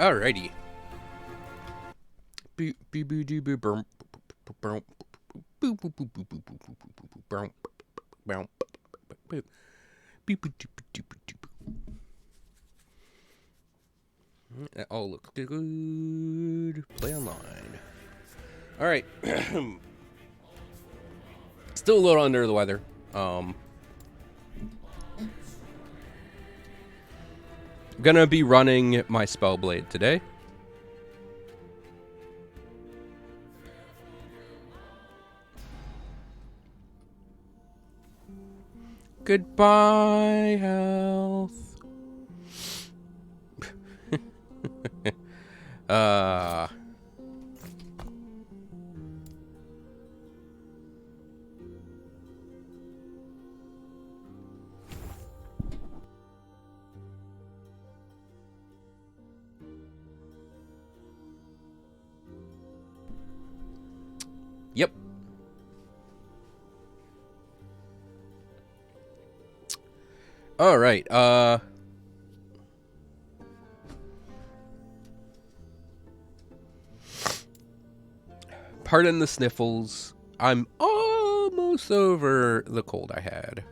Alrighty. That all looks good. Play online. Alright. Still a little under the weather. Gonna be running my Spellblade today. Goodbye, health. uh... Yep. All right. Pardon the sniffles. I'm almost over the cold I had.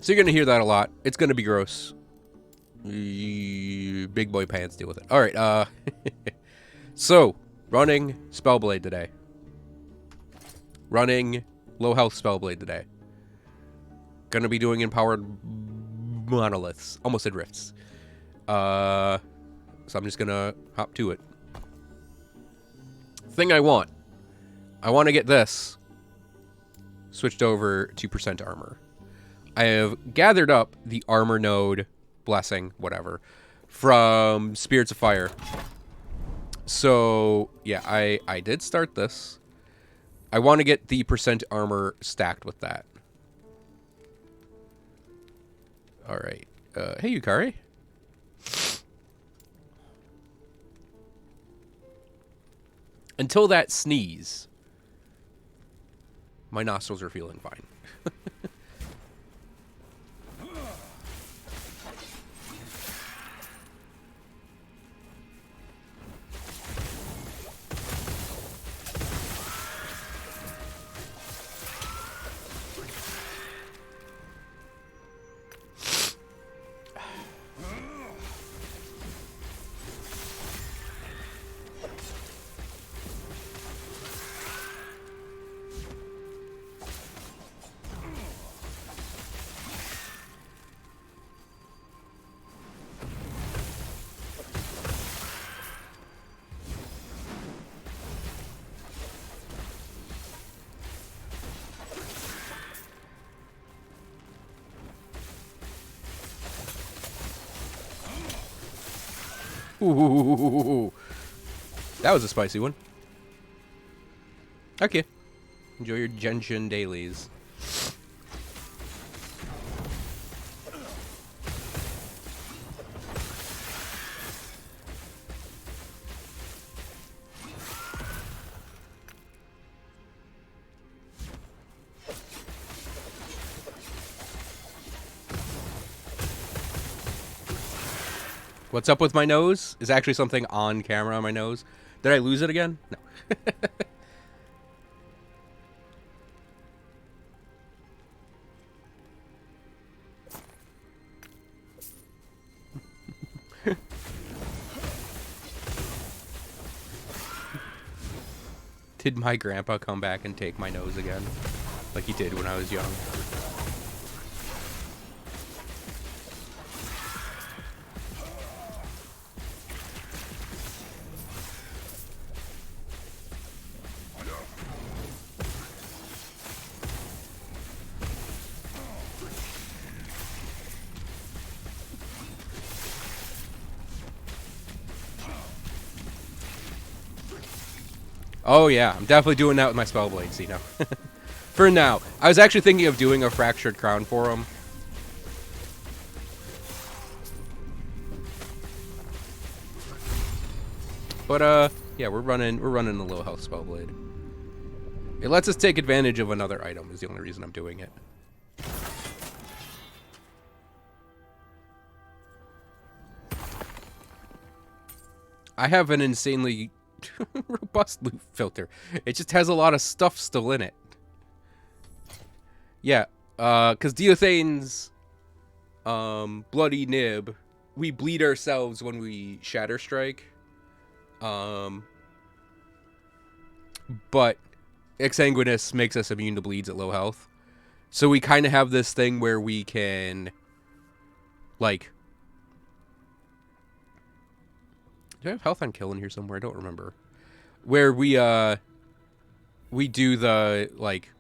So you're going to hear that a lot. It's going to be gross. Big boy pants, deal with it. All right. So, running Spellblade today. Running low health Spellblade today. Going to be doing empowered monoliths. Almost said rifts. So I'm just going to hop to it. Thing I want to get this switched over to percent armor. I have gathered up the armor node, blessing, whatever, from Spirits of Fire. So, yeah, I did start this. I want to get the percent armor stacked with that. Alright. Hey, Yukari. Until that sneeze, my nostrils are feeling fine. Ooh, that was a spicy one. Okay. Enjoy your Genshin dailies. What's up with my nose? Is actually something on camera on my nose. Did I lose it again? No. Did my grandpa come back and take my nose again? Like he did when I was young. Oh yeah, I'm definitely doing that with my Spellblade, see now. For now. I was actually thinking of doing a Fractured Crown for him. But yeah, we're running a low health Spellblade. It lets us take advantage of another item is the only reason I'm doing it. I have an insanely robust loot filter. It just has a lot of stuff still in it. Yeah, because Diothane's bloody nib, we bleed ourselves when we shatter strike. But Exsanguinous makes us immune to bleeds at low health. So we kind of have this thing where we can, like... Do I have health on kill in here somewhere? I don't remember. Where we do the, like...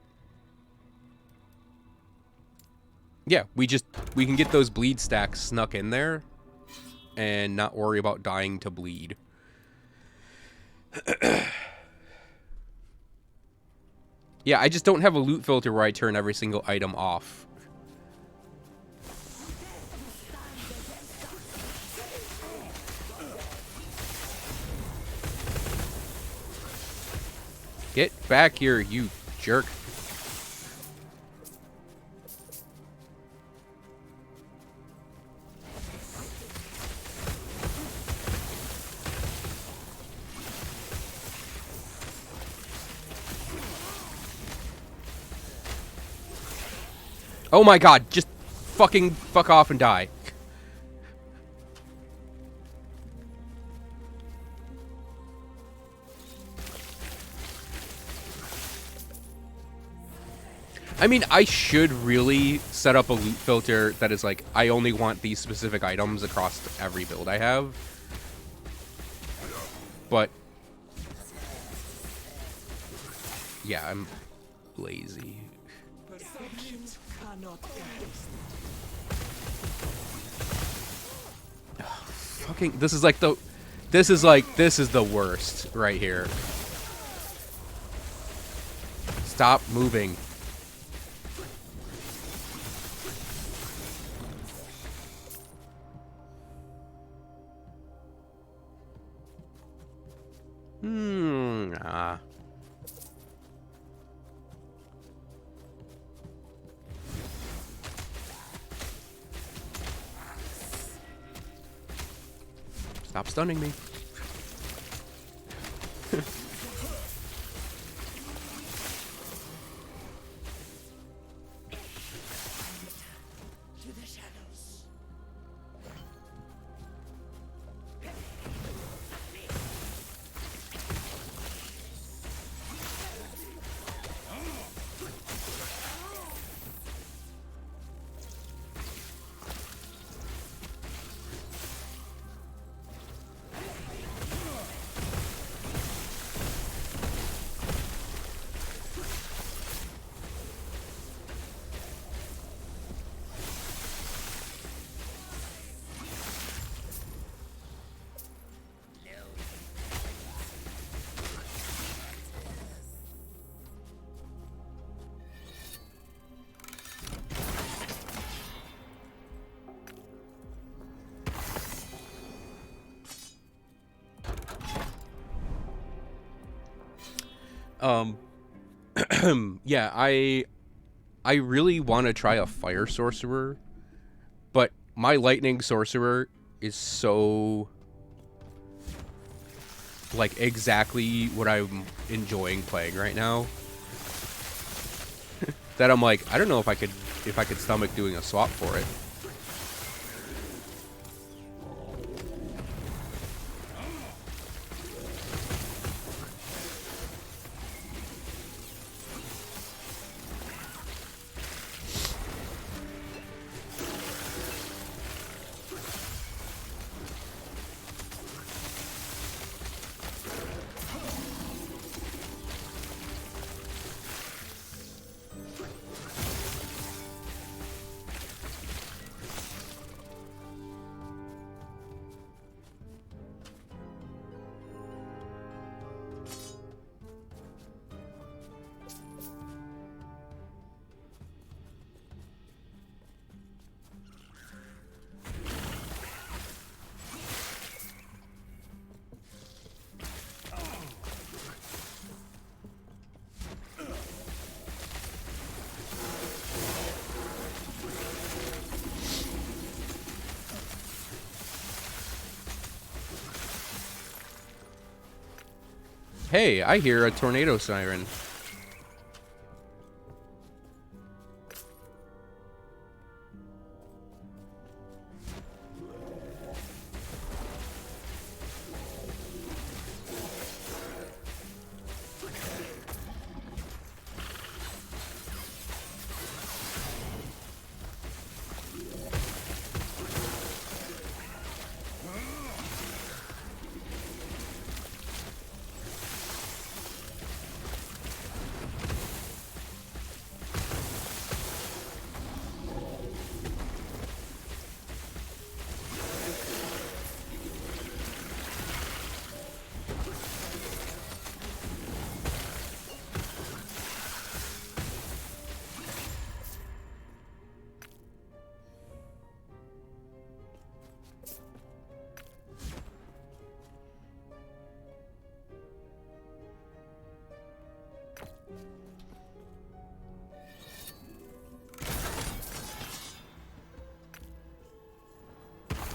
Yeah, we can get those bleed stacks snuck in there and not worry about dying to bleed. Yeah, I just don't have a loot filter where I turn every single item off. Get back here, you jerk. Oh my god, just fuck off and die. I mean, I should really set up a loot filter that is like, I only want these specific items across every build I have. But yeah, I'm lazy. Fucking, this is the worst right here. Stop moving. Stop stunning me. Yeah, I really want to try a fire sorcerer, but my lightning sorcerer is so, like, exactly what I'm enjoying playing right now that I'm like, I don't know if I could stomach doing a swap for it. Hey, I hear a tornado siren.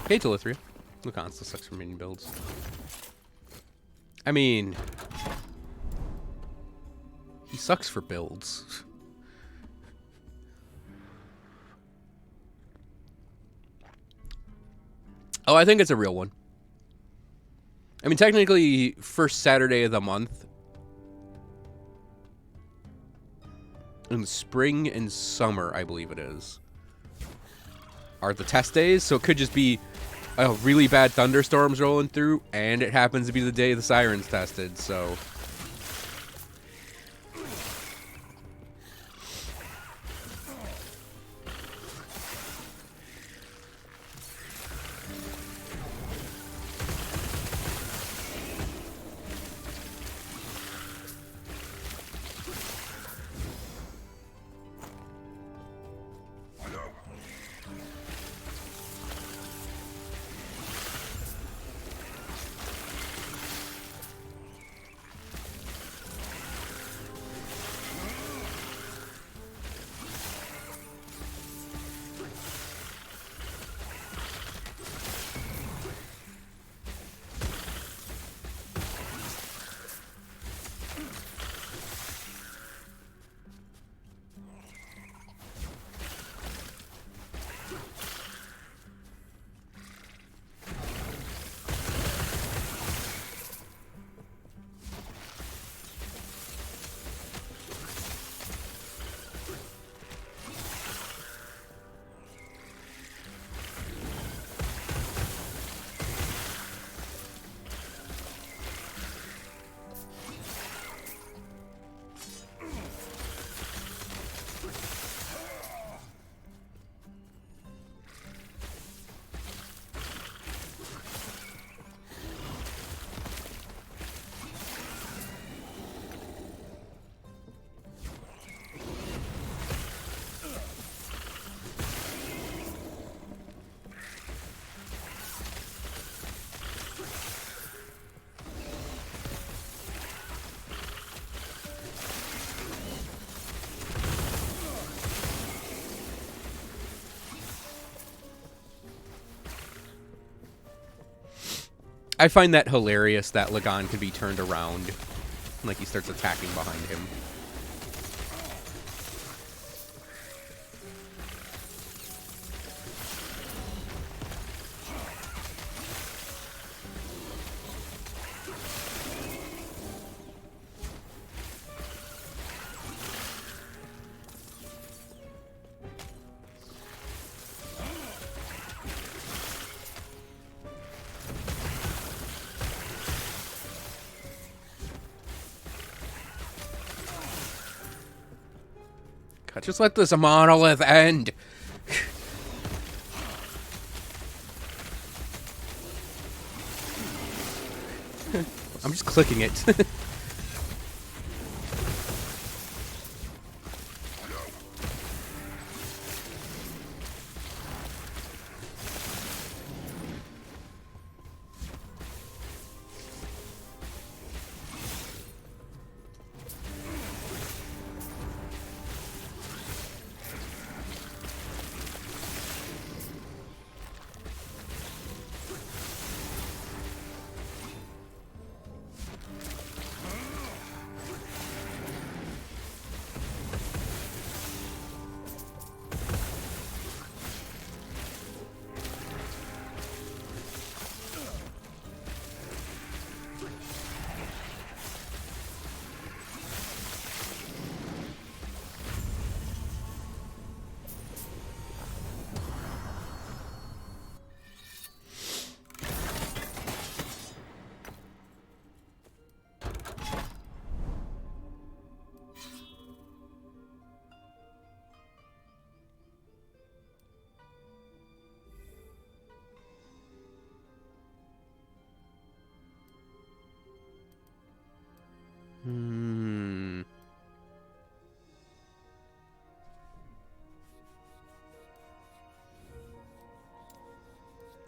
Hey, Telithria. Lucan still sucks for minion builds. I mean, he sucks for builds. Oh, I think it's a real one. I mean, technically, first Saturday of the month. In spring and summer, I believe it is, are the test days. So it could just be a really bad thunderstorms rolling through, and it happens to be the day the sirens tested, so... I find that hilarious that Lagan could be turned around. Like he starts attacking behind him. Just let this monolith end. I'm just clicking it.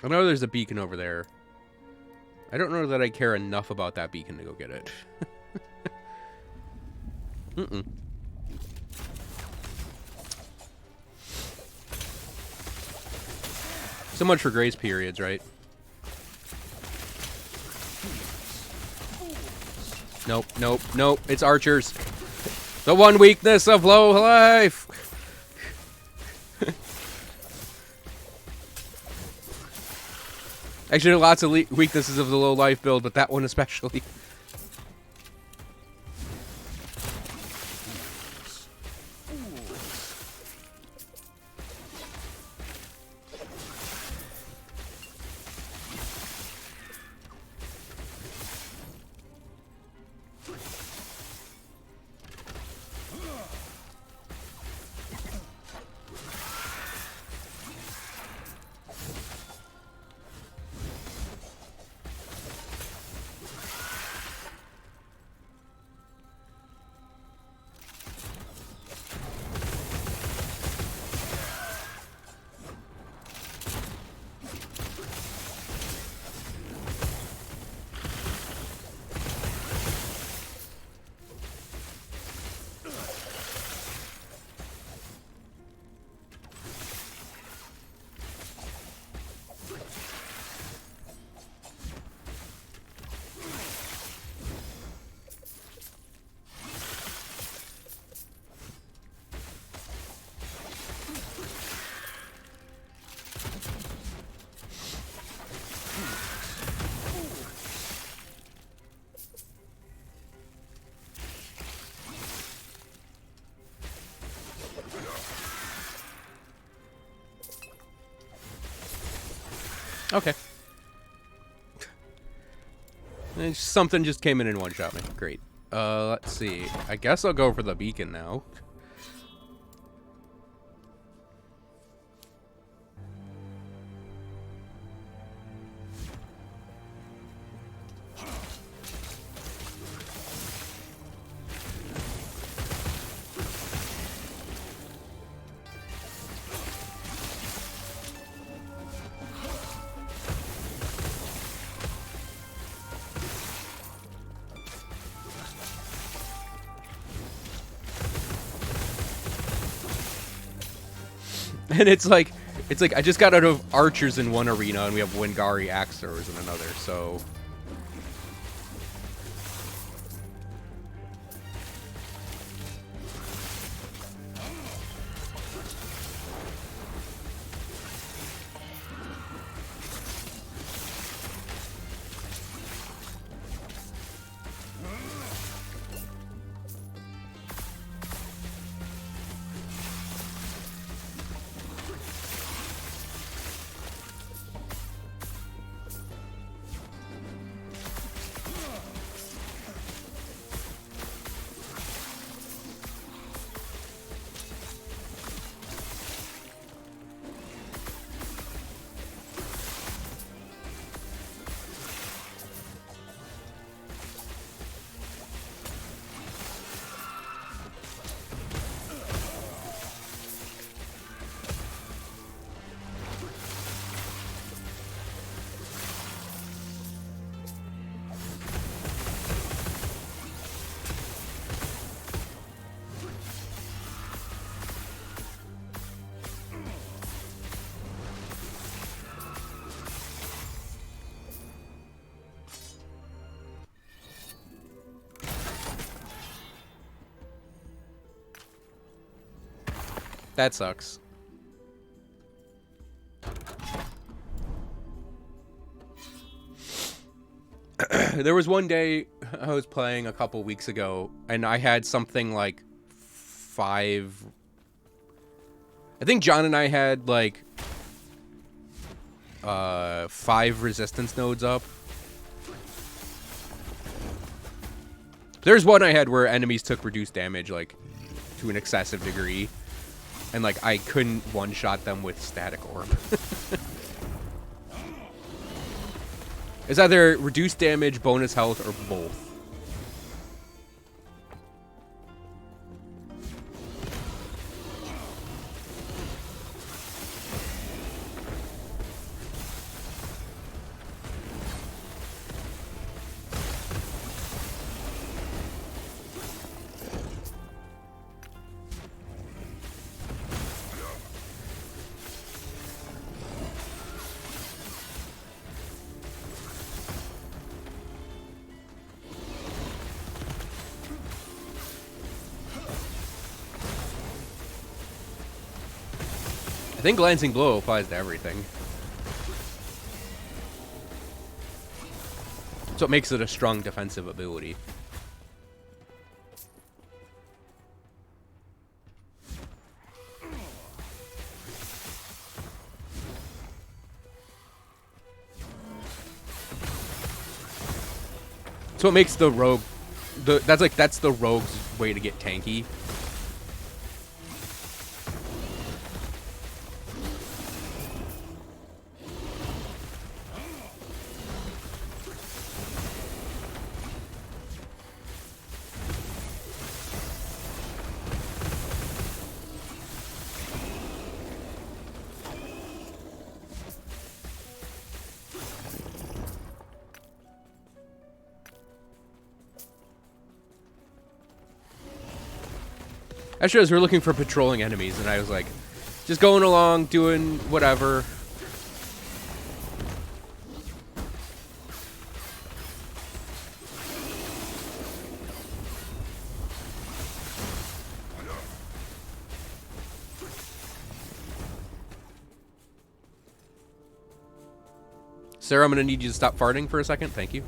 I know there's a beacon over there. I don't know that I care enough about that beacon to go get it. Mm-mm. So much for grace periods, right? Nope, nope, nope. It's archers. The one weakness of low life. Actually, lots of weaknesses of the low life build, but that one especially. Okay. Something just came in and one-shot me. Great. Let's see. I guess I'll go for the beacon now. And it's like I just got out of archers in one arena and we have Wingari axers in another, so that sucks. There was one day I was playing a couple weeks ago, and I had something like 5... I think John and I had like 5 resistance nodes up. There's one I had where enemies took reduced damage, like, to an excessive degree. And, like, I couldn't one-shot them with static orb. It's either reduced damage, bonus health, or both. I think Glancing Blow applies to everything. So it makes it a strong defensive ability. So it makes the rogue, that's the rogue's way to get tanky. Actually, as we're looking for patrolling enemies, and I was like, just going along, doing whatever. Sarah, I'm going to need you to stop farting for a second. Thank you.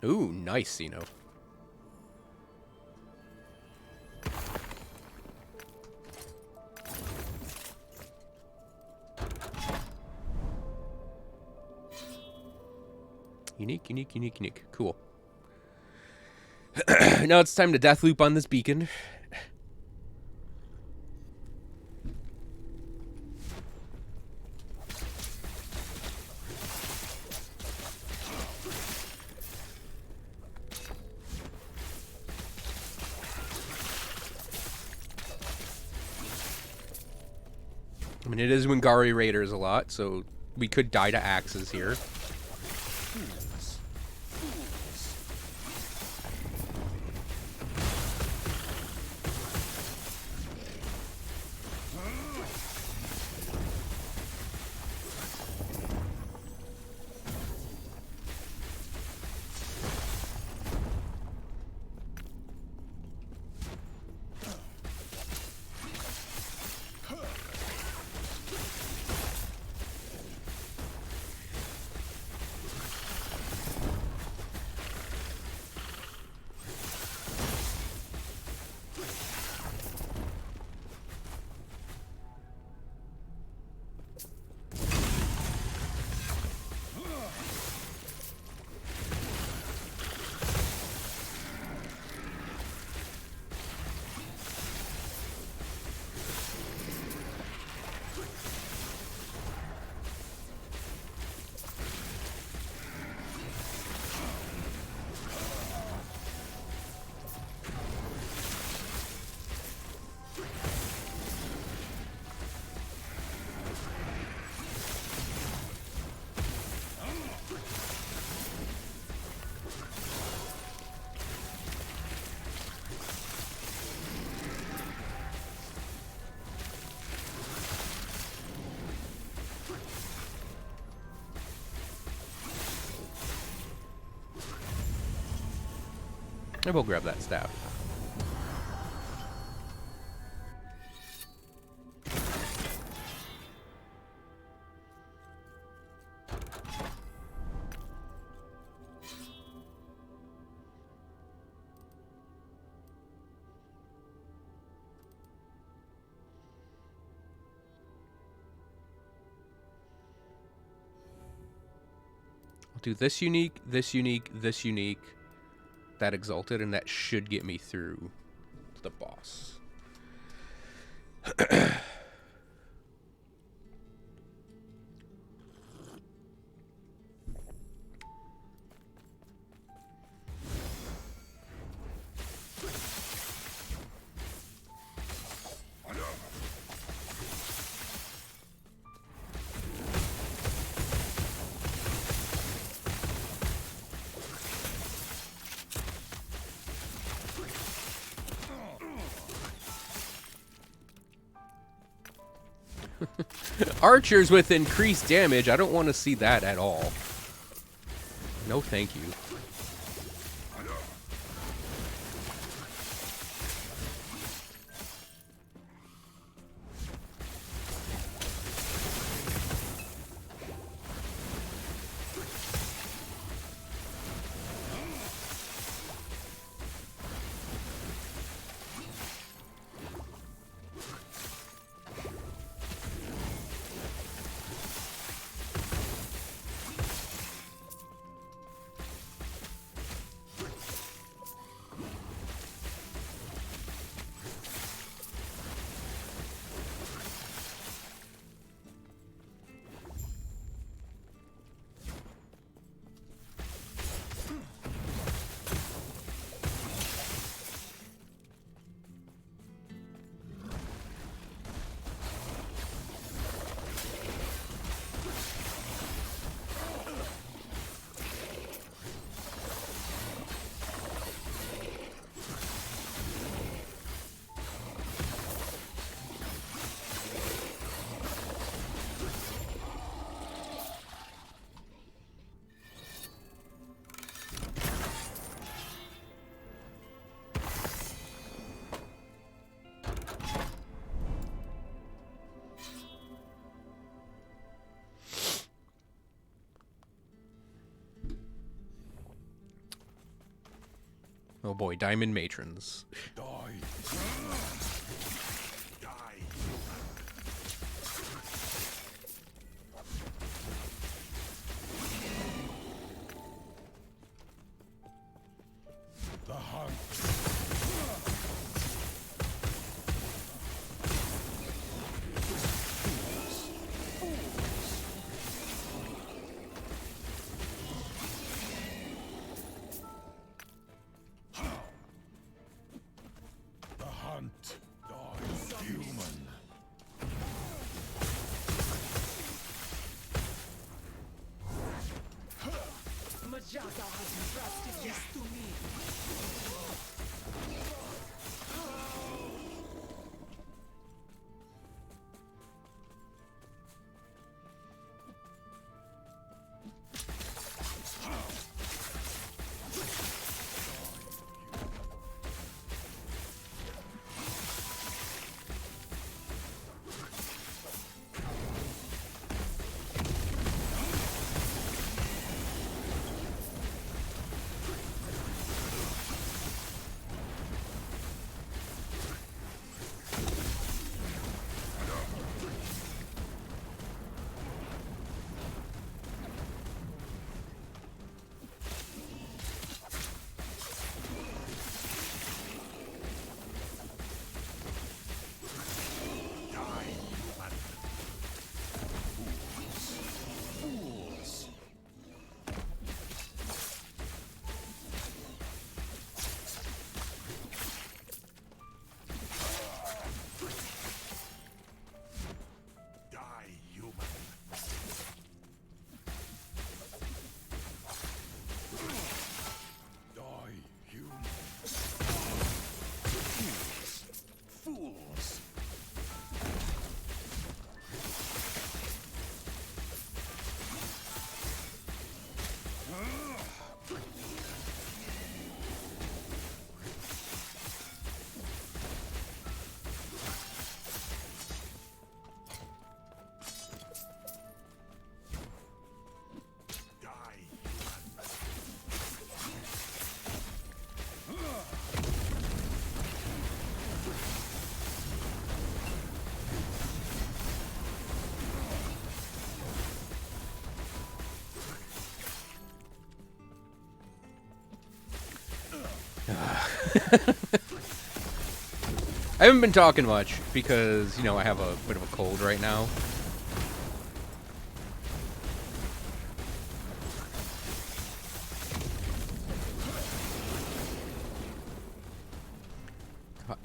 Ooh, nice, Sino. Unique, unique, unique, unique. Cool. Now it's time to death loop on this beacon. I mean, it is Wingari Raiders a lot, so we could die to axes here. I will grab that staff. I'll do this unique, this unique, this unique, that exalted, and that should get me through the boss. Archers with increased damage, I don't want to see that at all. No thank you. Oh boy, Diamond Matrons. Die. The hunt. The hunt. Die, human. Majata has entrusted this to me. Fools. I haven't been talking much because, you know, I have a bit of a cold right now.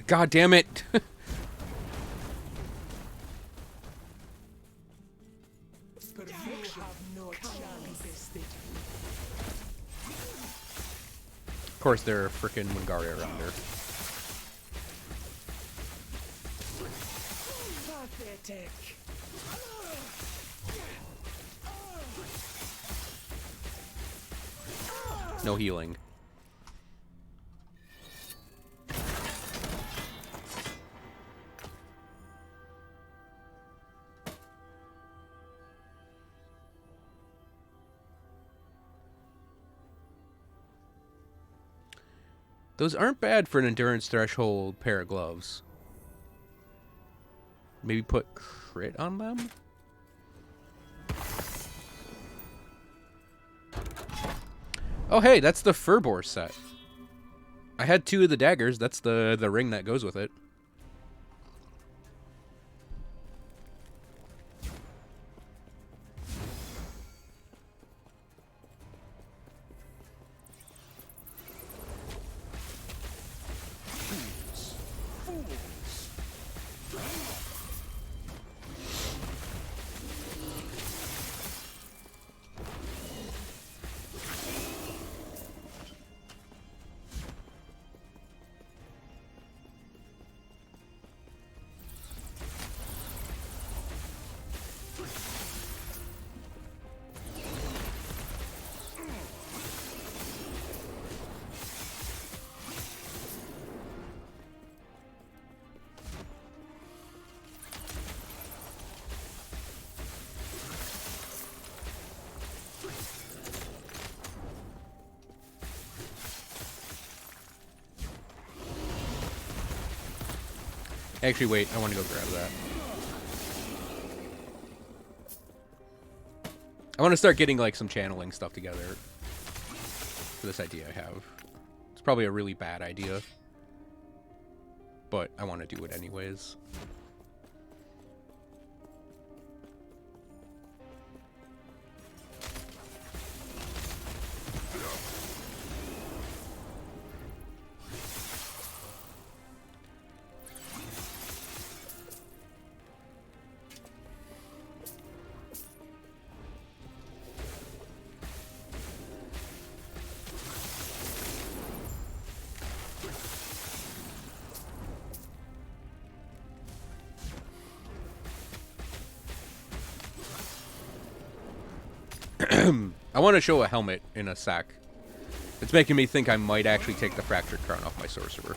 God damn it! Of course, there are frickin' Wingaria around there. Pathetic. No healing. Those aren't bad for an endurance threshold pair of gloves. Maybe put crit on them? Oh, hey, that's the Furbor set. I had 2 of the daggers. That's the ring that goes with it. Actually, wait. I want to go grab that. I want to start getting, like, some channeling stuff together for this idea I have. It's probably a really bad idea, but I want to do it anyways. I want to show a helmet in a sec. It's making me think I might actually take the Fractured Crown off my Sorcerer.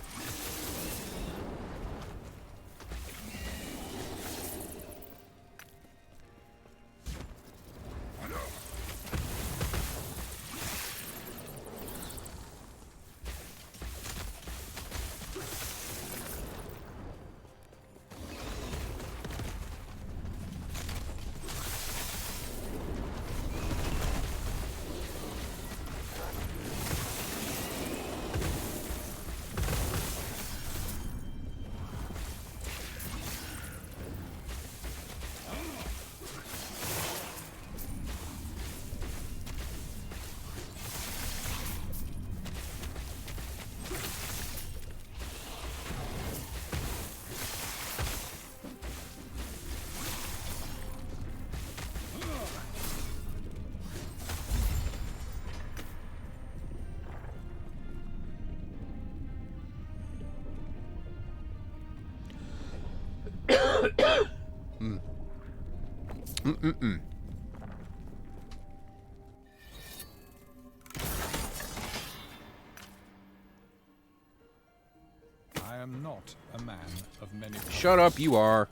I am not a man of many. Shut up, you are.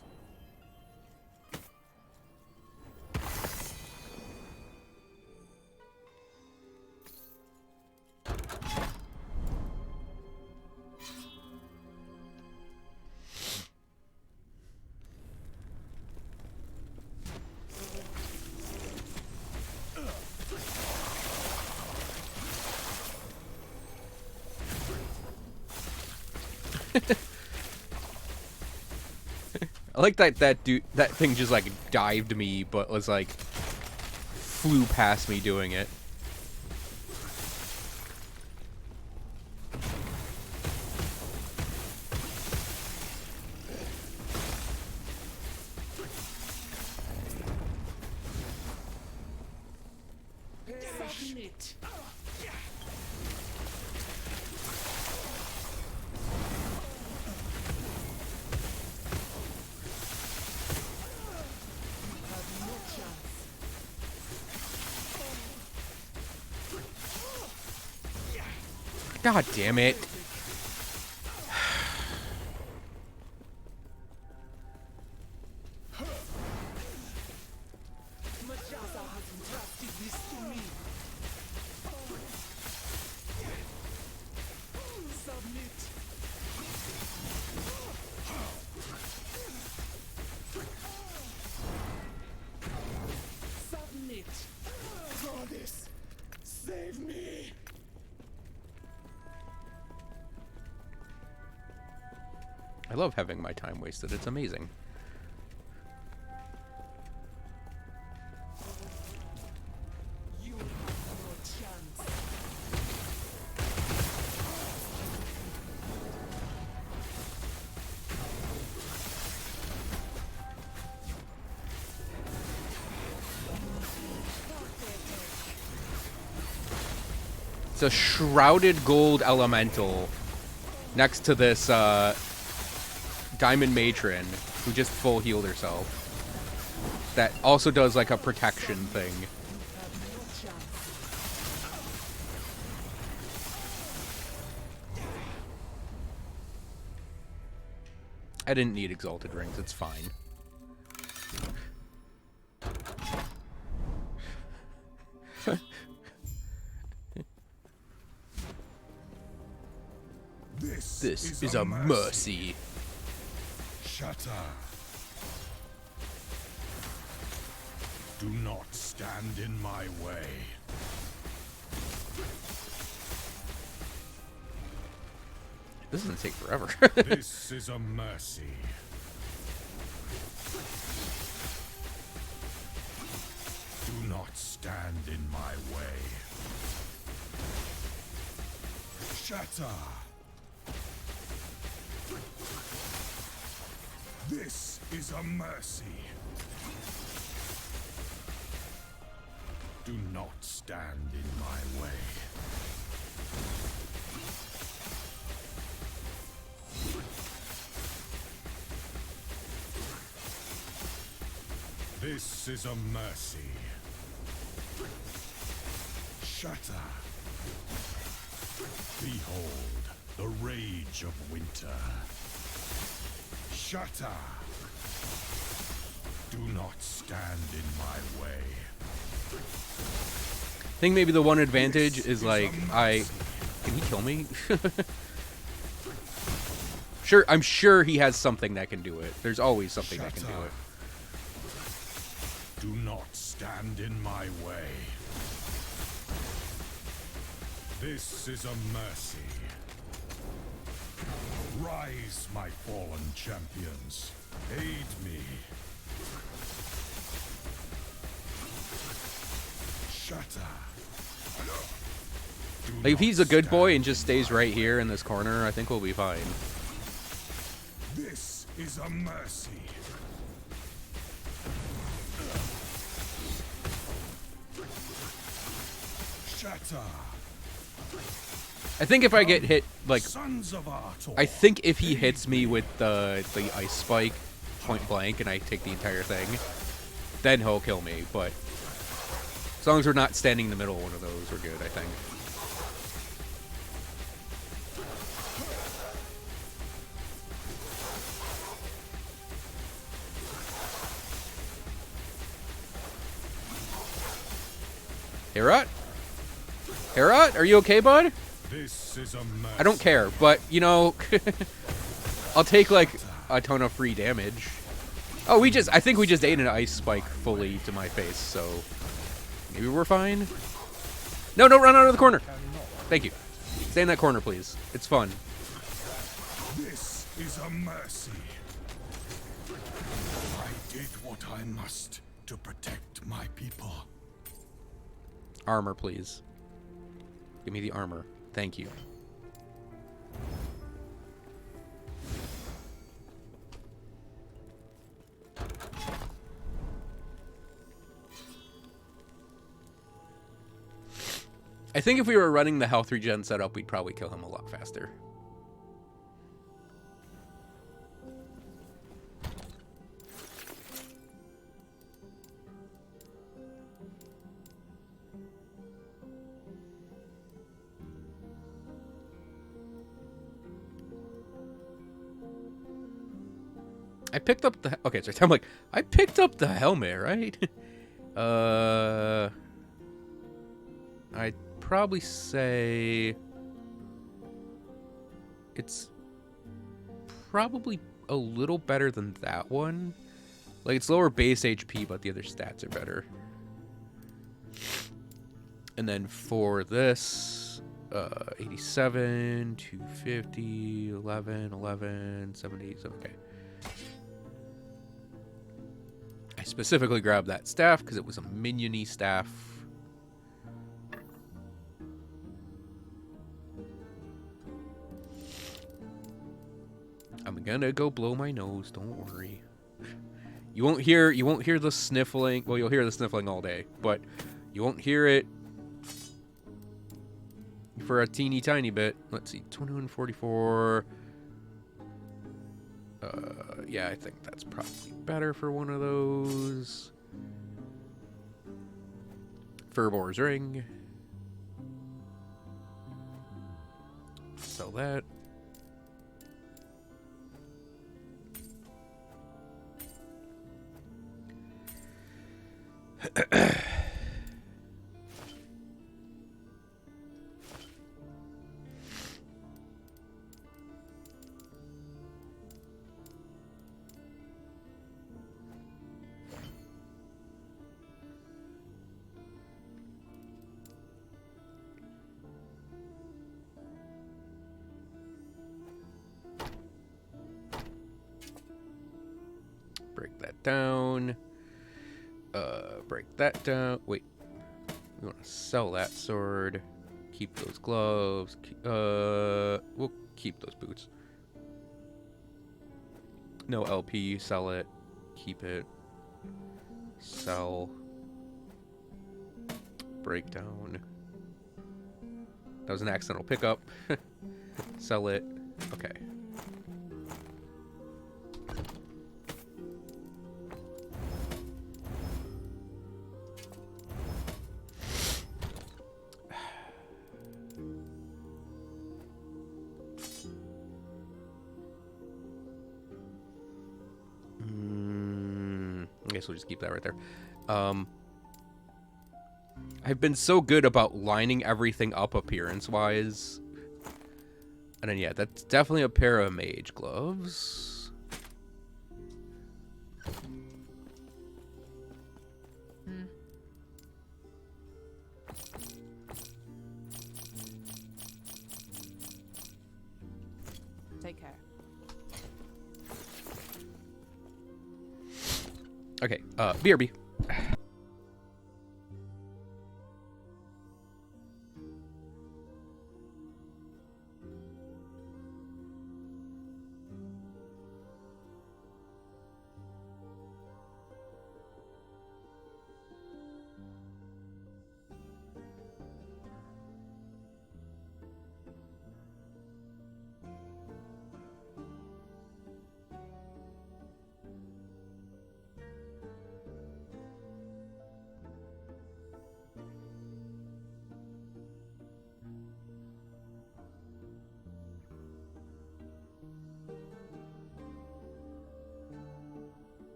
I like that that thing just like dived me, but was like flew past me doing it. Submit. You have no chance. God damn it. Majaza has entrusted this to me. Submit. Submit. Goddess, save me. I love having my time wasted. It's amazing. You have no chance. It's a shrouded gold elemental next to this diamond matron who just full healed herself. That also does like a protection thing. I didn't need exalted rings. It's fine. This is a mercy. Shatter. Do not stand in my way. This is gonna take forever. This is a mercy. Do not stand in my way. Shatter. This is a mercy. Do not stand in my way. This is a mercy. Shatter. Behold the rage of winter. Shatter. Do not stand in my way. I think maybe the one advantage is like can he kill me? Sure, I'm sure he has something that can do it. There's always something that can do it. Do not stand in my way. This is a mercy. Rise, my fallen champions. Aid me. Shatter. Like if he's a good boy and just stays right here in this corner, I think we'll be fine. This is a mercy. Shatter. I think if I get hit, like, Sons of Artor. I think if he hits me with the ice spike point blank and I take the entire thing, then he'll kill me. But as long as we're not standing in the middle of one of those, we're good, I think. Herat? Herat, are you okay, bud? This is a mercy. I don't care, but, you know, I'll take, like, a ton of free damage. Oh, I think we just ate an ice spike fully to my face, so maybe we're fine? No, don't run out of the corner. Thank you. Stay in that corner, please. It's fun. This is a mercy. I did what I must to protect my people. Armor, please. Give me the armor. Thank you. I think if we were running the health regen setup, we'd probably kill him a lot faster. I picked up the... Okay, sorry. I'm like, I picked up the helmet, right? I'd probably say... It's probably a little better than that one. Like, it's lower base HP, but the other stats are better. And then for this, 87, 250, 11, 70, okay. I specifically grabbed that staff because it was a minion-y staff. I'm gonna go blow my nose, don't worry. You won't hear the sniffling. Well, you'll hear the sniffling all day, but you won't hear it for a teeny tiny bit. Let's see, 2144. Yeah, I think that's probably better for one of those. Furbor's ring. Sell that. Break that down. Break that down. Wait. We want to sell that sword. Keep those gloves. We'll keep those boots. No LP. Sell it. Keep it. Sell. Break down. That was an accidental pickup. Sell it. Okay. I guess we'll just keep that right there. I've been so good about lining everything up appearance-wise. And then, yeah, that's definitely a pair of mage gloves. Take care. Okay, BRB.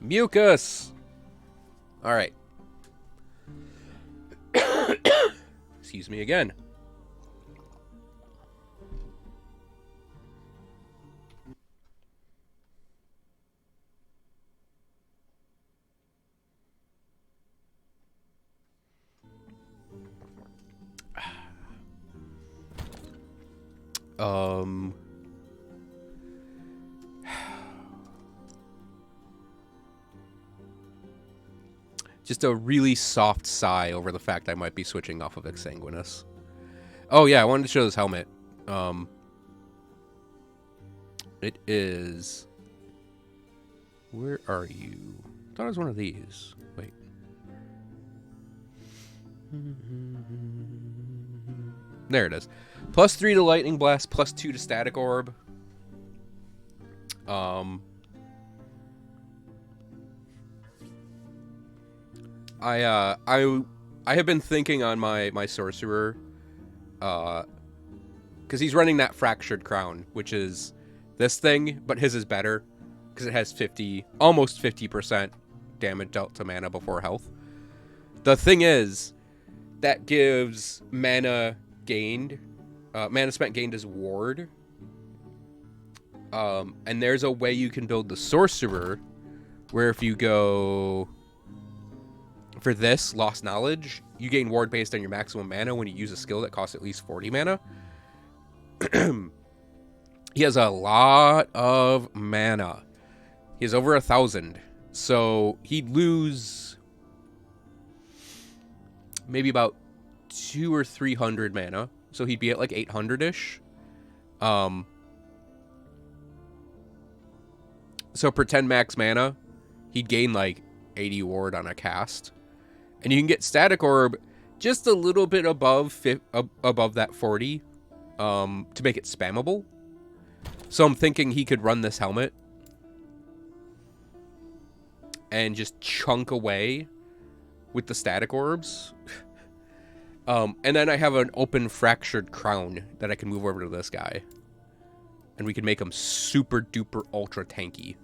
Mucus! Alright. Excuse me again. Just a really soft sigh over the fact I might be switching off of Exsanguinous. Oh yeah, I wanted to show this helmet. It is... Where are you? I thought it was one of these. Wait. There it is. +3 to Lightning Blast, +2 to Static Orb. I have been thinking on my sorcerer, because he's running that Fractured Crown, which is this thing, but his is better because it has almost 50% damage dealt to mana before health. The thing is, that gives mana gained, mana spent gained as ward. And there's a way you can build the sorcerer, where if you go for this Lost Knowledge, you gain ward based on your maximum mana when you use a skill that costs at least 40 mana. He has a lot of mana. He has over 1,000. So he'd lose maybe about 200 or 300 mana. So he'd be at like 800-ish. So pretend max mana, he'd gain like 80 ward on a cast. And you can get Static Orb just a little bit above that 40 to make it spammable. So I'm thinking he could run this helmet and just chunk away with the Static Orbs. And then I have an open Fractured Crown that I can move over to this guy. And we can make him super duper ultra tanky.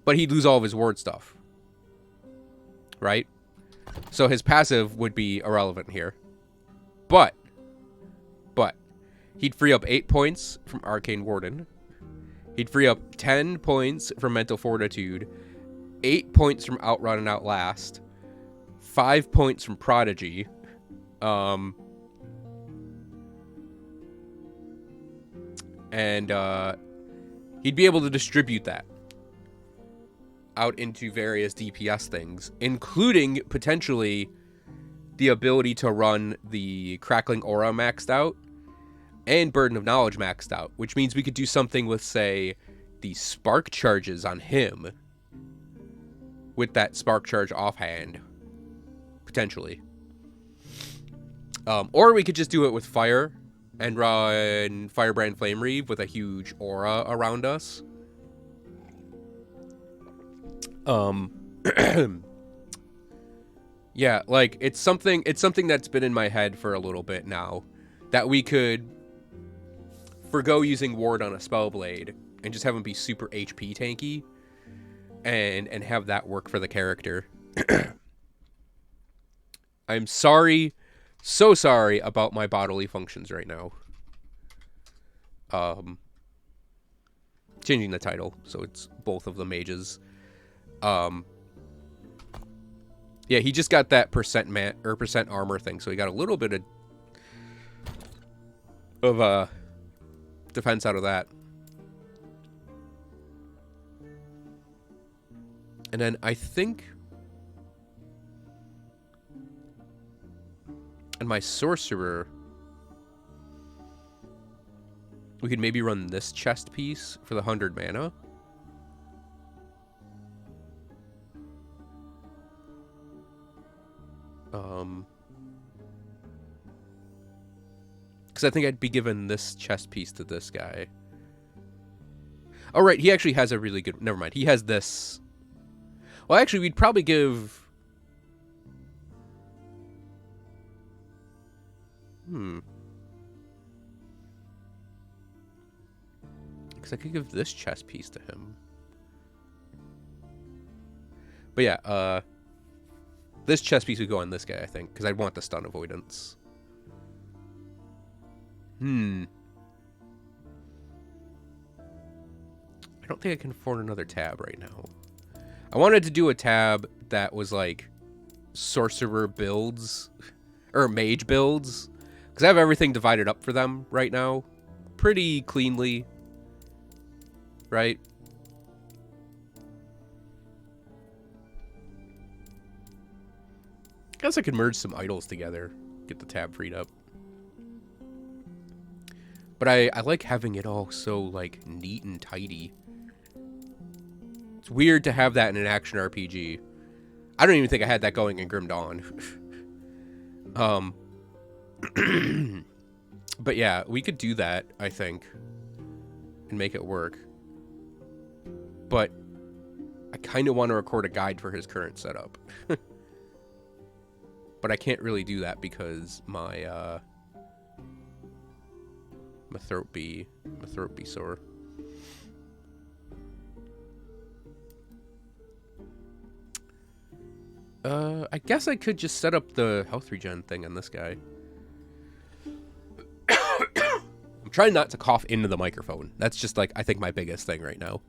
But he'd lose all of his ward stuff. Right? So his passive would be irrelevant here. But he'd free up 8 points from Arcane Warden. He'd free up 10 points from Mental Fortitude, 8 points from Outrun and Outlast, 5 points from Prodigy, and he'd be able to distribute that out into various DPS things, including potentially the ability to run the Crackling Aura maxed out and Burden of Knowledge maxed out, which means we could do something with, say, the Spark Charges on him with that Spark Charge offhand, potentially. Or we could just do it with Fire and run Firebrand Flame Reave with a huge aura around us. Yeah, like it's something that's been in my head for a little bit now, that we could forgo using ward on a Spellblade and just have him be super HP tanky and have that work for the character. I'm sorry, so sorry about my bodily functions right now. Changing the title so it's both of the mages. Yeah, he just got that percent armor thing, so he got a little bit of defense out of that. And then I think, and my sorcerer, we could maybe run this chest piece for the 100 mana. Because I think I'd be giving this chest piece to this guy. Oh, right, he actually has a really good... Never mind, he has this... Well, actually, we'd probably give... Because I could give this chest piece to him. But yeah, this chess piece would go on this guy, I think, because I'd want the stun avoidance. I don't think I can afford another tab right now. I wanted to do a tab that was like sorcerer builds or mage builds, because I have everything divided up for them right now pretty cleanly, right? I guess I could merge some idols together, get the tab freed up. But I like having it all so like neat and tidy. It's weird to have that in an action RPG. I don't even think I had that going in Grim Dawn. But yeah, we could do that, I think, and make it work. But I kind of want to record a guide for his current setup. But I can't really do that because my throat be sore. I guess I could just set up the health regen thing on this guy. I'm trying not to cough into the microphone. That's just like, I think, my biggest thing right now.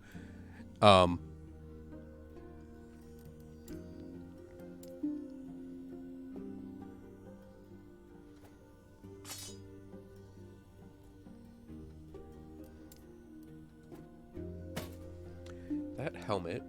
That helmet.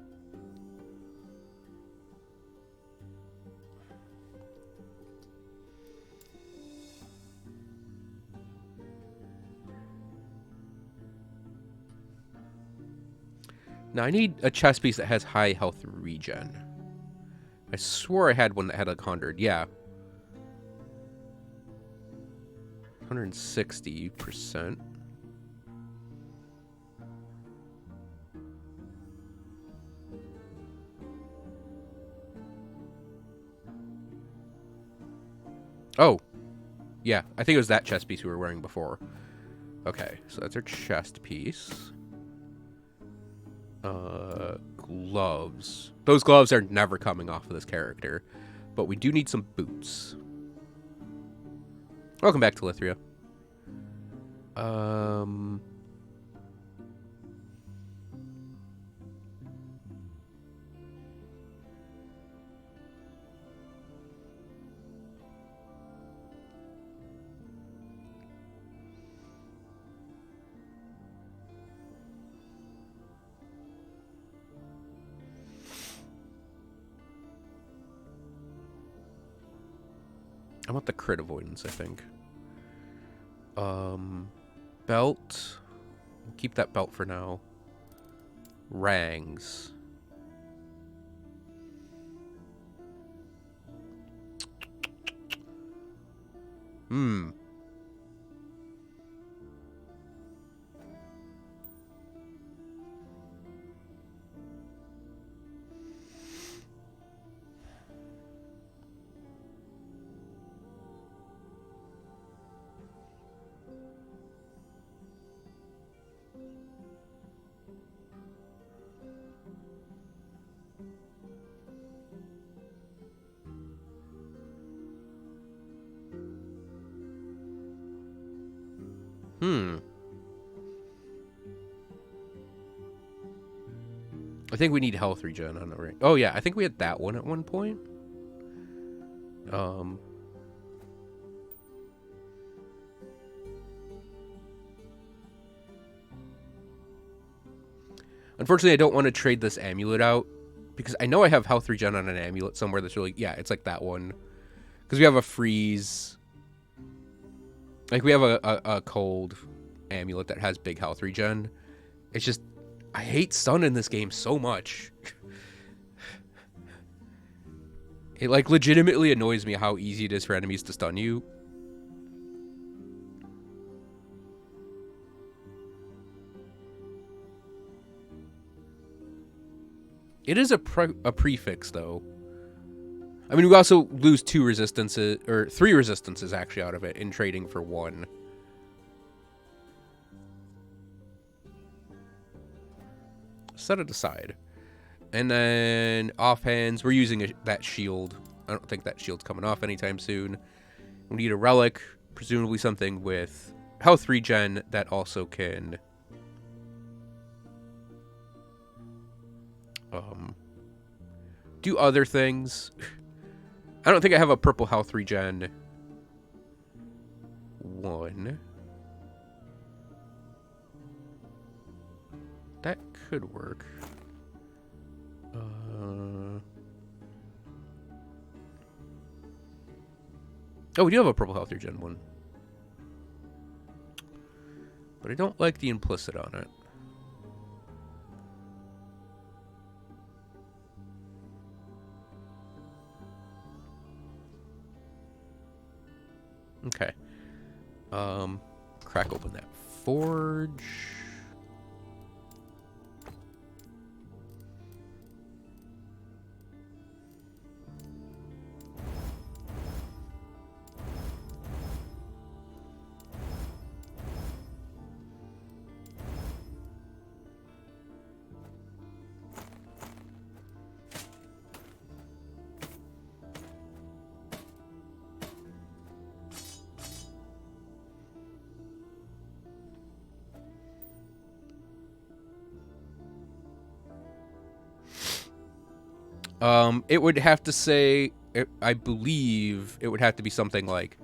Now I need a chest piece that has high health regen. I swore I had one that had like 100. Yeah. 160%. Oh. Yeah, I think it was that chest piece we were wearing before. Okay, so that's our chest piece. Gloves. Those gloves are never coming off of this character. But we do need some boots. Welcome back to Lithria. I want the crit avoidance, I think. Belt. Keep that belt for now. Rangs. I think we need health regen on the ring. Oh yeah, I think we had that one at one point. Unfortunately, I don't want to trade this amulet out because I know I have health regen on an amulet somewhere that's really... Yeah, it's like that one. Because we have a freeze. Like, we have a cold amulet that has big health regen. It's just... I hate stun in this game so much. It, like, legitimately annoys me how easy it is for enemies to stun you. It is a prefix, though. I mean, we also lose 2 resistances, or 3 resistances, actually, out of it in trading for 1. Set it aside. And then offhands, we're using that shield. I don't think that shield's coming off anytime soon. We need a relic, presumably something with health regen that also can do other things. I don't think I have a purple health regen one. That could work. Oh, we do have a purple health regen one. But I don't like the implicit on it. Okay. Crack open that forge. It would have to say, I believe it would have to be something like,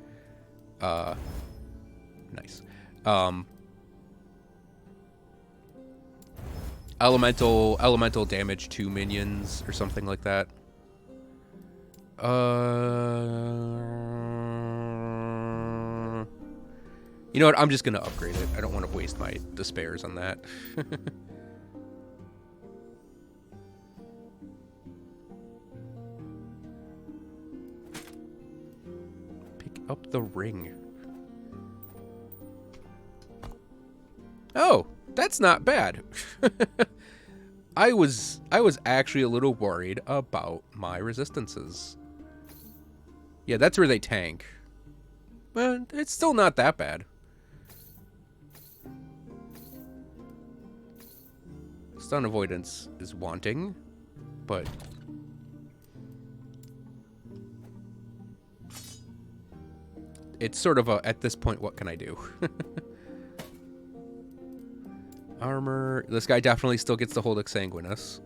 nice. Elemental damage to minions or something like that. You know what? I'm just gonna upgrade it. I don't want to waste my despairs on that. Up the ring. Oh, that's not bad. I was actually a little worried about my resistances. Yeah, that's where they tank. But it's still not that bad. Stun avoidance is wanting, but it's sort of a, at this point, what can I do? Armor. This guy definitely still gets to hold Exsanguinous.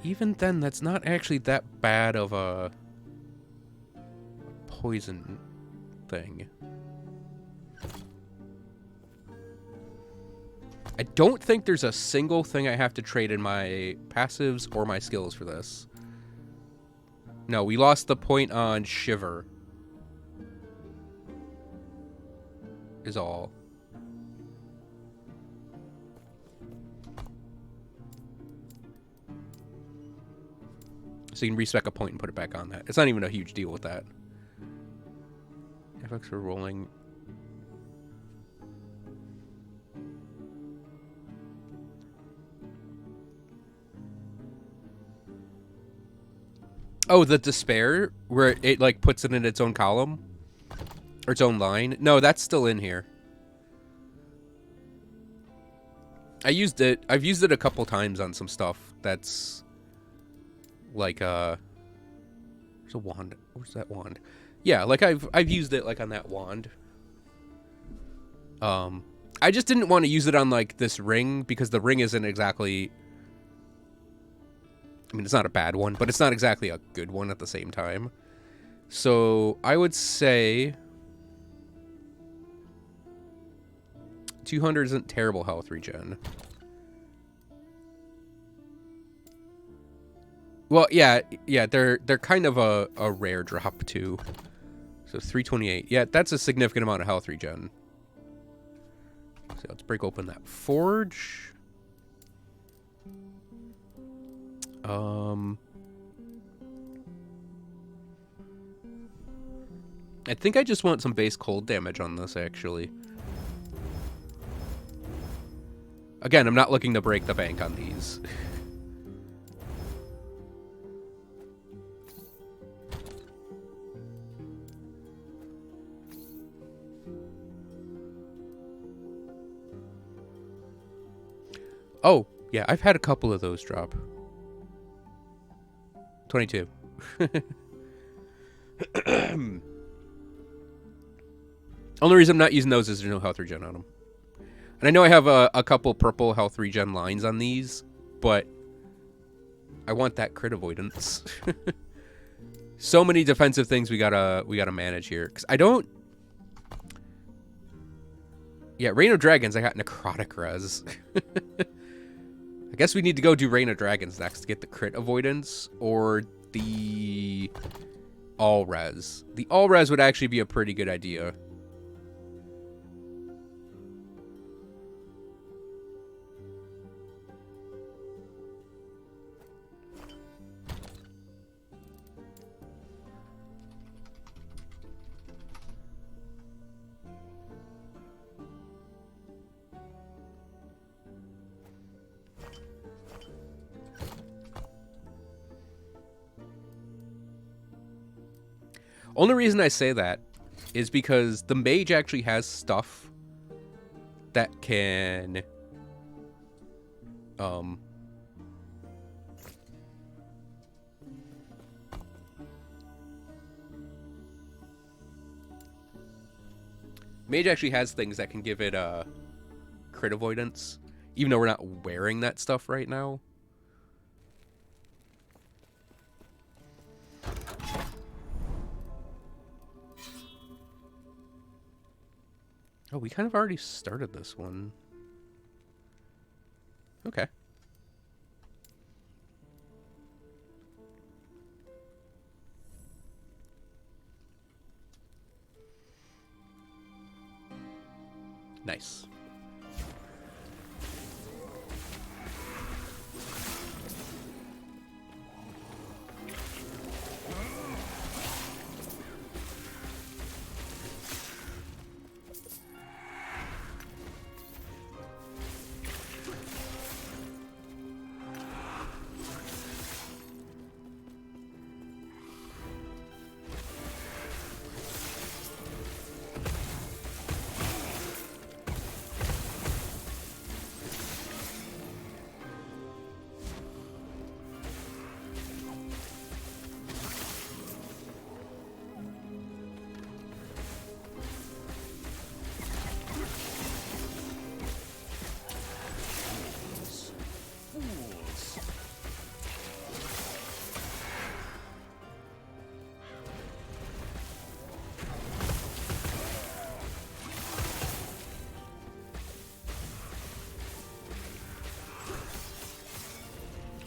Even then, that's not actually that bad of a poison thing. I don't think there's a single thing I have to trade in my passives or my skills for this. No, we lost the point on Shiver. Is all. So you can respec a point and put it back on that. It's not even a huge deal with that. FX for rolling. Oh, the despair, where it like puts it in its own column or its own line. No, that's still in here. I used it. I've used it a couple times on some stuff. That's like there's a wand. Where's that wand? Yeah, like I've used it like on that wand. I just didn't want to use it on like this ring because the ring isn't exactly, I mean, it's not a bad one, but it's not exactly a good one at the same time. So I would say 200 isn't terrible health regen. Well, yeah, they're kind of a rare drop too. So 328. Yeah, that's a significant amount of health regen. So let's break open that forge. I think I just want some base cold damage on this, actually. Again, I'm not looking to break the bank on these. Oh, yeah, I've had a couple of those drop. 22. Only reason I'm not using those is there's no health regen on them. And I know I have a couple purple health regen lines on these, but I want that crit avoidance. So many defensive things we gotta manage here. Cause I don't. Yeah, Reign of Dragons. I got necrotic res. I guess we need to go do Reign of Dragons next to get the crit avoidance or the all res. The all res would actually be a pretty good idea. Only reason I say that is because the mage actually has stuff that can mage actually has things that can give it crit avoidance, even though we're not wearing that stuff right now. Oh, we kind of already started this one. Okay. Nice.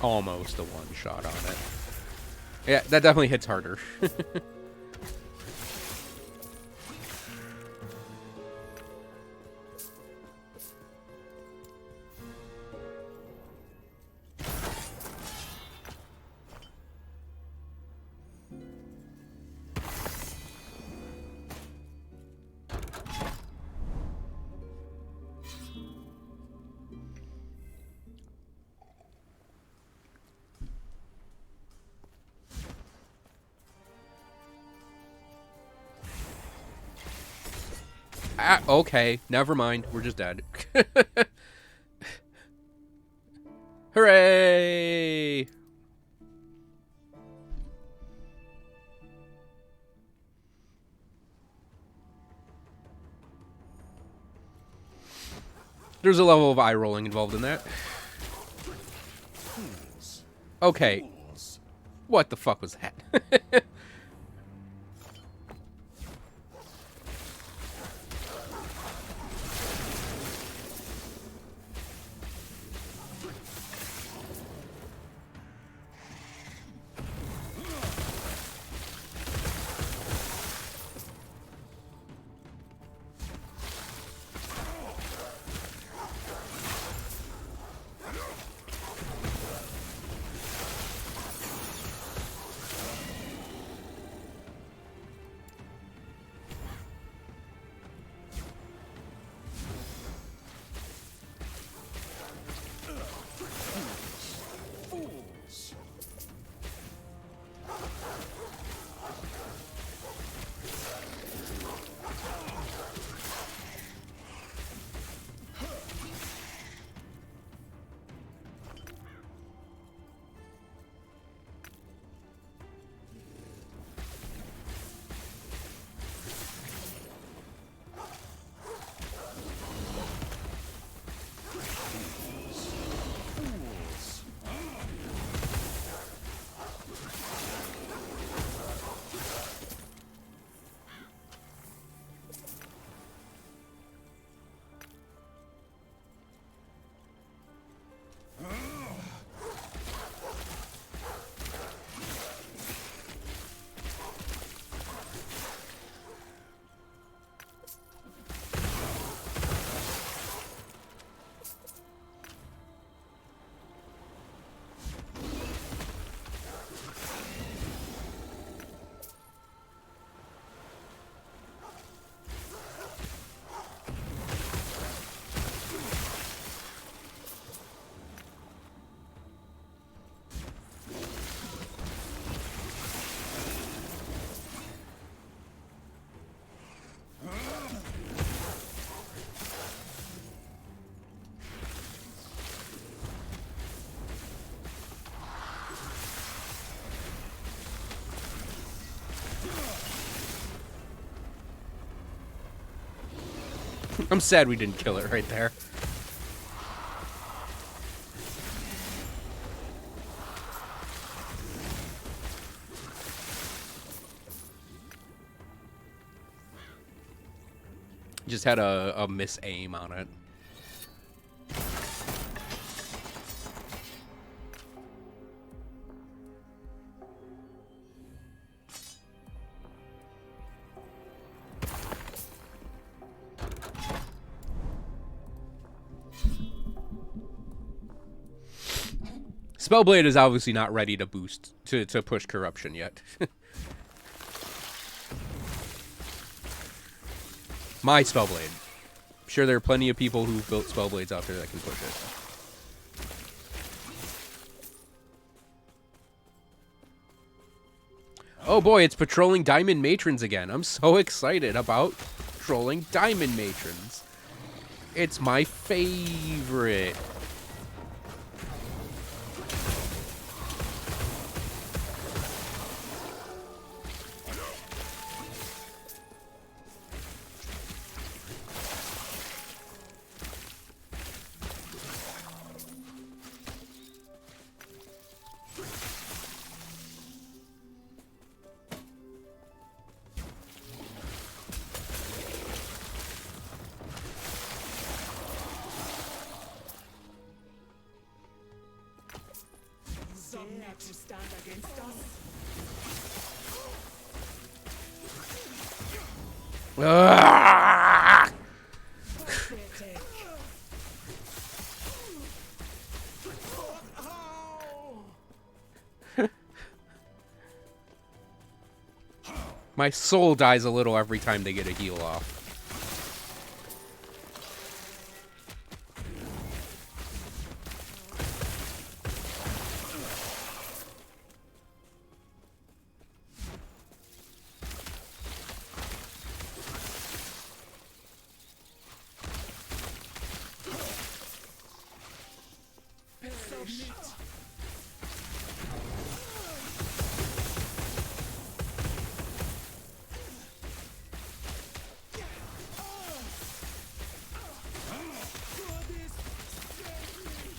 Almost a one shot on it. Yeah, that definitely hits harder. Okay, never mind. We're just dead. Hooray! There's a level of eye rolling involved in that. Okay. What the fuck was that? I'm sad we didn't kill it right there. Just had a miss aim on it. Spellblade is obviously not ready to boost to push corruption yet. My Spellblade. I'm sure there are plenty of people who've built Spellblades out there that can push it. Oh boy, it's patrolling Diamond Matrons again. I'm so excited about patrolling Diamond Matrons. It's my favorite. Some need to stand against us. Ah! Pathetic. My soul dies a little every time they get a heal off. Submit. Goddess, save me.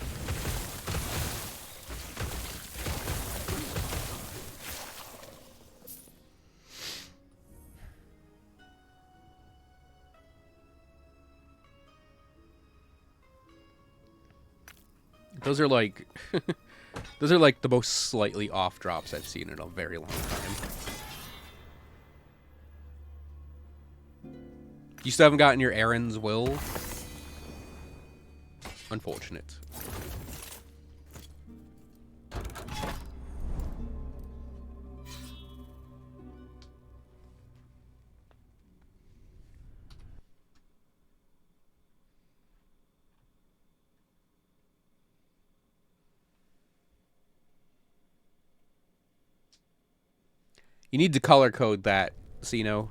Those are like those are like the most slightly off drops I've seen in a very long time. You still haven't gotten your Aaron's Will? Unfortunate. You need to color code that, so you know.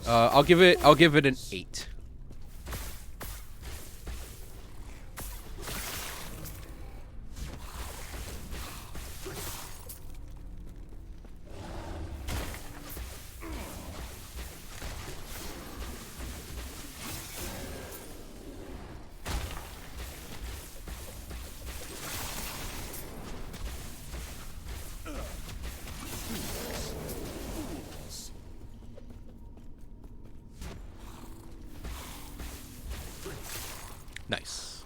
I'll give it an 8. Nice.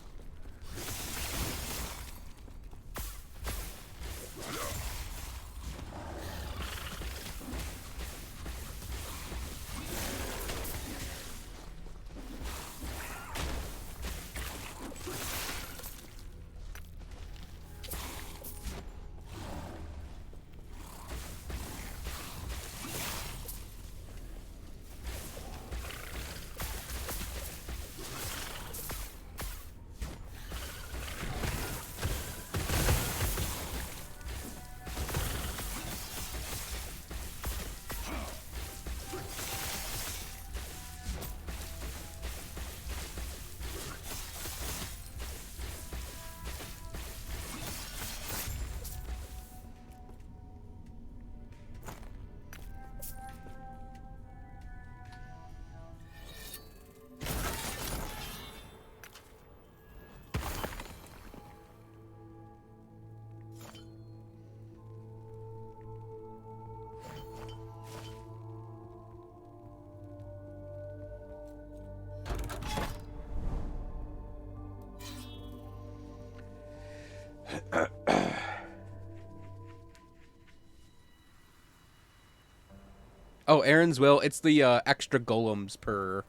Oh, Aaron's Will. It's the extra golems per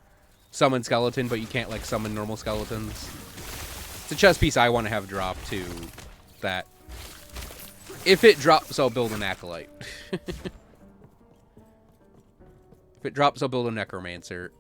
summon skeleton, but you can't like summon normal skeletons. It's a chess piece I want to have drop too. That if it drops, I'll build an acolyte. If it drops, I'll build a necromancer.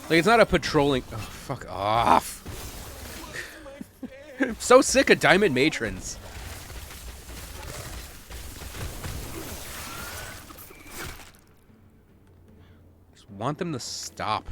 Like, it's not a patrolling... Oh, fuck off. I'm so sick of diamond matrons. Just want them to stop.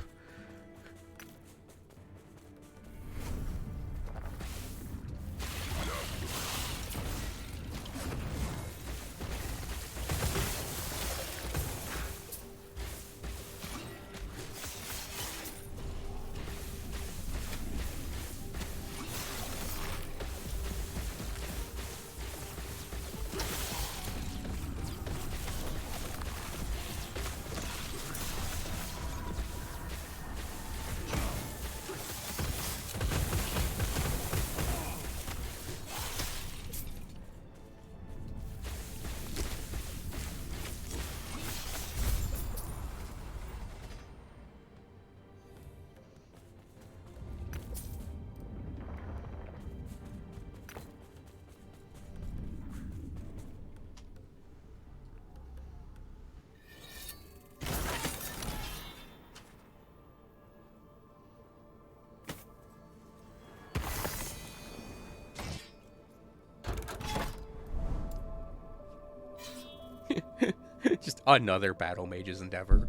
Just another battle mage's endeavor.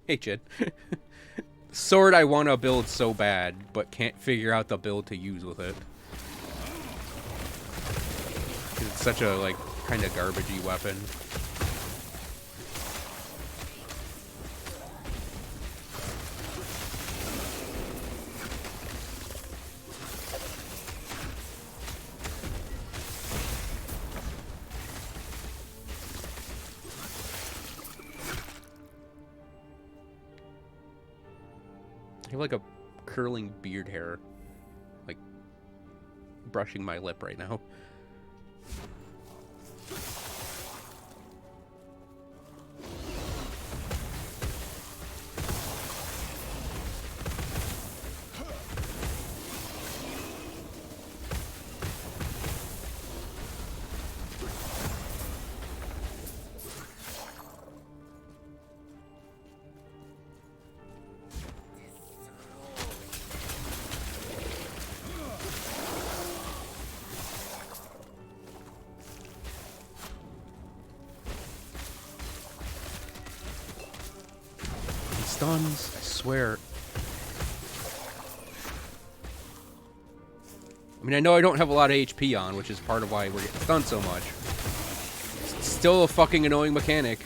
Hey, Chid. Sword I want to build so bad, but can't figure out the build to use with it. 'Cause it's such a, like, kind of garbagey weapon. I have like a curling beard hair, like brushing my lip right now. Stuns, I swear. I mean, I know I don't have a lot of HP on, which is part of why we're getting stunned so much. It's still a fucking annoying mechanic.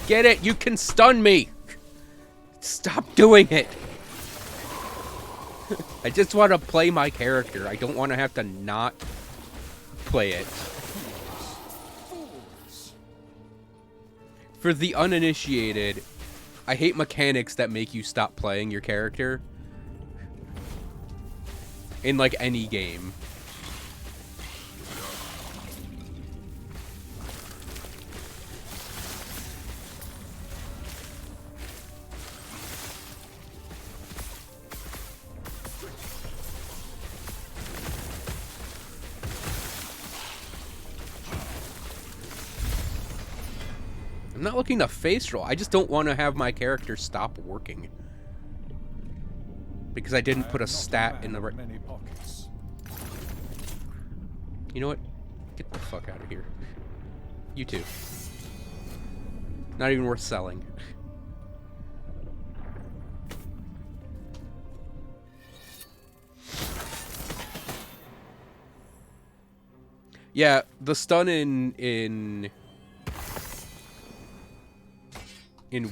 Get it? You can stun me! Stop doing it! I just want to play my character. I don't want to have to not play it. For the uninitiated, I hate mechanics that make you stop playing your character in like any game. I'm not looking to face roll. I just don't want to have my character stop working. Because I didn't put a stat in the right... Many pockets. You know what? Get the fuck out of here. You too. Not even worth selling. Yeah, the stun in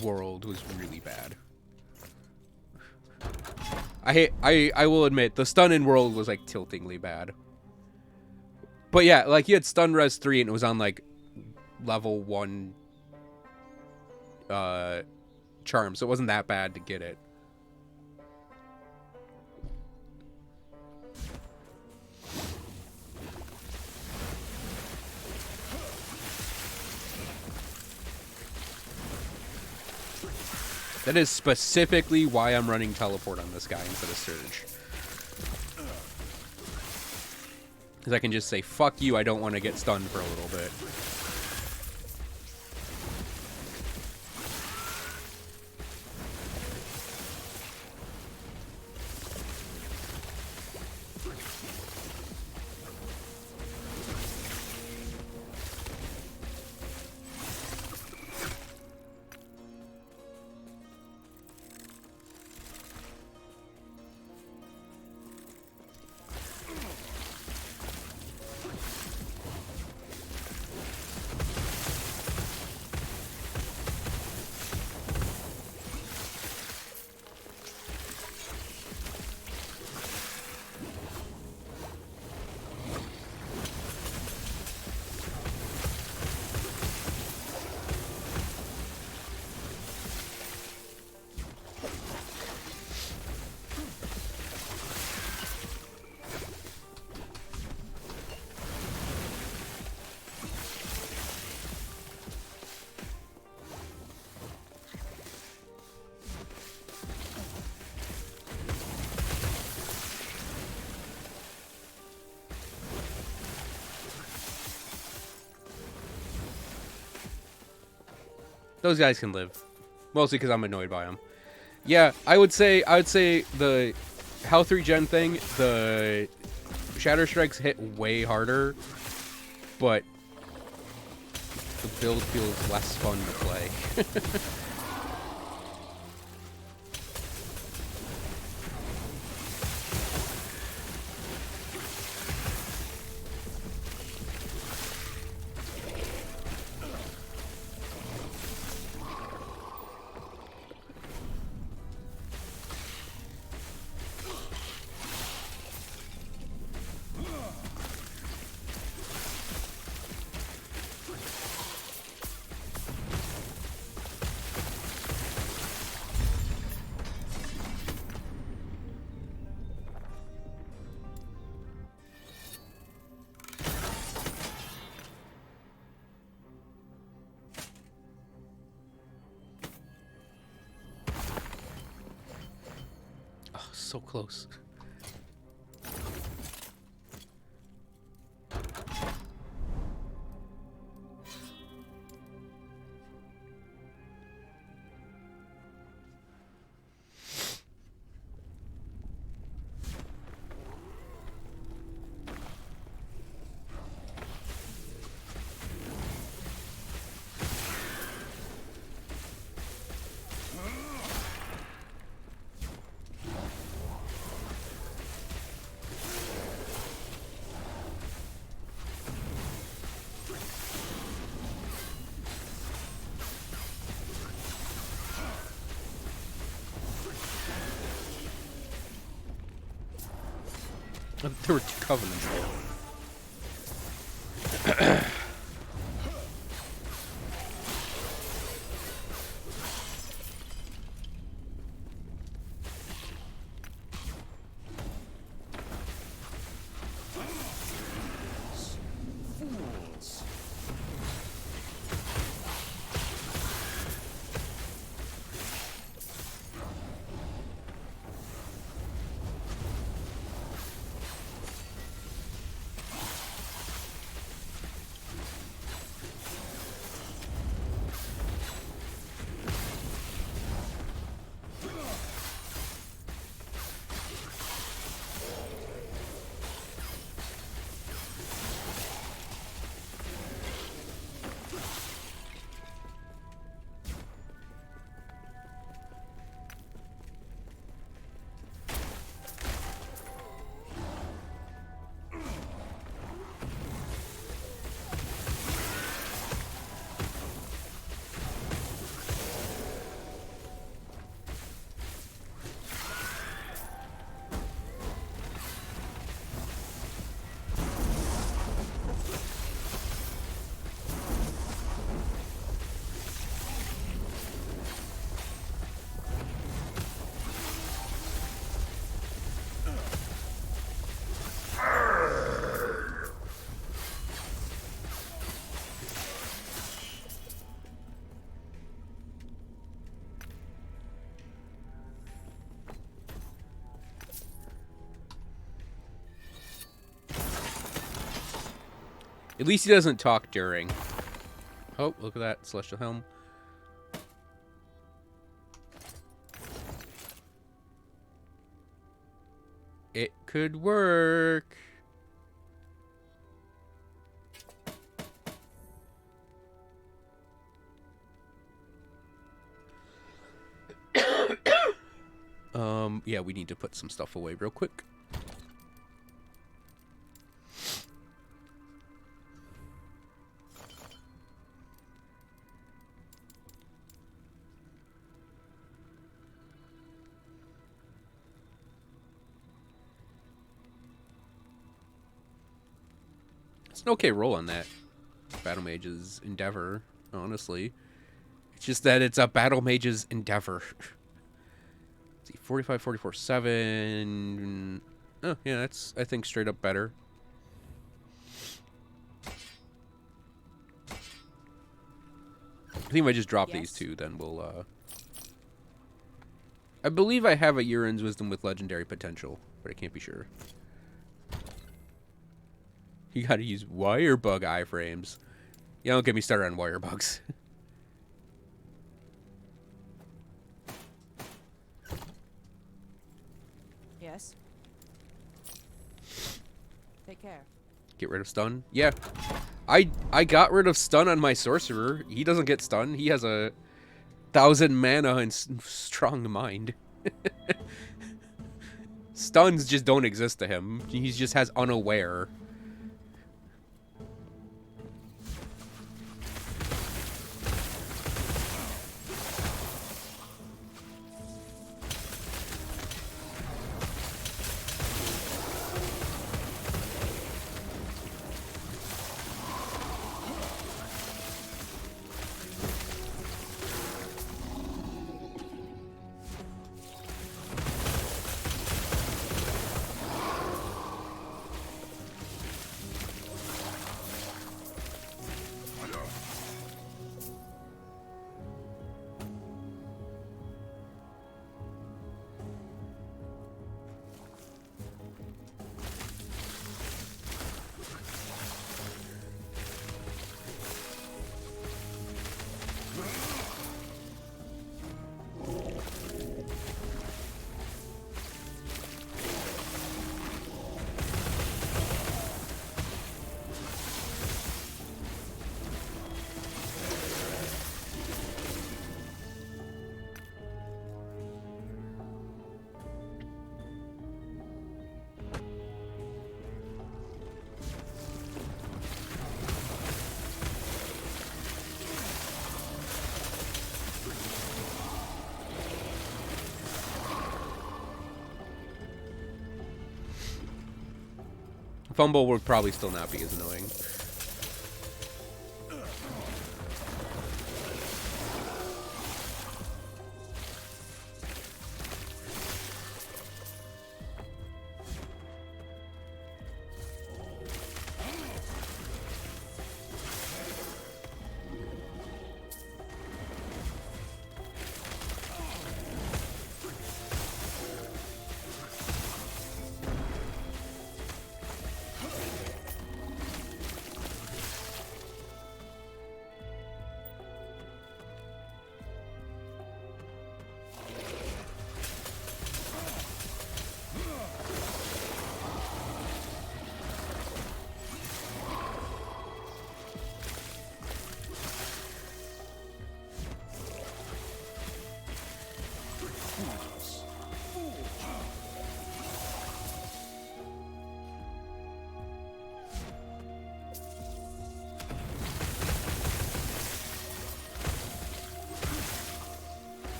World was really bad. I will admit the stun in World was like tiltingly bad. But yeah, like you had stun res 3 and it was on like level 1 charm, so it wasn't that bad to get it. That is specifically why I'm running teleport on this guy instead of surge. Because I can just say, fuck you, I don't want to get stunned for a little bit. Those guys can live. Mostly because I'm annoyed by them. Yeah, I would say the health regen thing, the Shatter Strikes hit way harder, but the build feels less fun to play. So close. There were two covenants there. At least he doesn't talk during. Oh, look at that. Celestial Helm. It could work. Yeah, we need to put some stuff away real quick. It's an okay roll on that Battle Mage's Endeavor, honestly. It's just that it's a Battle Mage's Endeavor. Let's see, 45, 44, 7. Oh, yeah, that's, I think, straight up better. I think if I just drop these two, then we'll, I believe I have a Urin's Wisdom with Legendary potential, but I can't be sure. You gotta use wire bug iframes. Yeah, don't get me started on wire bugs. Yes. Take care. Get rid of stun? Yeah. I got rid of stun on my sorcerer. He doesn't get stun. He has a 1,000 mana and strong mind. Stuns just don't exist to him. He just has unaware. Fumble would probably still not be as annoying.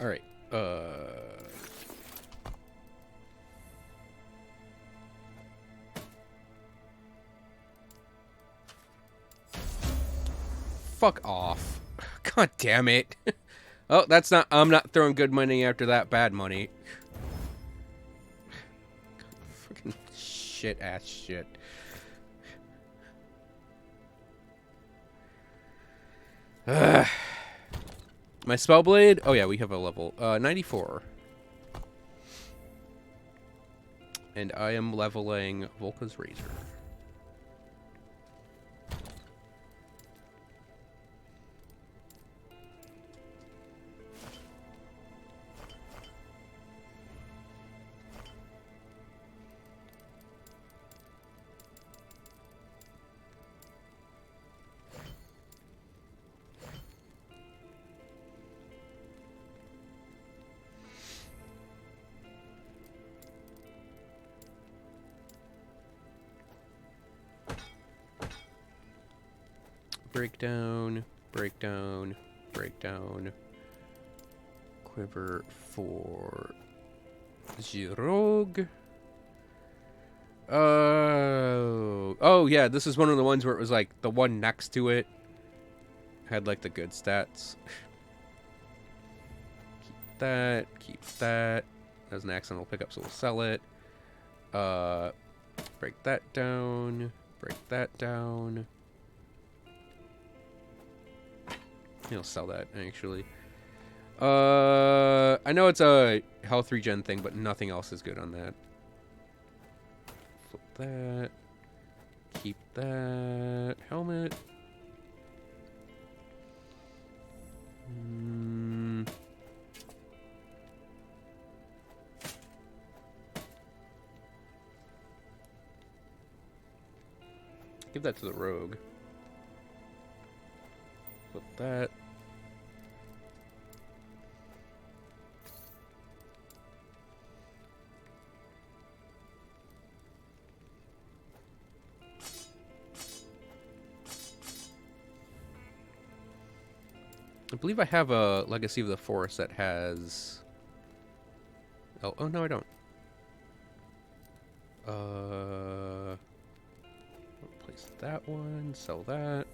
All right. Fuck off. God damn it. Oh, that's not... I'm not throwing good money after that bad money. Fucking shit-ass shit. Ugh. My Spellblade? Oh yeah, we have a level. 94. And I am leveling Volka's Razor. Breakdown, breakdown, breakdown. Quiver for Girogue. Oh yeah, this is one of the ones where it was like the one next to it had like the good stats. Keep that, keep that. That was an accidental pickup, so we'll sell it. Break that down, break that down. He'll sell that, actually. I know it's a health regen thing, but nothing else is good on that. Flip that. Keep that. Helmet. Give that to the rogue. Flip that. I believe I have a Legacy of the Forest that has... Oh no, I don't. Replace that one, sell that.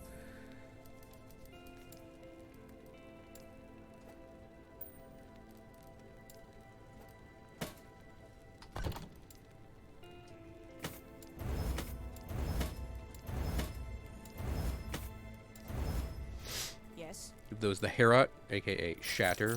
Yes. Give those the Herot, aka Shatter.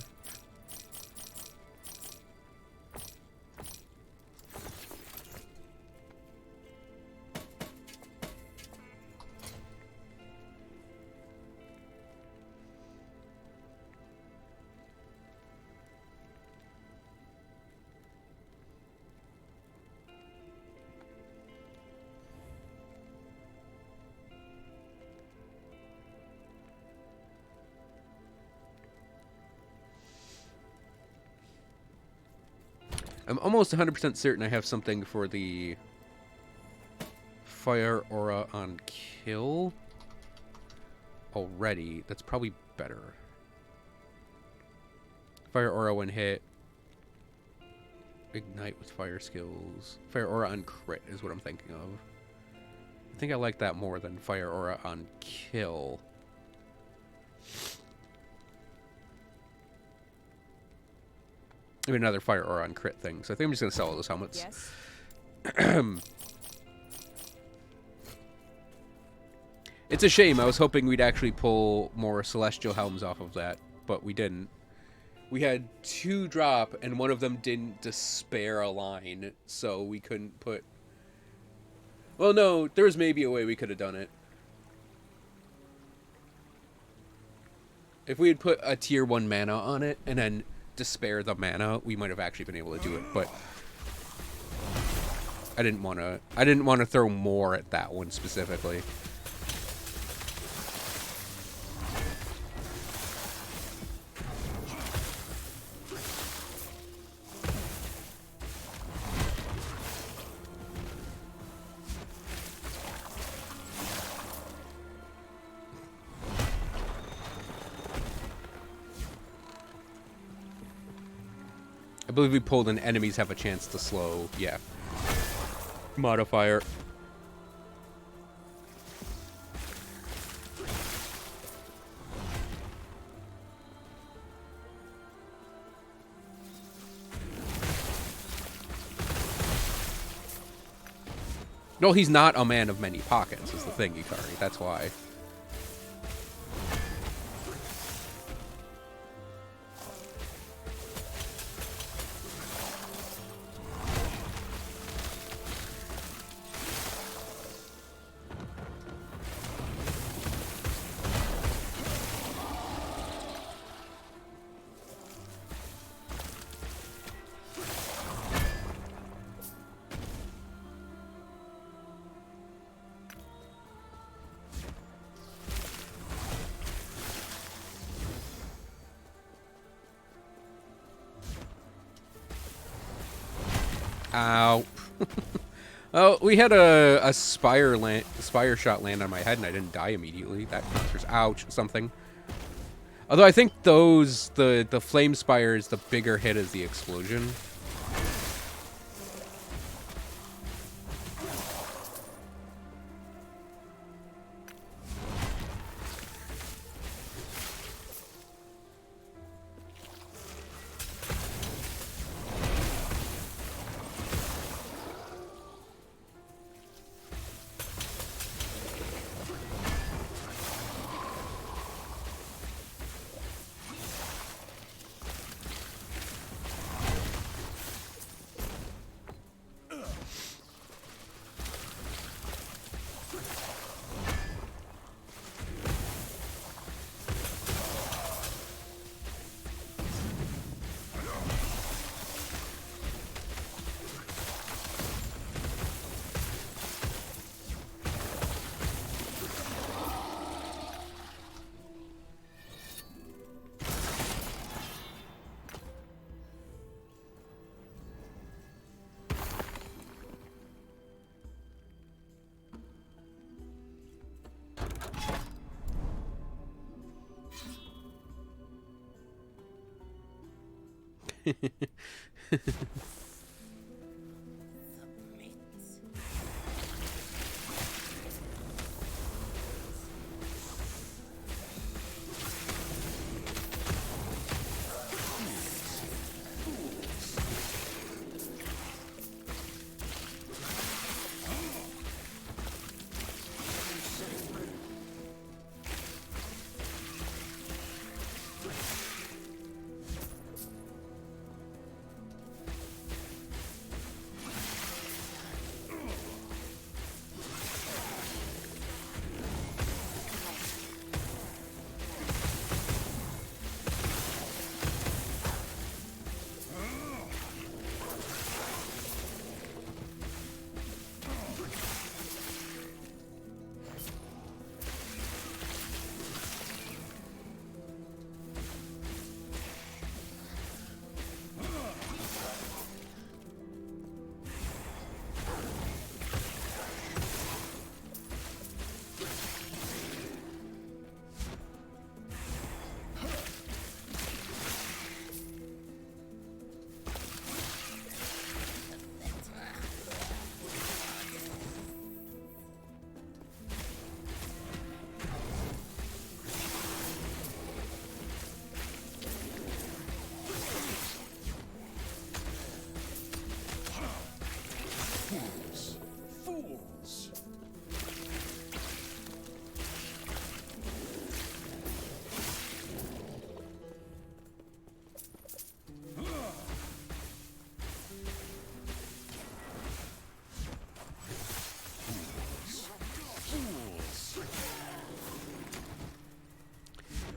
I'm almost 100% certain I have something for the Fire Aura on kill already. That's probably better. Fire Aura when hit. Ignite with fire skills. Fire Aura on crit is what I'm thinking of. I think I like that more than Fire Aura on kill. Maybe another Fire Aura on crit thing. So I think I'm just going to sell all those helmets. Yes. It's a shame. I was hoping we'd actually pull more Celestial Helms off of that, but we didn't. We had 2 drop, and one of them didn't despair a line, so we couldn't put... Well, no, there was maybe a way we could have done it. If we had put a tier 1 mana on it, and then despair the mana, we might have actually been able to do it, but I didn't want to throw more at that one specifically. believe we pulled in enemies have a chance to slow. Yeah. Modifier. No, he's not a man of many pockets, is the thing, Yukari. That's why. Ow. Oh, we had a spire shot land on my head, and I didn't die immediately. That counts. Ouch, something. Although I think the flame spires, the bigger hit is the explosion.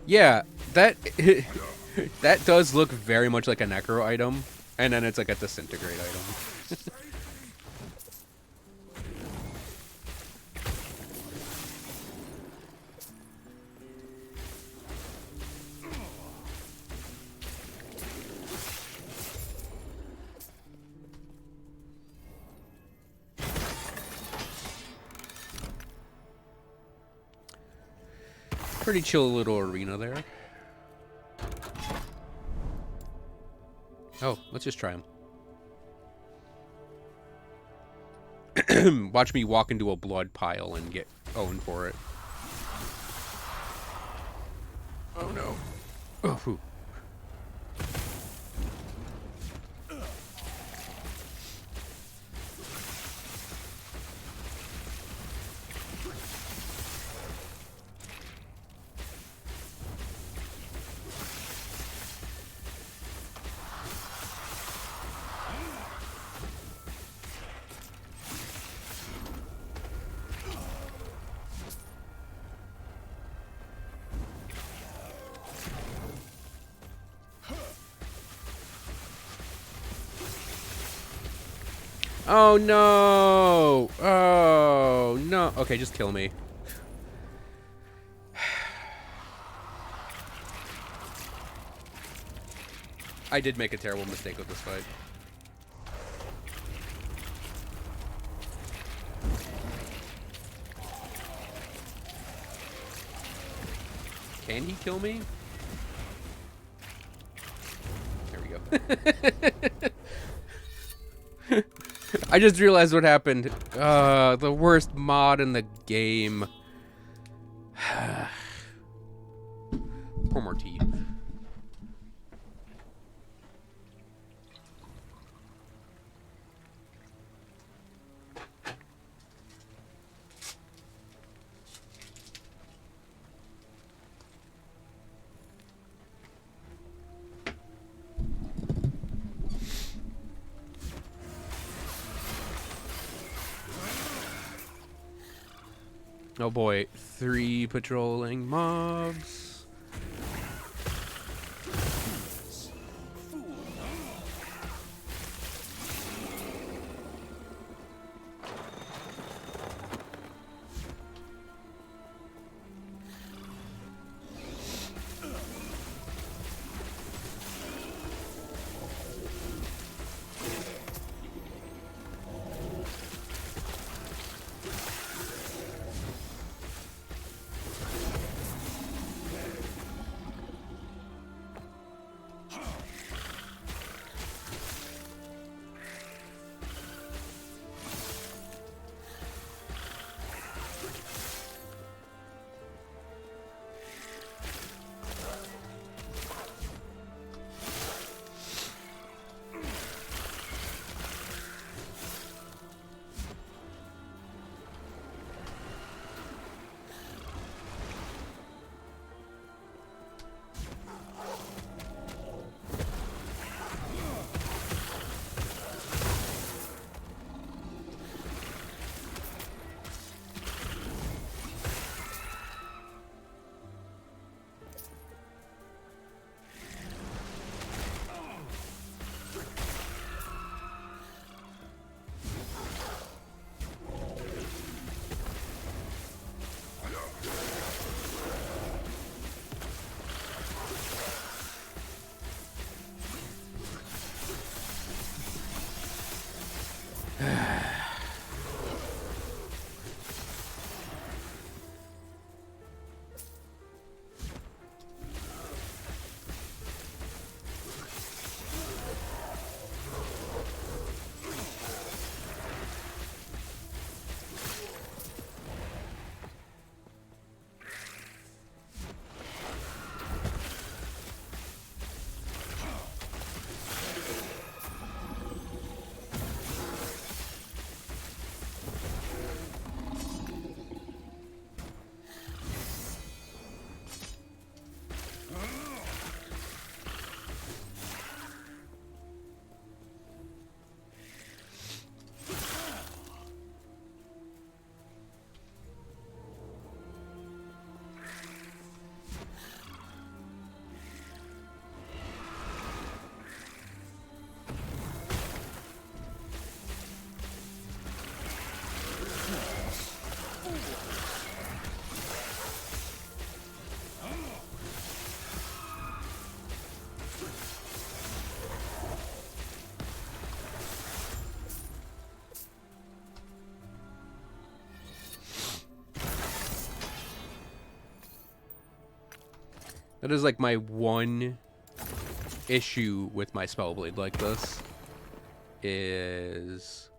Yeah, that that does look very much like a necro item, and then it's like a disintegrate item. Pretty chill little arena there. Oh, let's just try him. Watch me walk into a blood pile and get owned for it. Oh no. Oh, whew. Oh no! Oh no! Okay, just kill me. I did make a terrible mistake with this fight. Can he kill me? There we go. I just realized what happened. The worst mod in the game. Pour more tea. Oh boy, 3 patrolling mobs. That is like my one issue with my Spellblade like this is...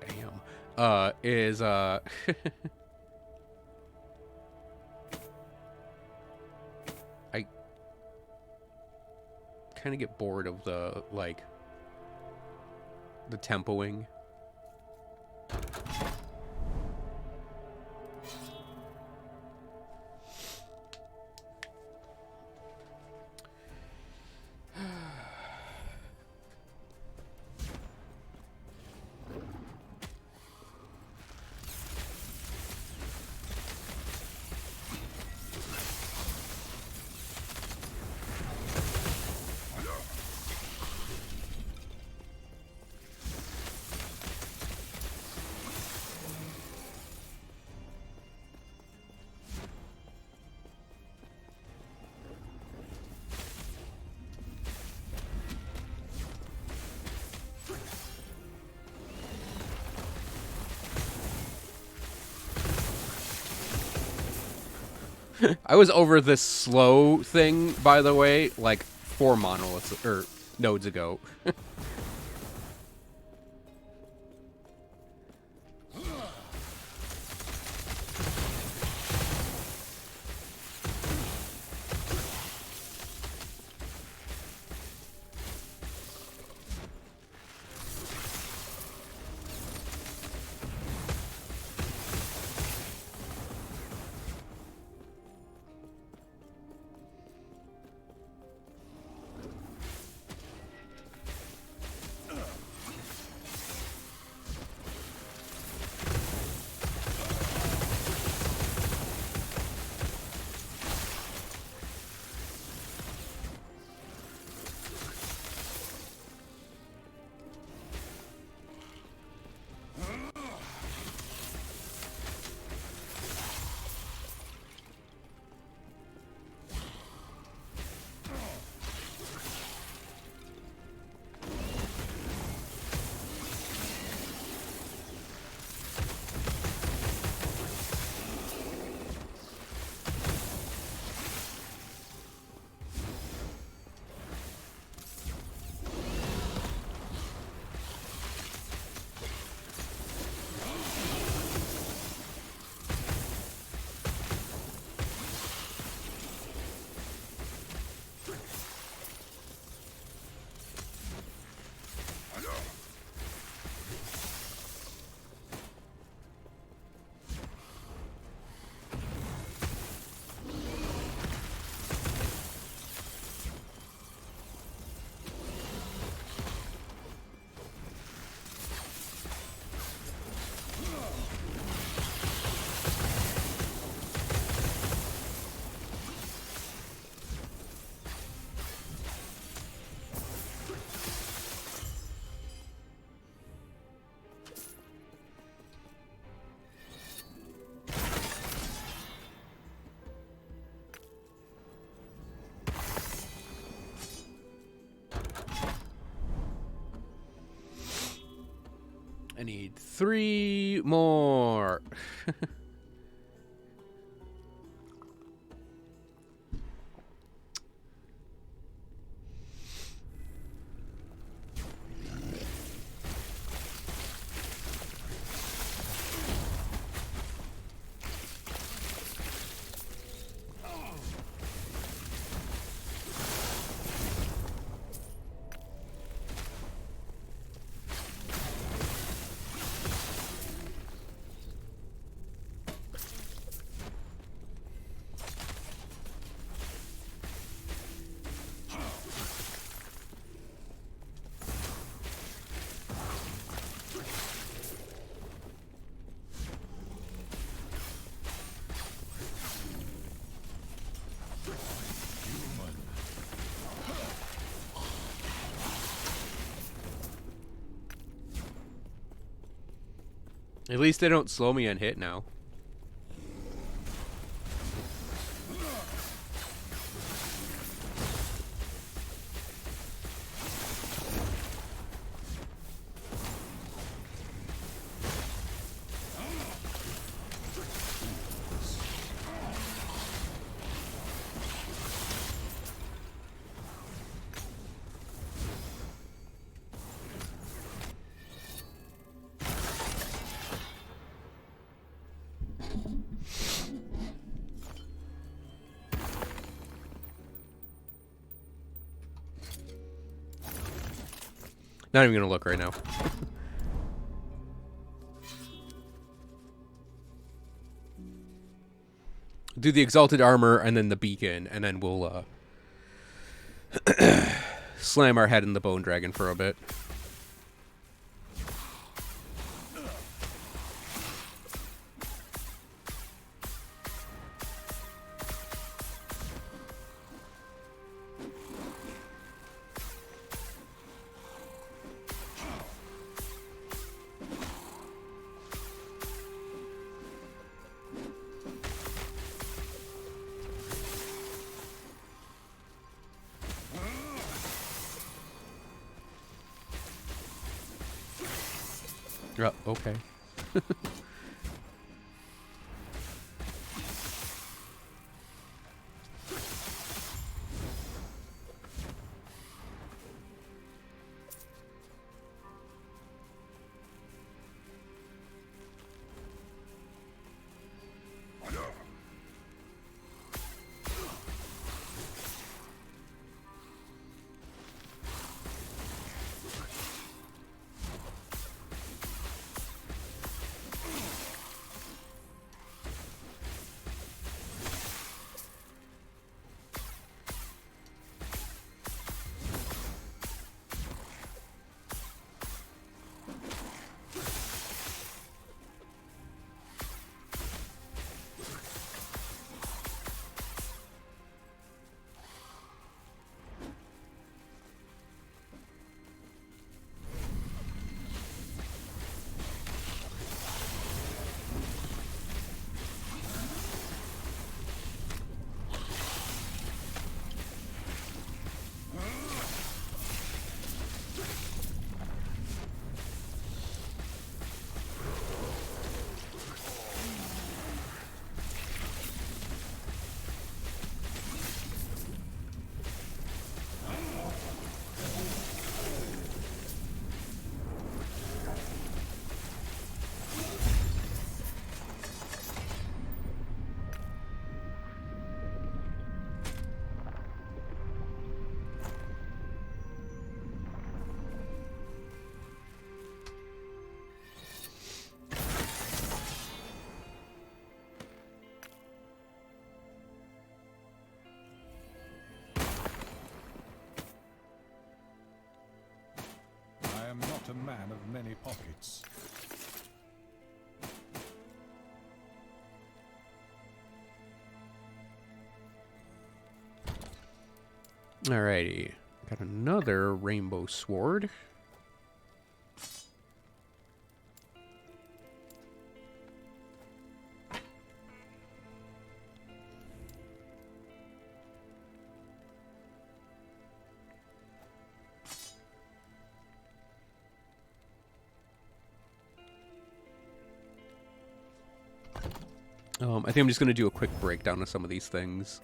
Damn. I kind of get bored of the, like, the tempoing. I was over this slow thing, by the way, like 4 monoliths or nodes ago. I need 3 more. At least they don't slow me on hit now. Not even gonna look right now. Do the exalted armor and then the beacon, and then we'll slam our head in the bone dragon for a bit. Okay. I am not a man of many pockets. Alrighty. Got another rainbow sword. I think I'm just going to do a quick breakdown of some of these things.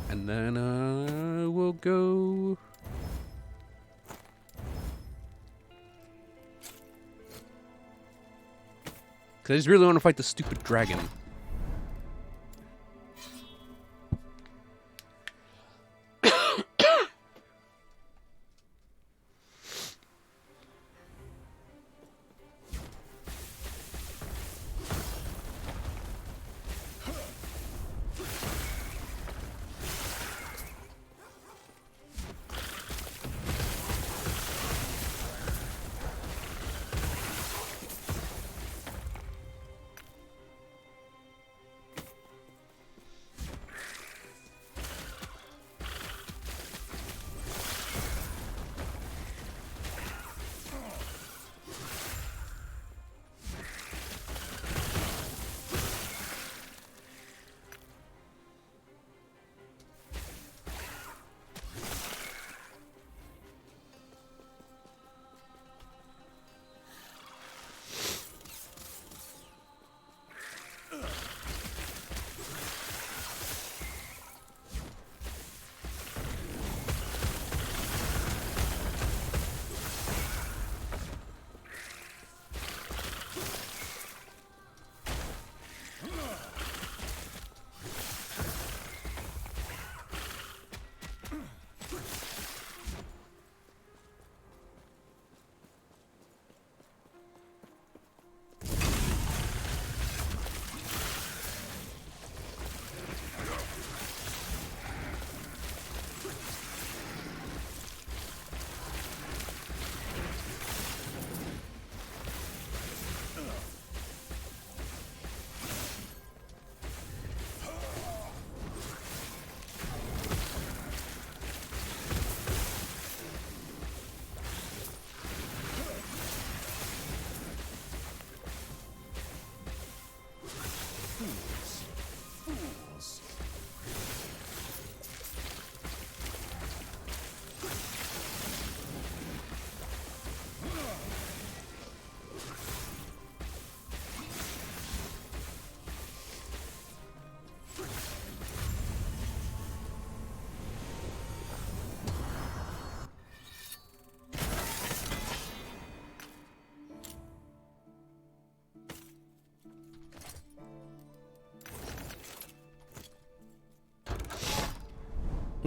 And then we'll go... Because I just really want to fight the stupid dragon.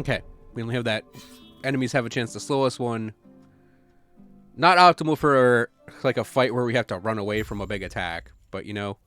Okay. We only have that. Enemies have a chance to slow us one. Not optimal for like a fight where we have to run away from a big attack, but you know.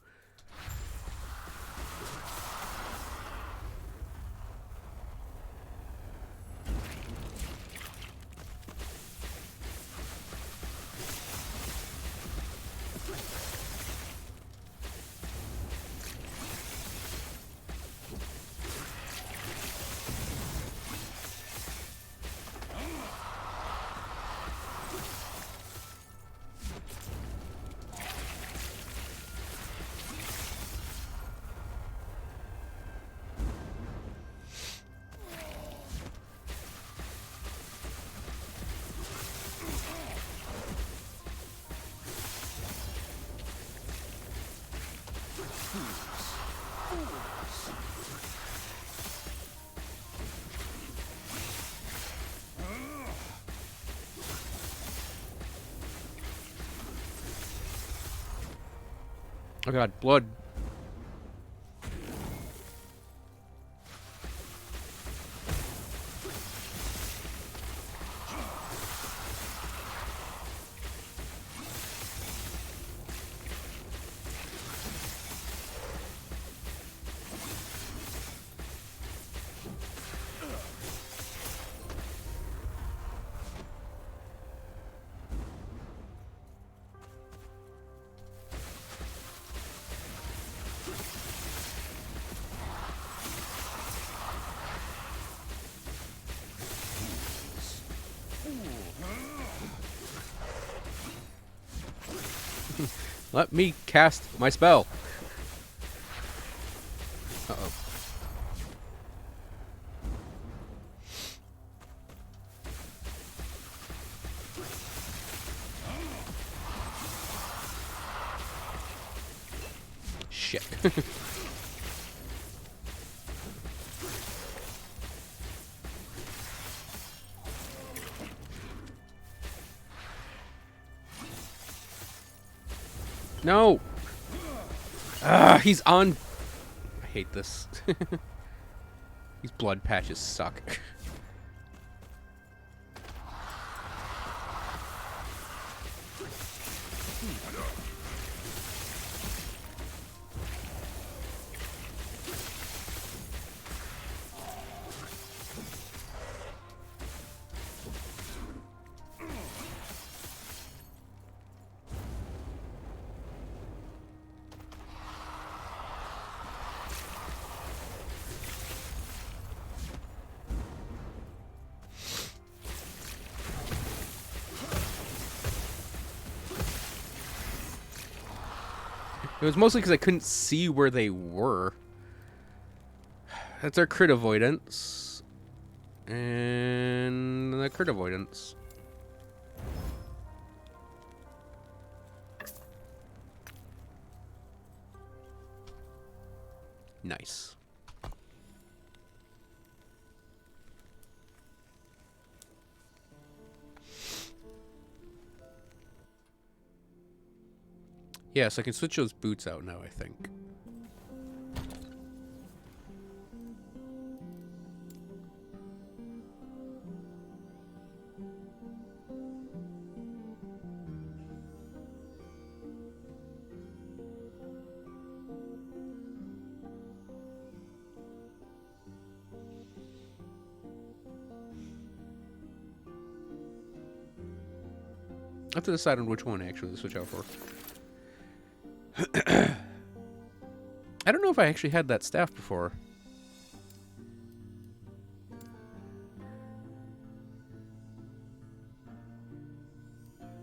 Oh god, blood. Let me cast my spell. Uh-oh. Shit. No! Ah, he's on... I hate this. These blood patches suck. It was mostly because I couldn't see where they were. That's our crit avoidance. And the crit avoidance. Nice. Yes, I can switch those boots out now, I think. I have to decide on which one actually to switch out for. I don't know if I actually had that staff before.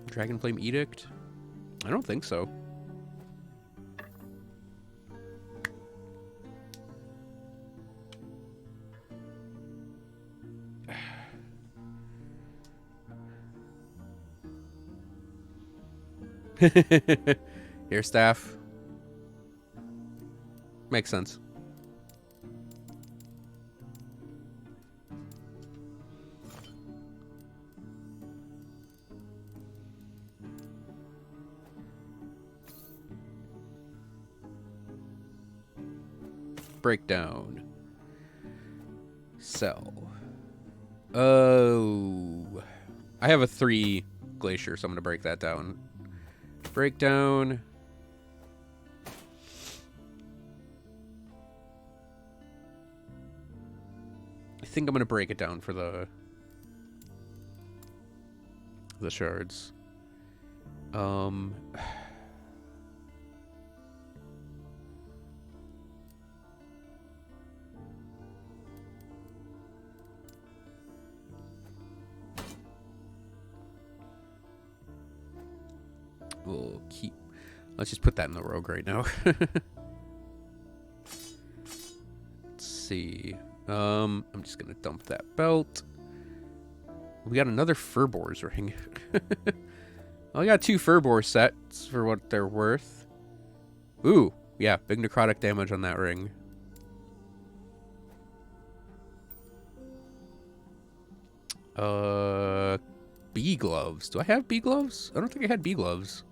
Dragon Flame Edict? I don't think so. Here, staff. Makes sense. Breakdown. Sell. Oh. I have a 3 glacier, so I'm going to break that down. Break down. I think I'm going to break it down for the shards. We'll keep... Let's just put that in the rogue right now. Let's see. I'm just going to dump that belt. We got another Furboar's ring. I got 2 Furbor sets for what they're worth. Ooh, yeah, big necrotic damage on that ring. Bee gloves. Do I have bee gloves? I don't think I had bee gloves.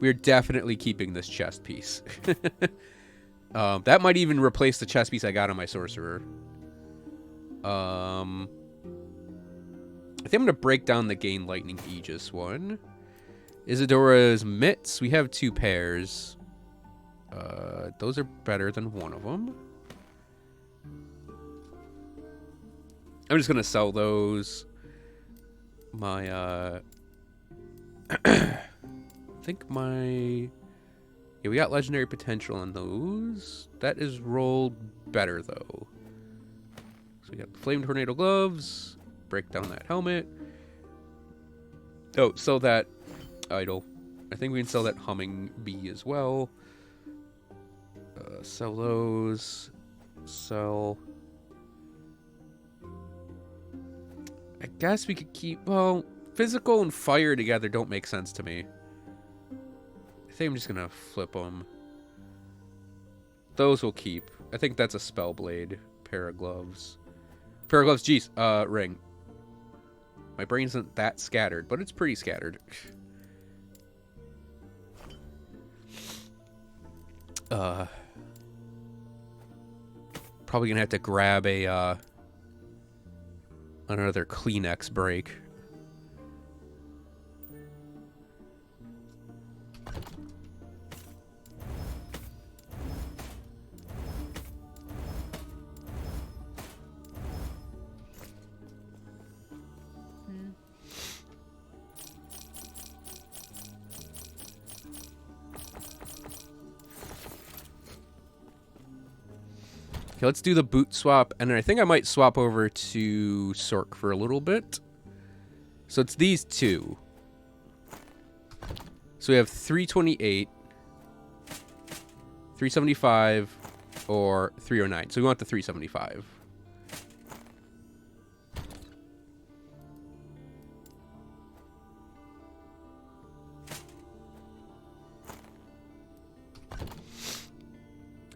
We're definitely keeping this chest piece. That might even replace the chest piece I got on my sorcerer. I think I'm gonna break down the Gain Lightning Aegis one. Isidora's mitts. We have 2 pairs. Those are better than one of them. I'm just gonna sell those. My I think my... Yeah, we got legendary potential on those. That is rolled better, though. So we got the Flame Tornado gloves. Break down that helmet. Oh, sell that idol. I think we can sell that humming bee as well. Sell those. Sell... I guess we could keep... Well, physical and fire together don't make sense to me. I think I'm just gonna flip them. Those will keep. I think that's a Spellblade. Pair of gloves. Pair of gloves, geez. Ring. My brain isn't that scattered, but it's pretty scattered. Probably gonna have to grab a, another Kleenex break. Okay, let's do the boot swap, and I think I might swap over to Sork for a little bit. So it's these 2. So we have 328, 375, or 309. So we want the 375.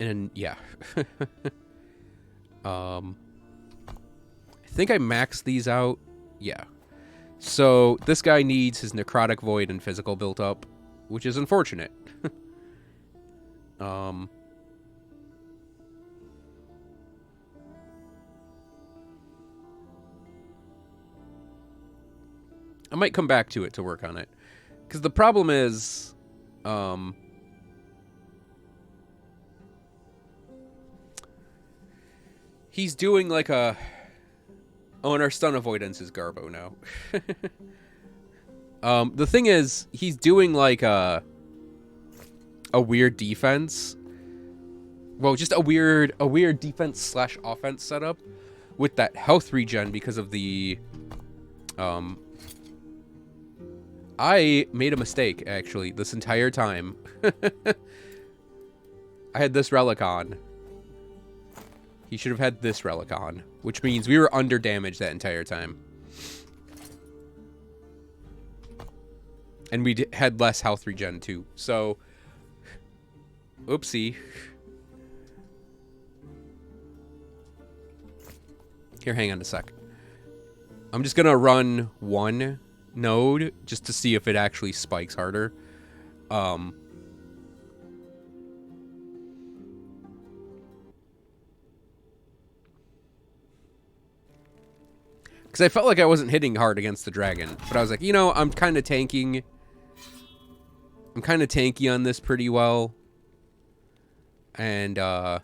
And yeah. I think I maxed these out. Yeah. So this guy needs his Necrotic Void and Physical built up, which is unfortunate. I might come back to it to work on it. Because the problem is... he's doing like a... Oh, and our stun avoidance is Garbo now. The thing is, he's doing like a weird defense. Well, just a weird defense slash offense setup with that health regen because of the... I made a mistake, actually, this entire time. I had this relic on. He should have had this relic on, which means we were under damage that entire time. And we had less health regen, too. So, oopsie. Here, hang on a sec. I'm just going to run one node just to see if it actually spikes harder. Because I felt like I wasn't hitting hard against the dragon. But I was like, you know, I'm kind of tanking. I'm kind of tanky on this pretty well. And, I'm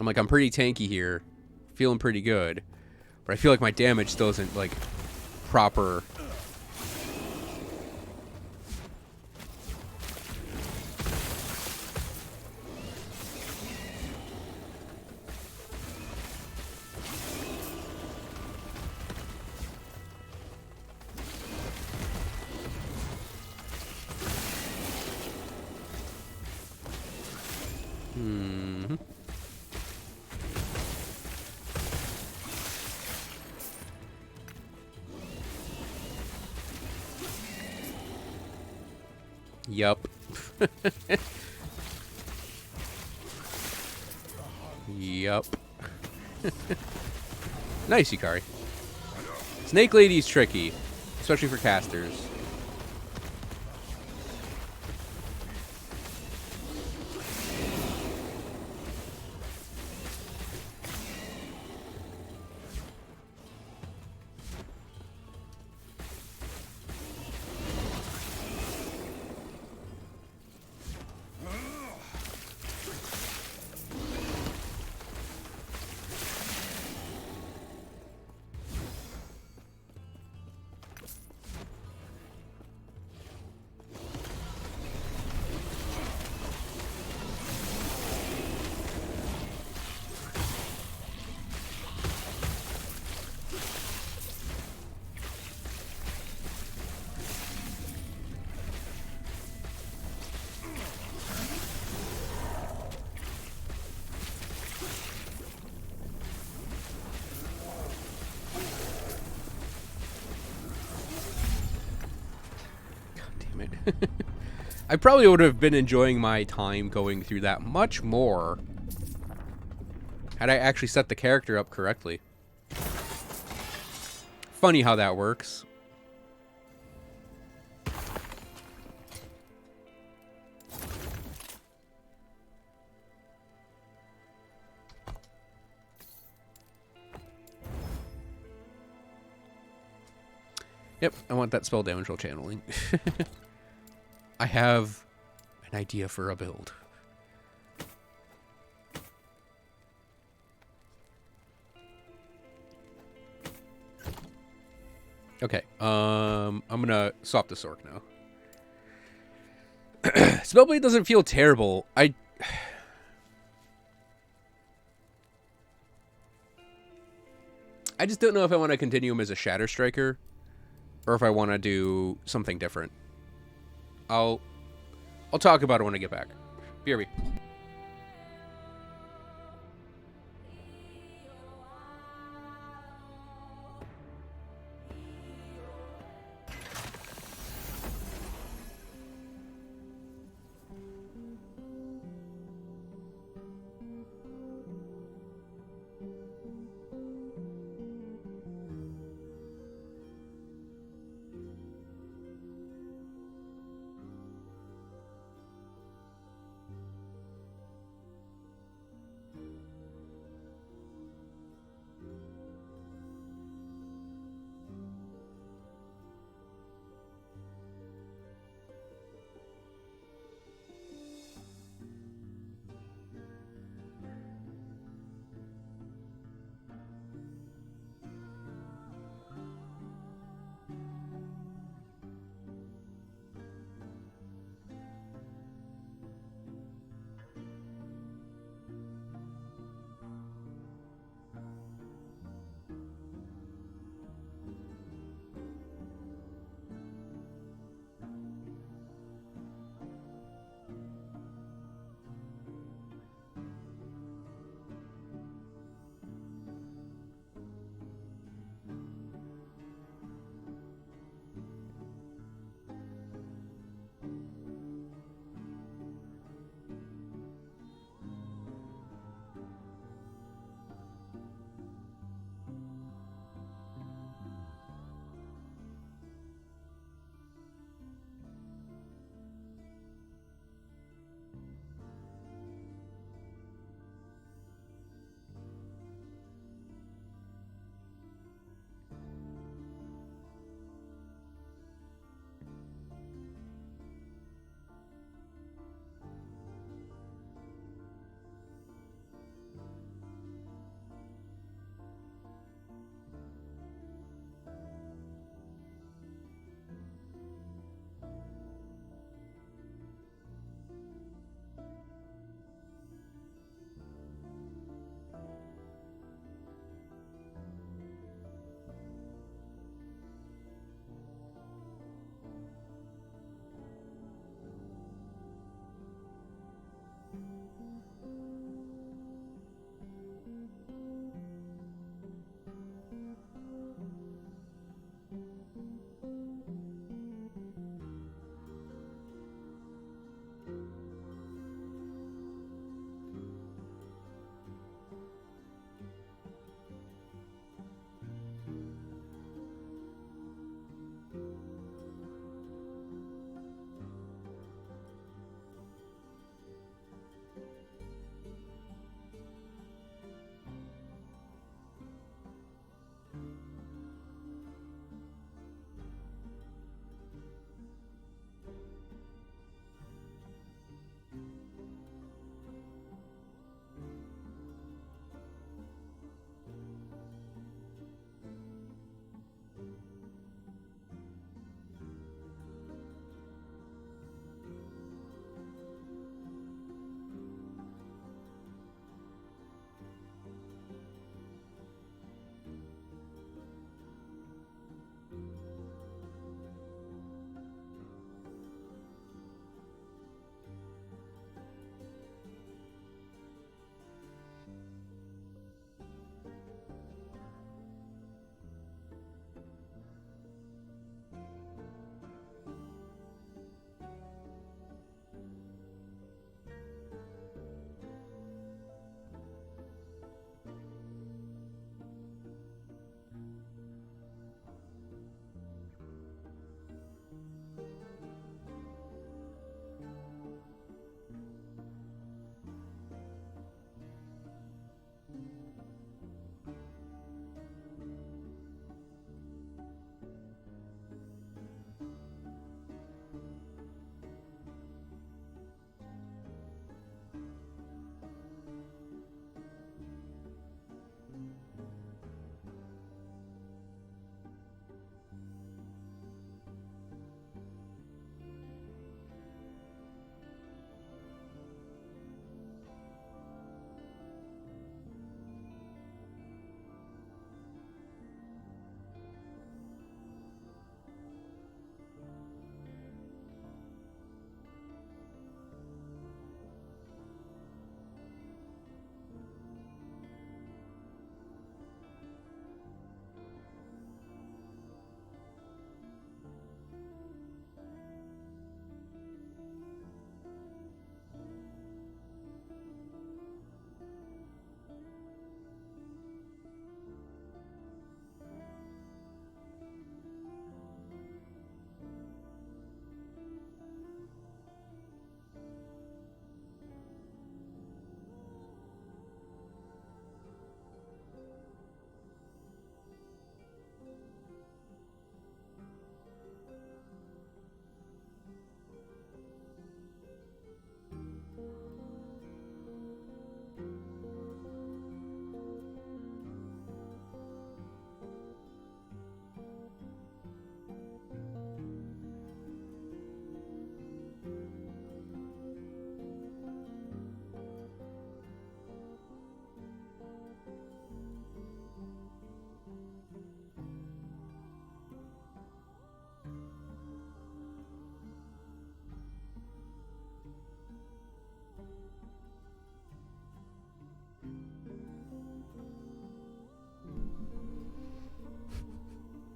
like, I'm pretty tanky here. Feeling pretty good. But I feel like my damage still isn't, like, proper. Yup. Yup. Nice, Yukari. Snake Lady's tricky, especially for casters. I probably would have been enjoying my time going through that much more had I actually set the character up correctly. Funny how that works. Yep, I want that spell damage while channeling. I have an idea for a build. Okay, I'm gonna swap this orc now. Spellblade doesn't feel terrible. I just don't know if I want to continue him as a Shatter Striker, or if I want to do something different. I'll talk about it when I get back. BRB.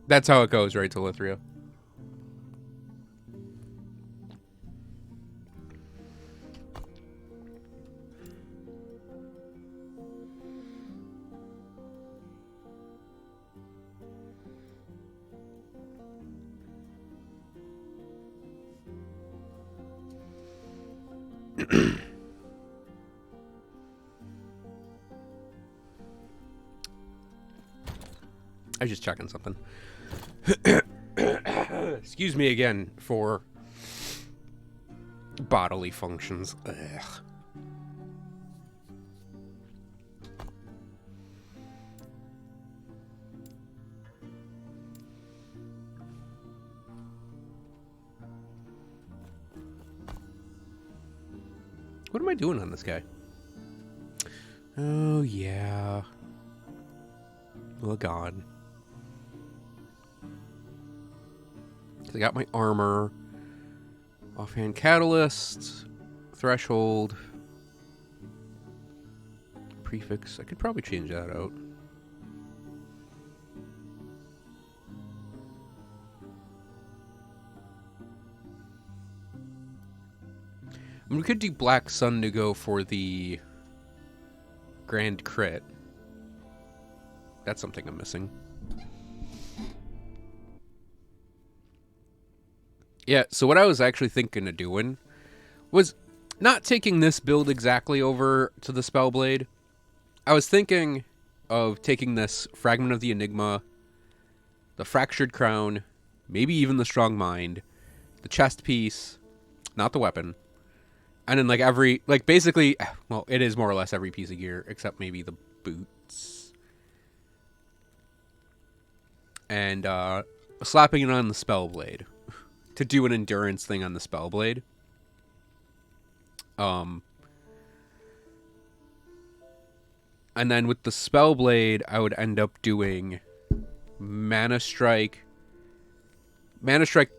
That's how it goes, right, to Lithria? I was just checking something. Excuse me again for bodily functions. Ugh. What am I doing on this guy? Oh, yeah. Oh, God. I got my armor. Offhand catalyst. Threshold. Prefix. I could probably change that out. I mean, we could do Black Sun to go for the Grand Crit. That's something I'm missing. Yeah, so what I was actually thinking of doing was not taking this build exactly over to the Spellblade. I was thinking of taking this Fragment of the Enigma, the Fractured Crown, maybe even the Strong Mind, the chest piece, not the weapon, and then like every, like basically, well, it is more or less every piece of gear except maybe the boots. And slapping it on the Spellblade to do an endurance thing on the Spellblade. And then with the Spellblade, I would end up doing Mana Strike. Mana Strike,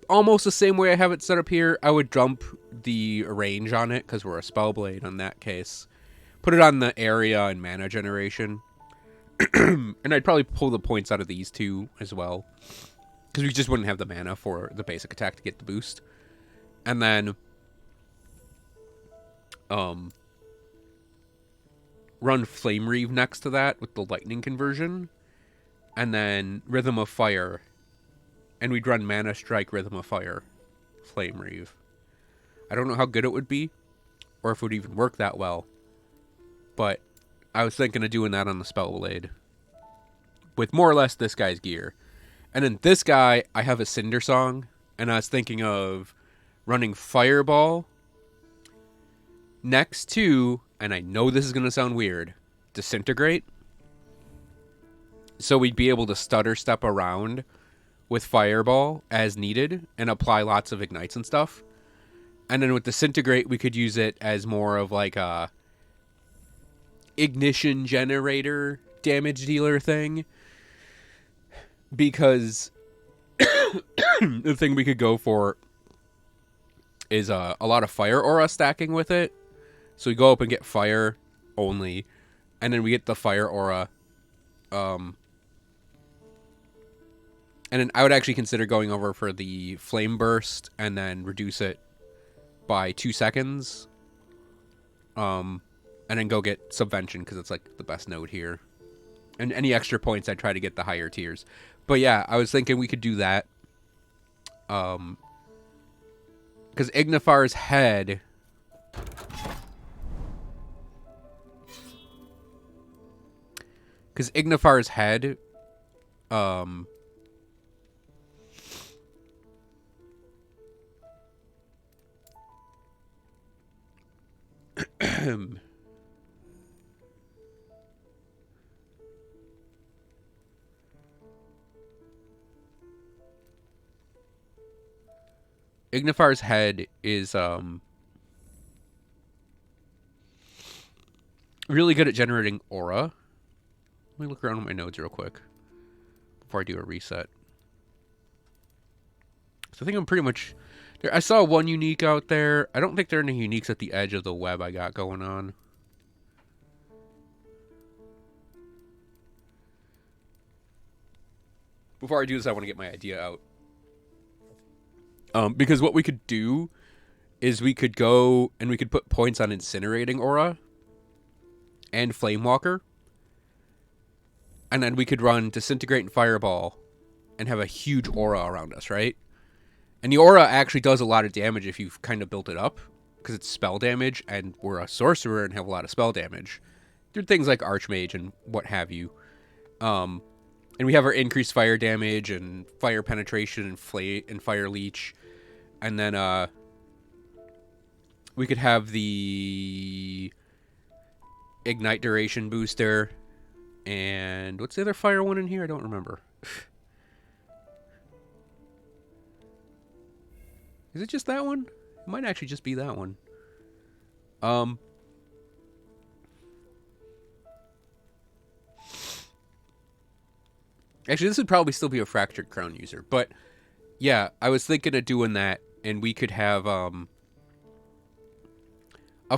almost the same way I have it set up here. I would jump the range on it, because we're a Spellblade in that case. Put it on the area and mana generation. And I'd probably pull the points out of these two as well, because we just wouldn't have the mana for the basic attack to get the boost. And then run Flame Reave next to that with the lightning conversion, and then Rhythm of Fire, and we'd run Mana Strike, Rhythm of Fire, Flame Reave. I don't know how good it would be, or if it would even work that well, but I was thinking of doing that on the Spellblade with more or less this guy's gear. And then this guy, I have a Cinder Song, and I was thinking of running Fireball next to, and I know this is going to sound weird, Disintegrate. So we'd be able to stutter step around with Fireball as needed and apply lots of ignites and stuff. And then with Disintegrate, we could use it as more of like a ignition generator damage dealer thing. Because the thing we could go for is a lot of Fire Aura stacking with it. So we go up and get Fire only, and then we get the Fire Aura. And then I would actually consider going over for the Flame Burst and then reduce it by 2 seconds. And then go get Subvention, because it's like the best node here. And any extra points, I'd try to get the higher tiers. But yeah, I was thinking we could do that. Because Ignifar's head... Because Ignifar's head... Ignifar's head is really good at generating aura. Let me look around at my nodes real quick before I do a reset. So I think I'm pretty much there. I saw one unique out there. I don't think there are any uniques at the edge of the web I got going on. before I do this, I want to get my idea out. Because what we could do is we could go and we could put points on Incinerating Aura and Flamewalker. And then we could run Disintegrate and Fireball and have a huge aura around us, right? And the aura actually does a lot of damage if you've kind of built it up, because it's spell damage, and we're a sorcerer and have a lot of spell damage. There are things like Archmage and what have you. And we have our increased fire damage and fire penetration and fire leech. And then we could have the Ignite Duration booster. And what's the other fire one in here? I don't remember. Is it just that one? It might actually just be that one. Actually, this would probably still be a Fractured Crown user. But, yeah, I was thinking of doing that. And we could have, a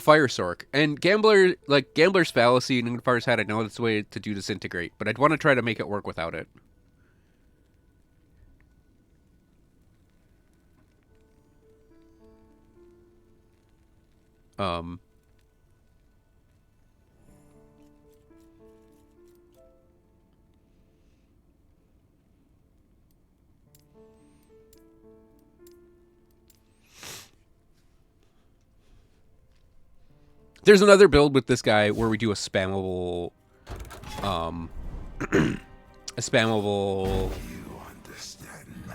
Fire Sork. And Gambler's Fallacy and Moonfire's Hat, I know that's the way to do Disintegrate. But I'd want to try to make it work without it. There's another build with this guy where we do a spammable,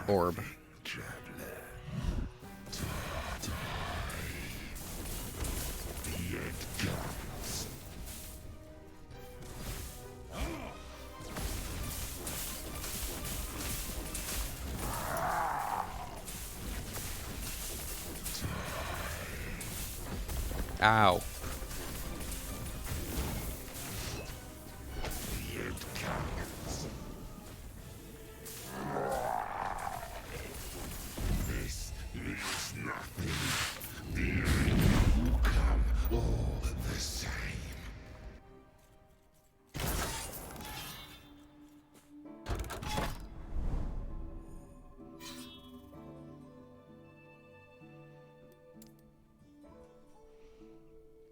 orb. Ow.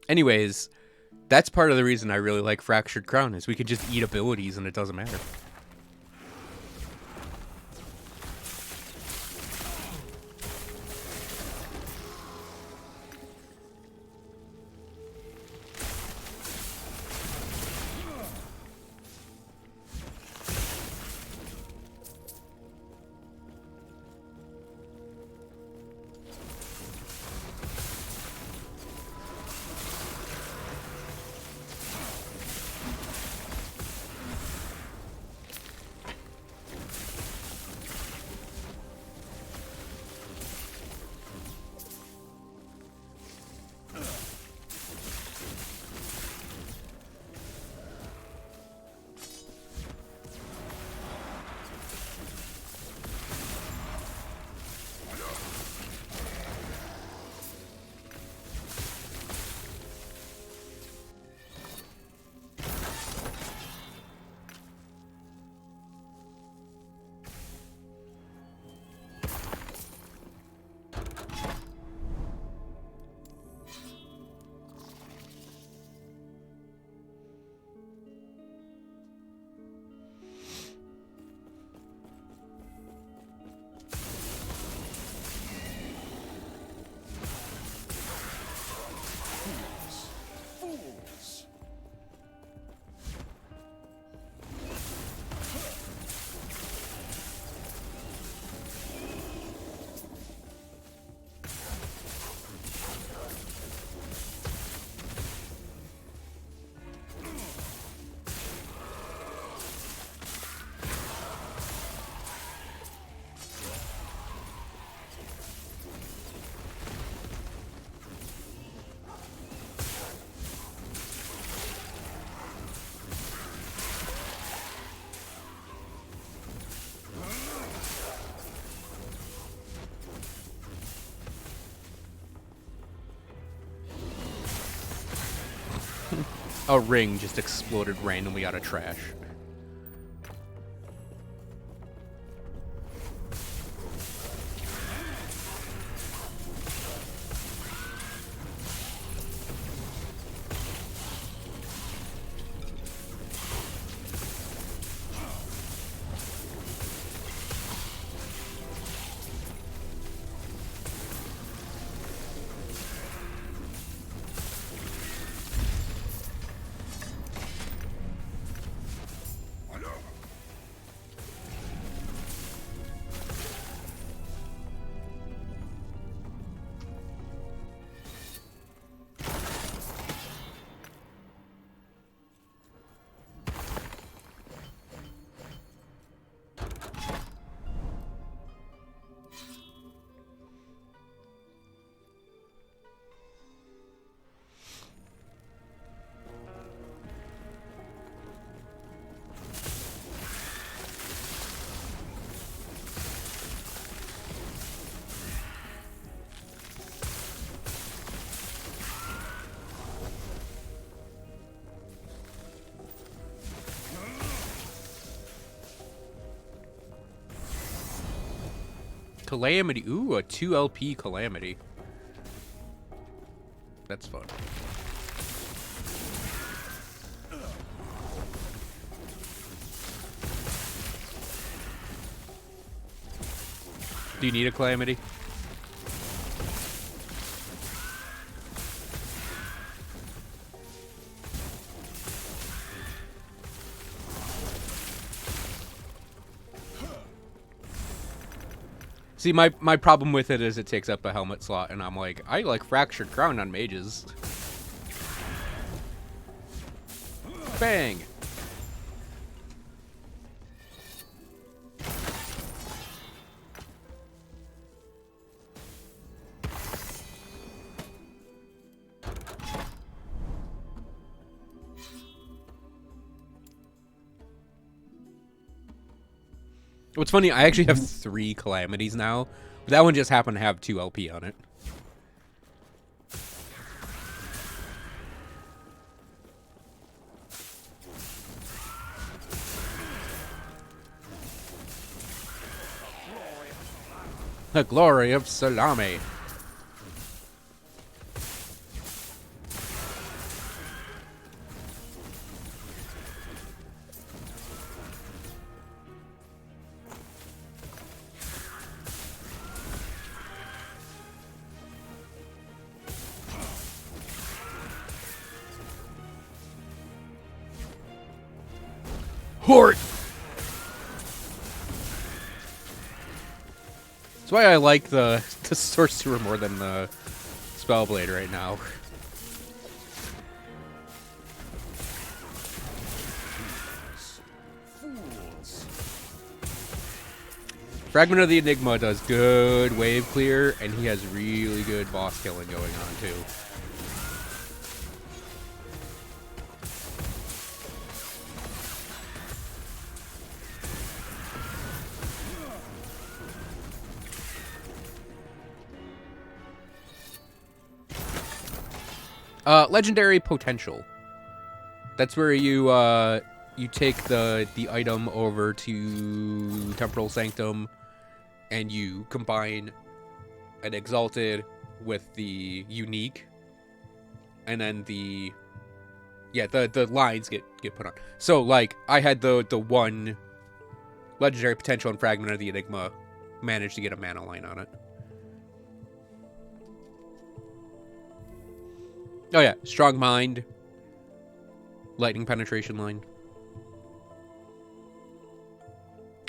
Anyways, that's part of the reason I really like Fractured Crown, is we can just eat abilities and it doesn't matter. A ring just exploded randomly out of trash. Calamity. Ooh, a 2 LP Calamity. That's fun. Do you need a Calamity? See, my problem with it is it takes up a helmet slot, and I'm like, I like Fractured Crown on mages. Bang! What's funny, I actually have 3 Calamities now, but that one just happened to have 2 LP on it. The glory of salami. Hort! That's why I like the Sorcerer more than the Spellblade right now. Fragment of the Enigma does good wave clear, and he has really good boss killing going on too. Legendary Potential. That's where you you take the item over to Temporal Sanctum, and you combine an Exalted with the Unique, and then the lines get put on. So like I had the one Legendary Potential and Fragment of the Enigma, managed to get a mana line on it. Oh yeah, Strong Mind, Lightning Penetration line.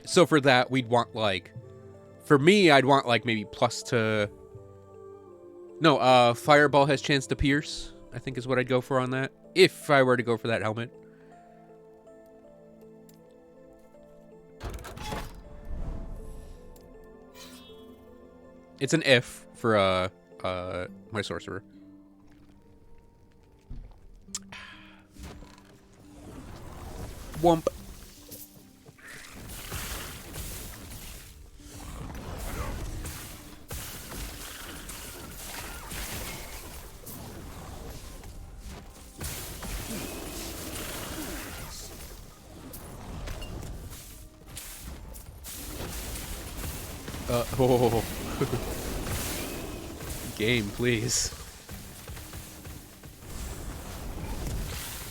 So for that, we'd want like, for me, I'd want like maybe plus to, no, Fireball has chance to pierce, I think is what I'd go for on that, if I were to go for that helmet. It's an if for my Sorcerer. Wump. Oh. Game, please.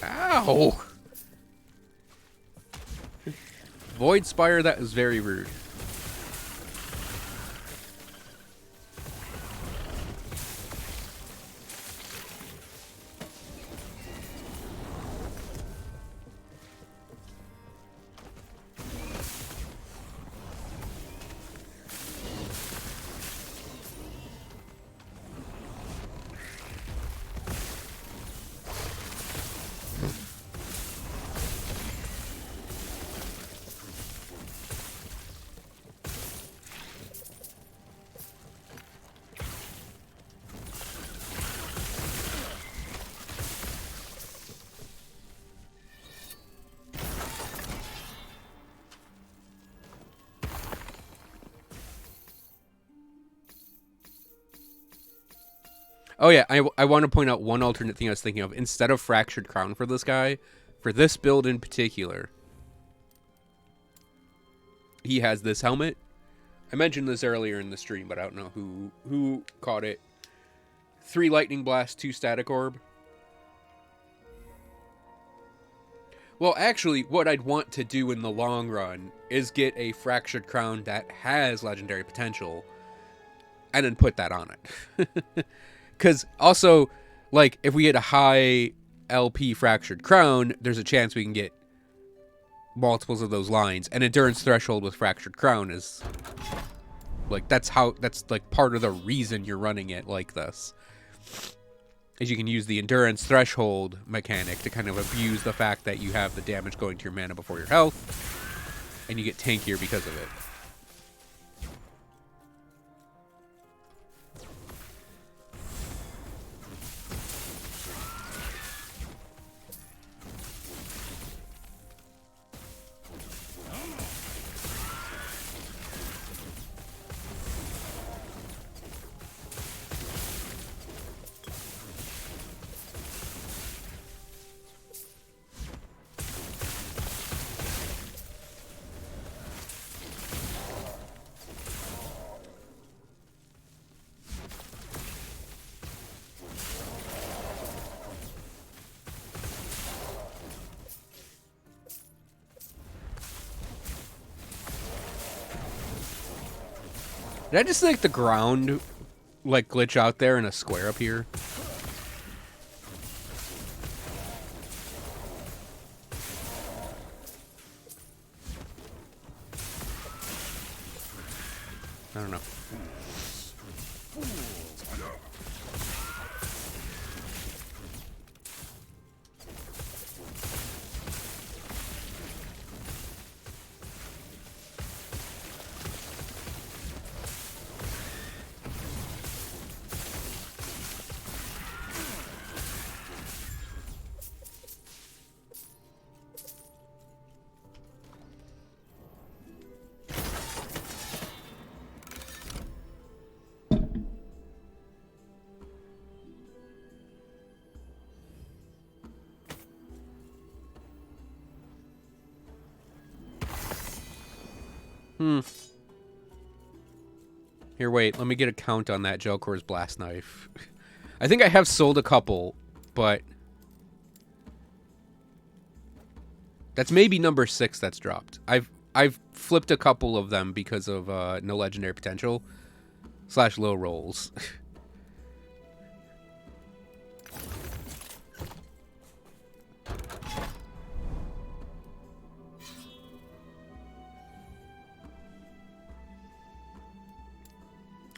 Ow! Void Spire, that is very rude. Oh yeah, I want to point out one alternate thing I was thinking of. Instead of Fractured Crown for this guy, for this build in particular, he has this helmet I mentioned this earlier in the stream, but I don't know who caught it. 3 lightning blast, 2 static orb. Well, actually, what I'd want to do in the long run is get a fractured crown that has legendary potential, and then put that on it. Because also, like, if we get a high LP fractured crown, there's a chance we can get multiples of those lines. And endurance threshold with fractured crown is like, that's like part of the reason you're running it like this. Is you can use the endurance threshold mechanic to kind of abuse the fact that you have the damage going to your mana before your health, and you get tankier because of it. Did I just like the ground like glitch out there in a square up here? I don't know. Here, wait. Let me get a count on that Joker's blast knife. I think I have sold a couple, but that's maybe number 6 that's dropped. I've flipped a couple of them because of no legendary potential / low rolls.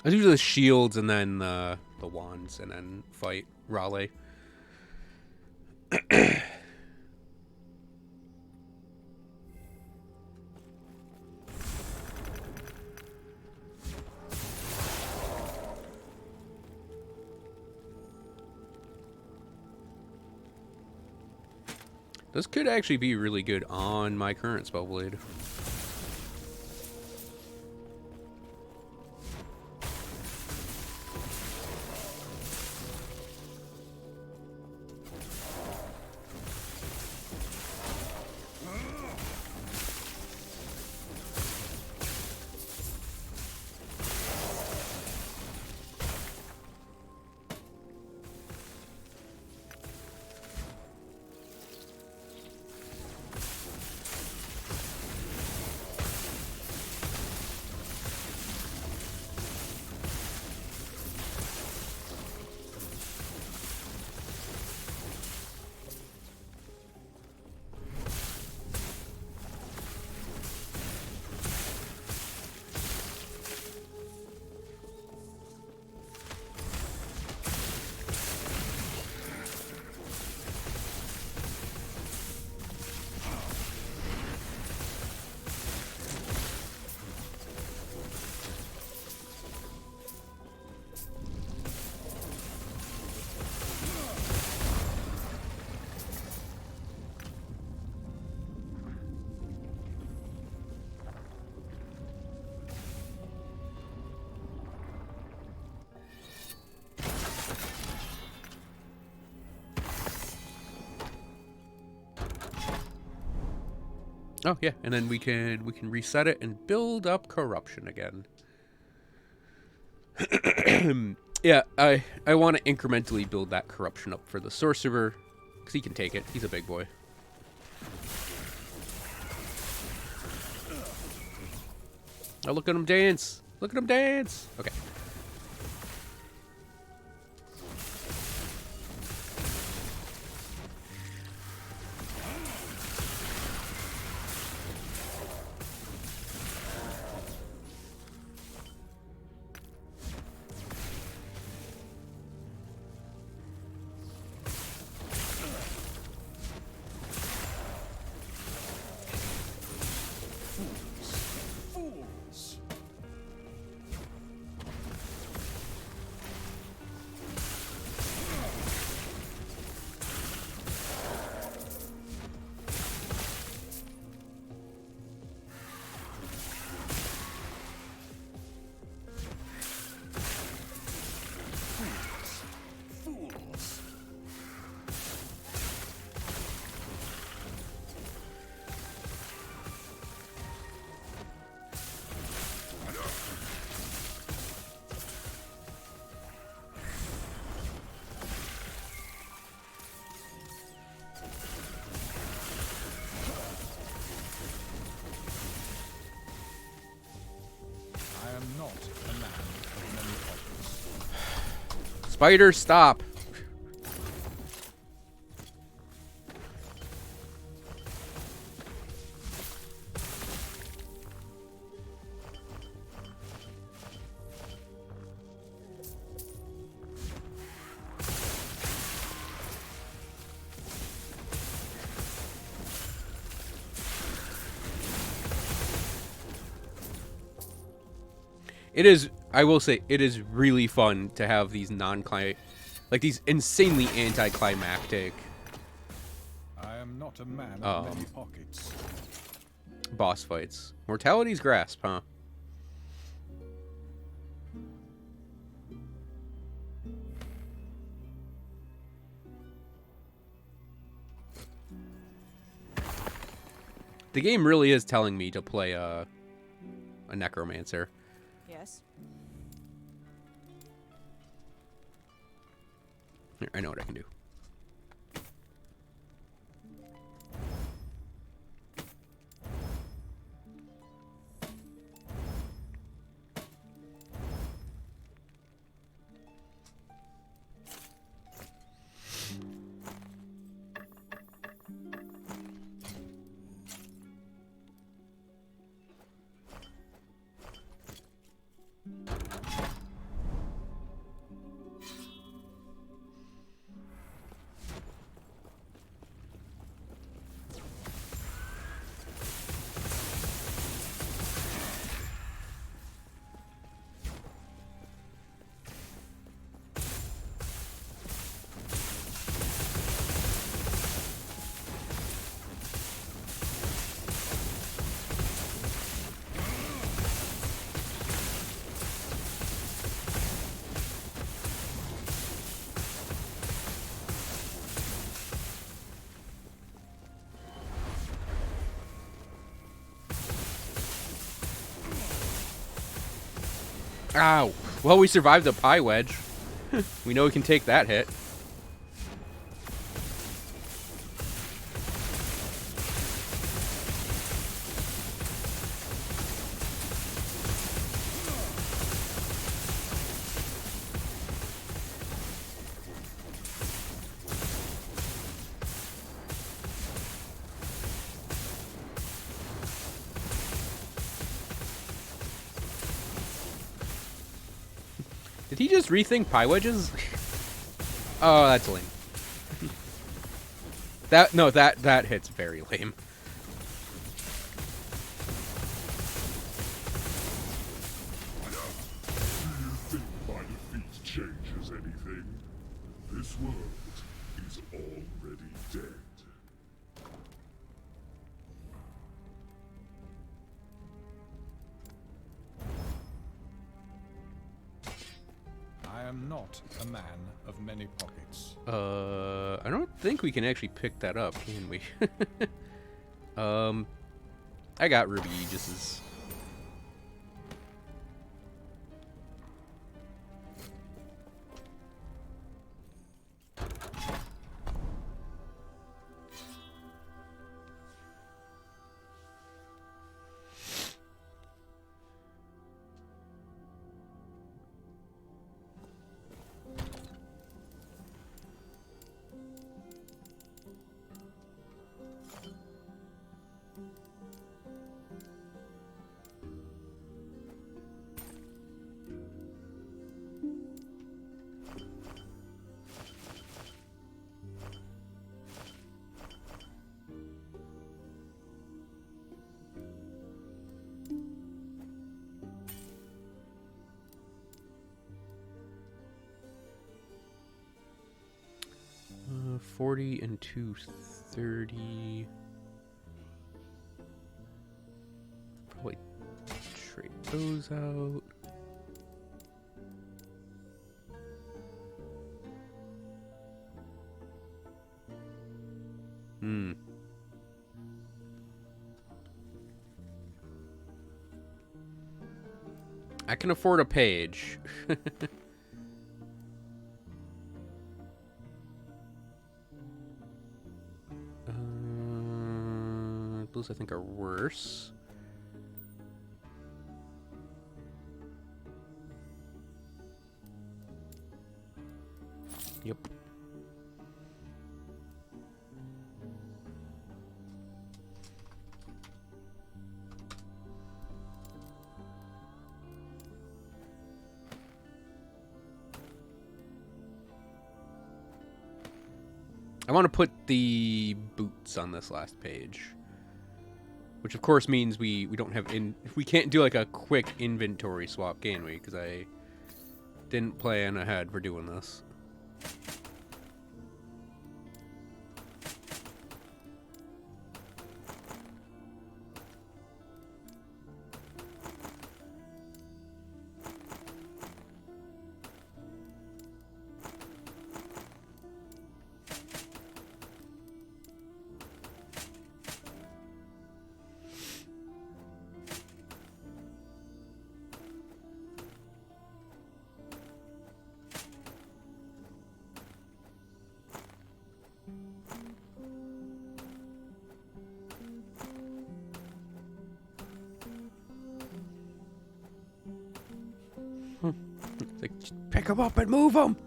I do the shields and then the wands and then fight Raleigh. This could actually be really good on my current Spellblade. Oh yeah, and then we can reset it and build up corruption again. Yeah, I want to incrementally build that corruption up for the sorcerer, because he can take it. He's a big boy. Oh, look at him dance! Look at him dance! Okay. Fools! Fools! I am not a man of many pockets. Spider, stop! It is, I will say, it is really fun to have these like these insanely anticlimactic I am not a man of many Um, pockets. boss fights. Mortality's Grasp, huh? The game really is telling me to play a necromancer. Yes. Here, I know what I can do. Ow! Well, we survived the pie wedge. We know we can take that hit. Did he just rethink pie wedges? Oh, that's lame. That hits very lame. Do you think my defeat changes anything? This world is already dead. I am not a man of many pockets. I don't think we can actually pick that up, can we? I got Ruby Aegis's. 240 and 230. Probably trade those out. I can afford a page. Those I think are worse. Yep. I want to put the boots on this last page, which of course means we don't have we can't do like a quick inventory swap, can we? Because I didn't plan ahead for doing this. It's like, just pick them up and move them.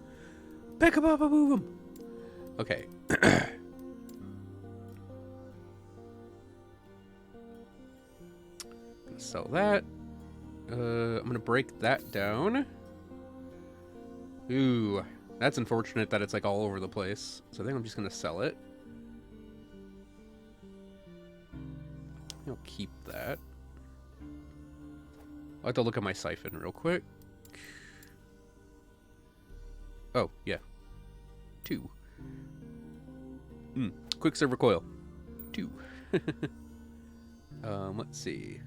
Pick them up and move them. Okay. Gonna sell that. I'm gonna break that down. Ooh, that's unfortunate that it's like all over the place. So I think I'm just gonna sell it. I'll keep that. I'll have to look at my siphon real quick. Oh, yeah. 2. Quicksilver coil. 2. Let's see.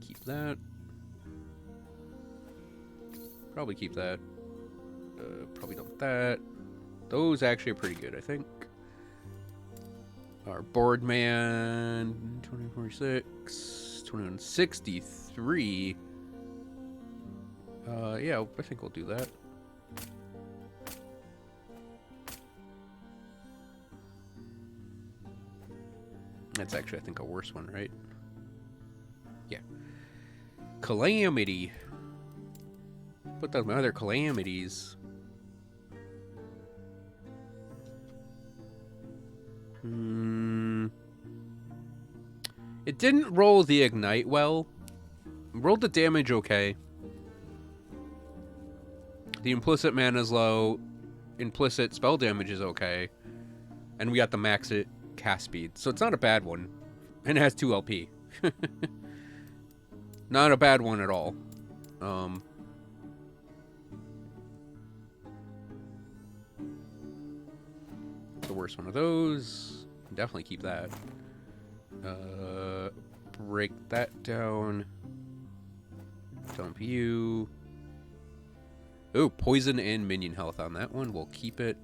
Keep that. Probably keep that. Probably don't that. Those actually are pretty good, I think. Our board man, 2046, 2163. Yeah, I think we'll do that. That's actually, I think, a worse one, right? Yeah. Calamity. Put down my other calamities. It didn't roll the ignite well. Rolled the damage okay. The implicit mana's low. Implicit spell damage is okay. And we got the max cast speed. So it's not a bad one. And it has 2 LP. Not a bad one at all. The worst one of those. Definitely keep that. Break that down. Dump you. Oh, poison and minion health on that one. We'll keep it.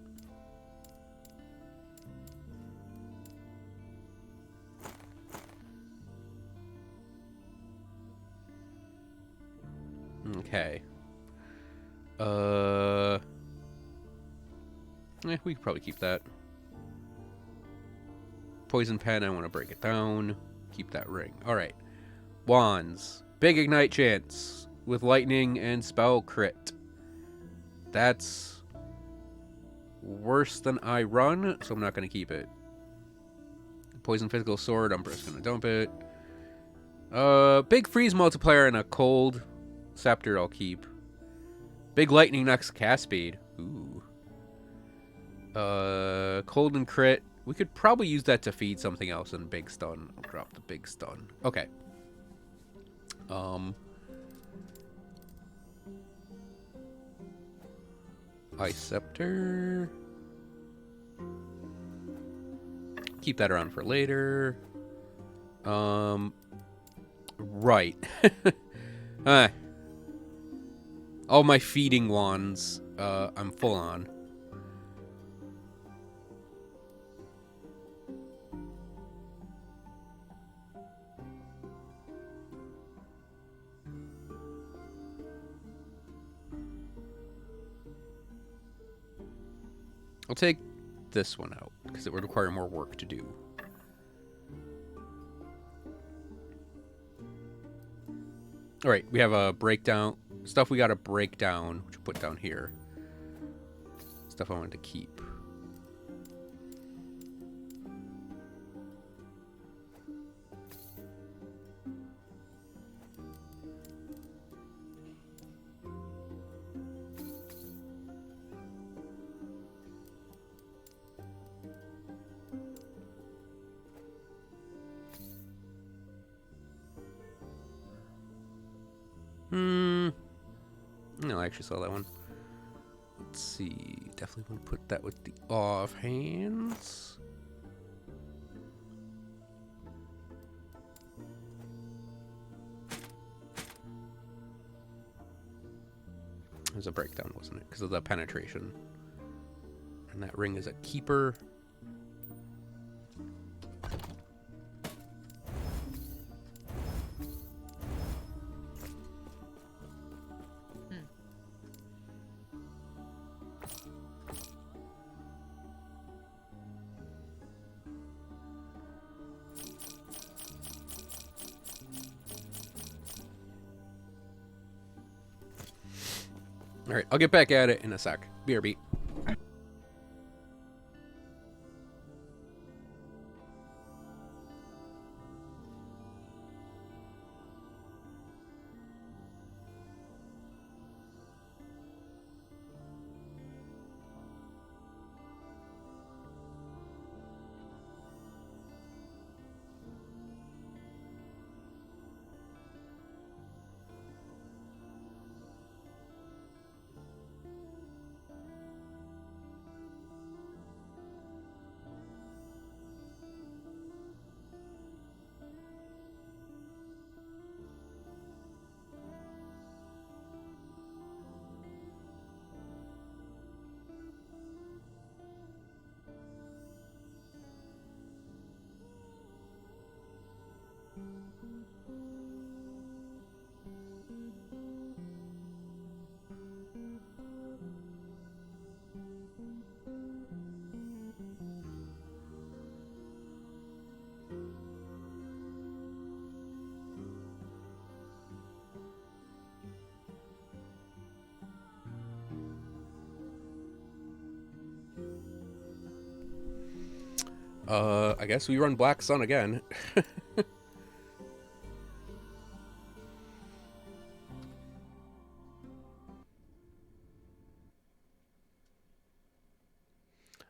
Okay. We could probably keep that. Poison pen, I want to break it down. Keep that ring. Alright. Wands. Big ignite chance. With lightning and spell crit. That's worse than I run, so I'm not going to keep it. Poison physical sword, I'm just going to dump it. Big freeze multiplier and a cold scepter I'll keep. Big lightning next cast speed. Ooh. Cold and crit. We could probably use that to feed something else in big stun. I'll drop the big stun. Okay. Ice Scepter. Keep that around for later. Right. All my feeding wands, I'm full on. I'll take this one out, because it would require more work to do. Alright, we have a breakdown. Stuff we gotta break down, which we'll put down here. Stuff I wanted to keep. No, I actually saw that one. Let's see. Definitely want to put that with the offhands. It was a breakdown, wasn't it? Because of the penetration. And that ring is a keeper. Alright, I'll get back at it in a sec. BRB. I guess we run Black Sun again.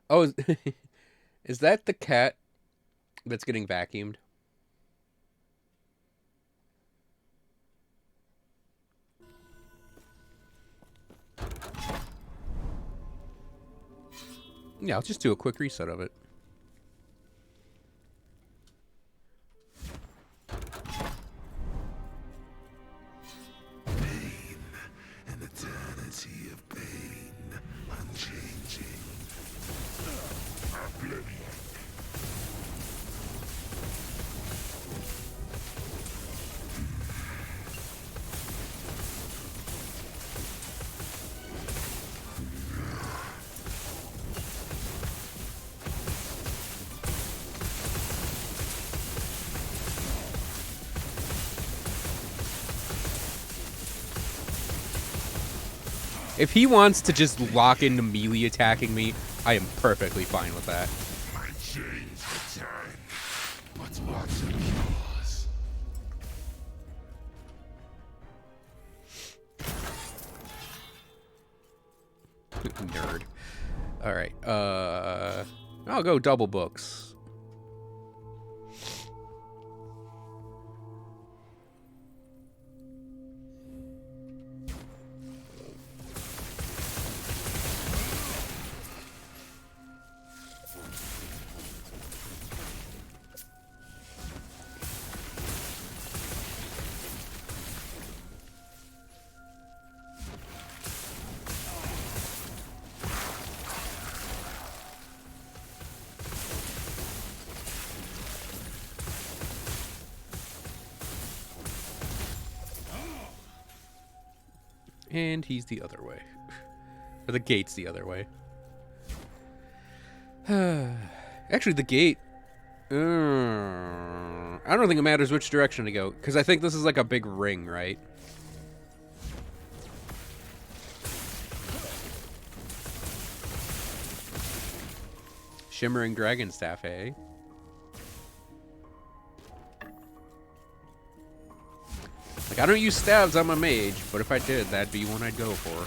Oh, is that the cat that's getting vacuumed? Yeah, I'll just do a quick reset of it. An eternity of pain, unchanging. Oblivion. If he wants to just lock into melee attacking me, I am perfectly fine with that. My chains return, but what's yours? Nerd. Alright, I'll go double books. And he's the other way. Or the gate's the other way. Actually, the gate... I don't think it matters which direction to go. Because I think this is like a big ring, right? Shimmering Dragon Staff, eh? Like, I don't use staves on my mage, but if I did, that'd be one I'd go for.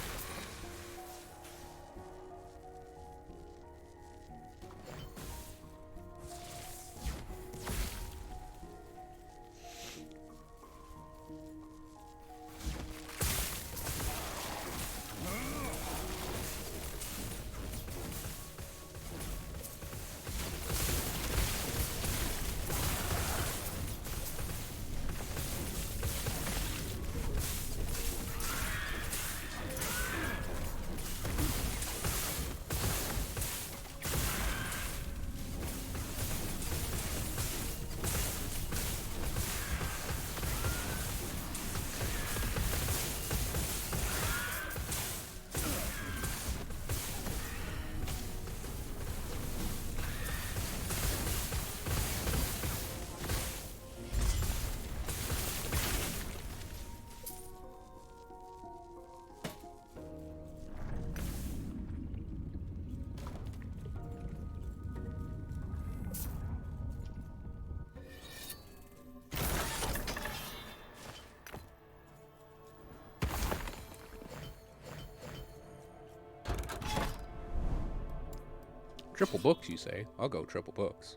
Triple books, you say? I'll go triple books.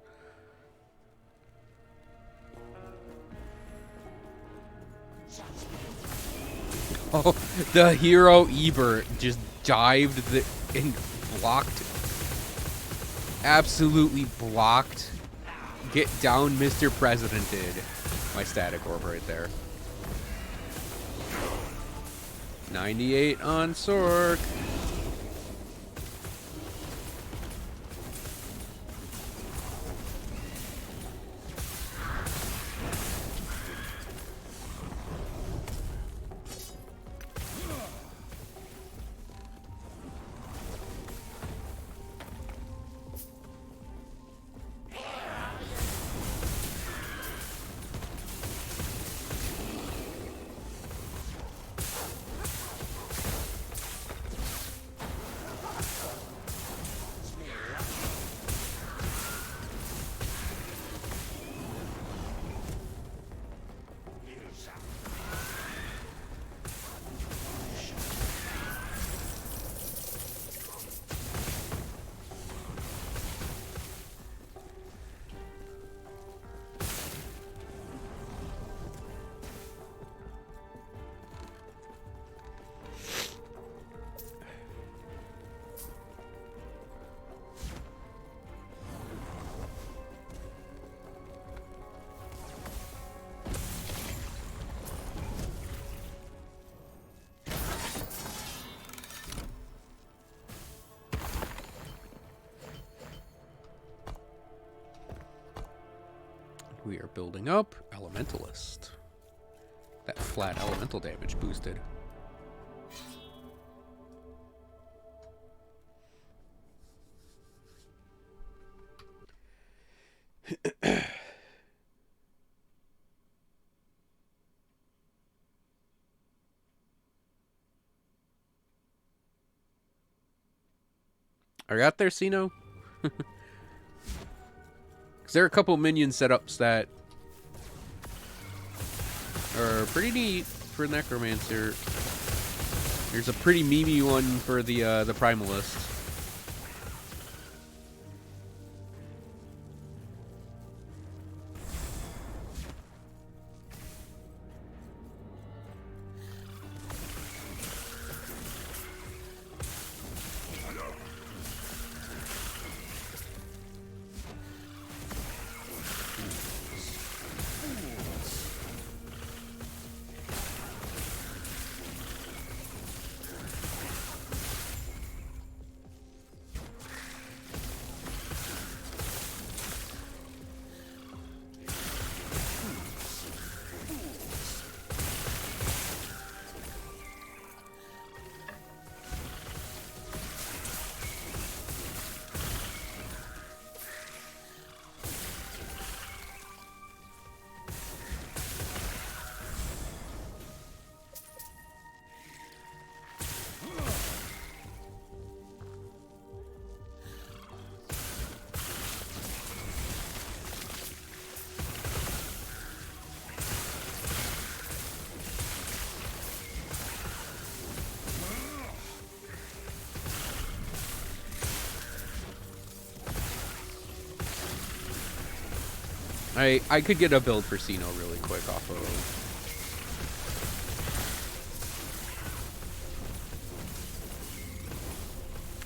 Oh, the hero Ebert just dived and blocked. Absolutely blocked. Get down, Mr. President did. My static orb right there. 98 on Sork. We are building up Elementalist. That flat elemental damage boosted. Are you out there, Sino? Because there are a couple minion setups that are pretty neat for Necromancer. There's a pretty memey one for the Primalist. I could get a build for Sino really quick off of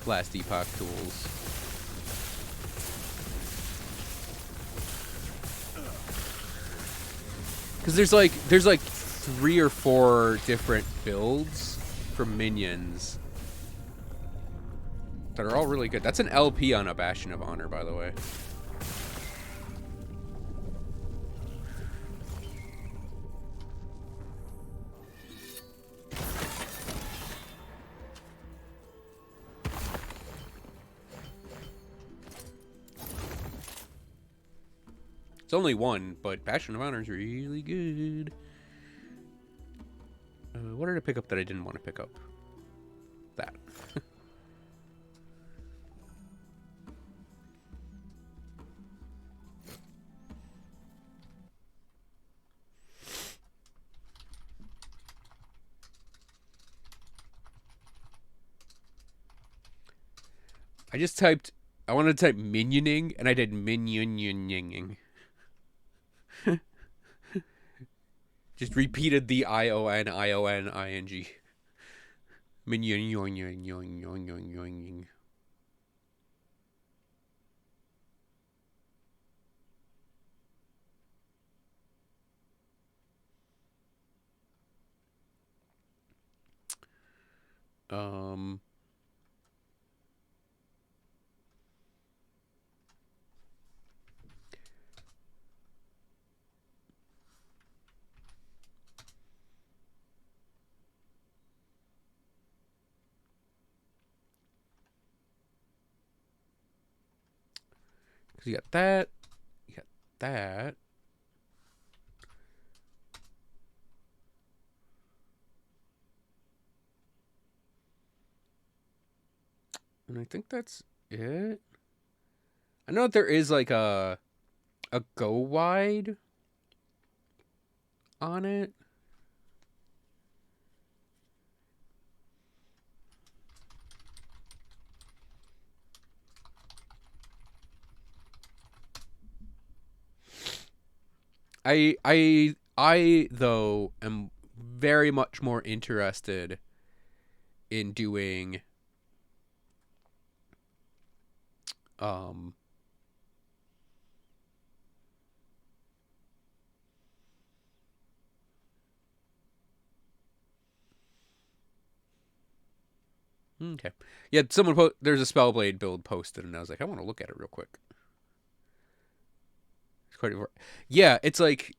Last Epoch tools. Because there's like 3 or 4 different builds for minions that are all really good. That's an LP on a Bastion of Honor, by the way. It's only 1, but Bastion of Honor is really good. What did I pick up that I didn't want to pick up? That. I just typed, I wanted to type minioning, and I did minioning. Just repeated the I-O-N-I-O-N-I-N-G. Minion. You got that. You got that. And I think that's it. I know that there is like a go wide on it. I though am very much more interested in doing okay. Yeah, someone there's a Spellblade build posted and I was like, I want to look at it real quick. It's quite yeah, it's like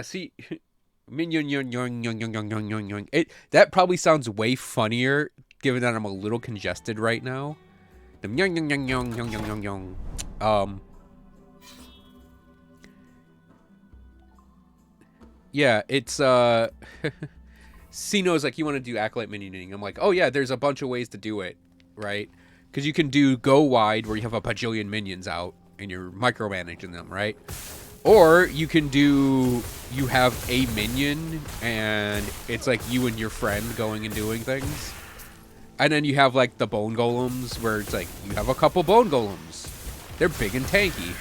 see it that probably sounds way funnier given that I'm a little congested right now. Yeah, it's C knows like you want to do acolyte minioning. I'm like, oh yeah, there's a bunch of ways to do it, right? Because you can do go wide where you have a bajillion minions out and you're micromanaging them, right? Or you can do you have a minion and it's like you and your friend going and doing things. And then you have like the bone golems where it's like you have a couple bone golems. They're big and tanky.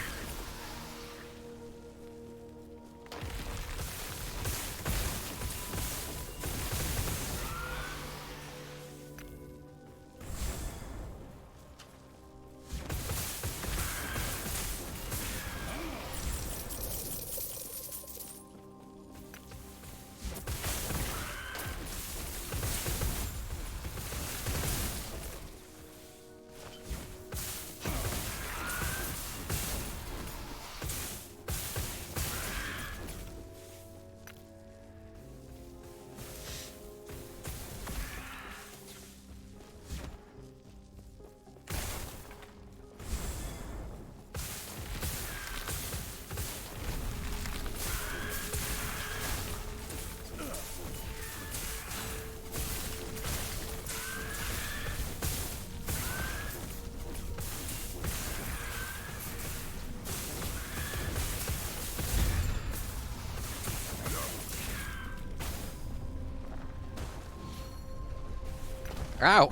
Ow!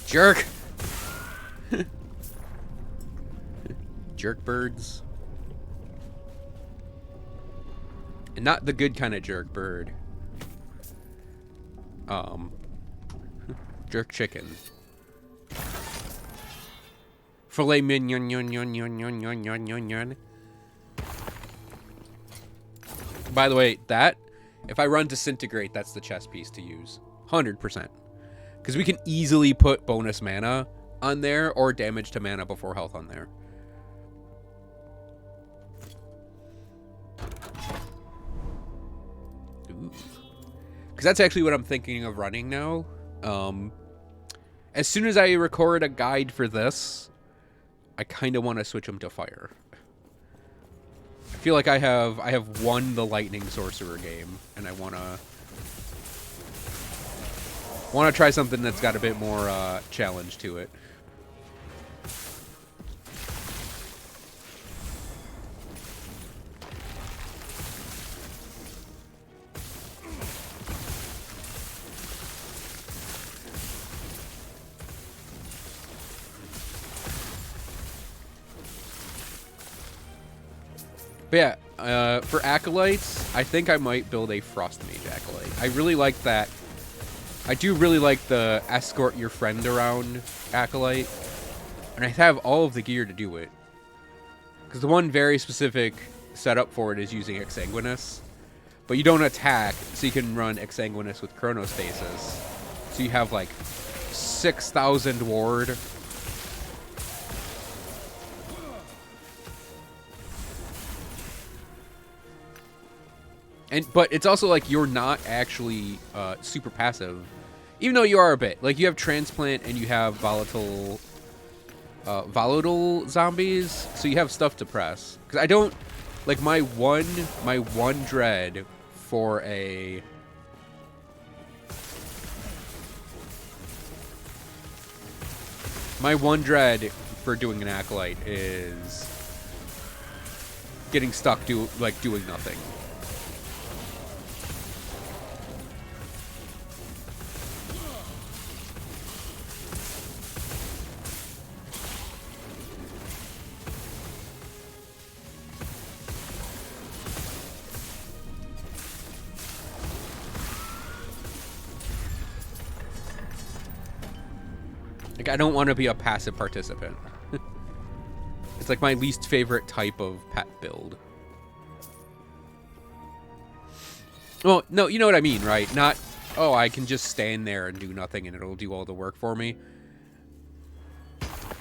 Jerk! Jerk birds. And not the good kind of jerk bird. Jerk chicken. Filet mignon, yon, yon, yon, yon, yon, yon, yon, yon. By the way, that, if I run Disintegrate, that's the chess piece to use. 100%. Because we can easily put bonus mana on there, or damage to mana before health on there. Because that's actually what I'm thinking of running now. As soon as I record a guide for this, I kind of want to switch them to fire. I feel like I have won the Lightning Sorcerer game, and I want to try something that's got a bit more challenge to it. But yeah, for Acolytes, I think I might build a Frost Mage Acolyte. I really like that. I do really like the escort your friend around Acolyte. And I have all of the gear to do it. Because the one very specific setup for it is using Exsanguinous. But you don't attack, so you can run Exsanguinous with Chronostasis. So you have like 6,000 ward. But it's also like you're not actually super passive, even though you are a bit. Like you have Transplant and you have volatile zombies, so you have stuff to press. Because I don't like my one dread for a doing an Acolyte is getting stuck doing nothing. Like, I don't want to be a passive participant. It's like my least favorite type of pet build. Well, no, you know what I mean, right? Not, oh, I can just stand there and do nothing and it'll do all the work for me.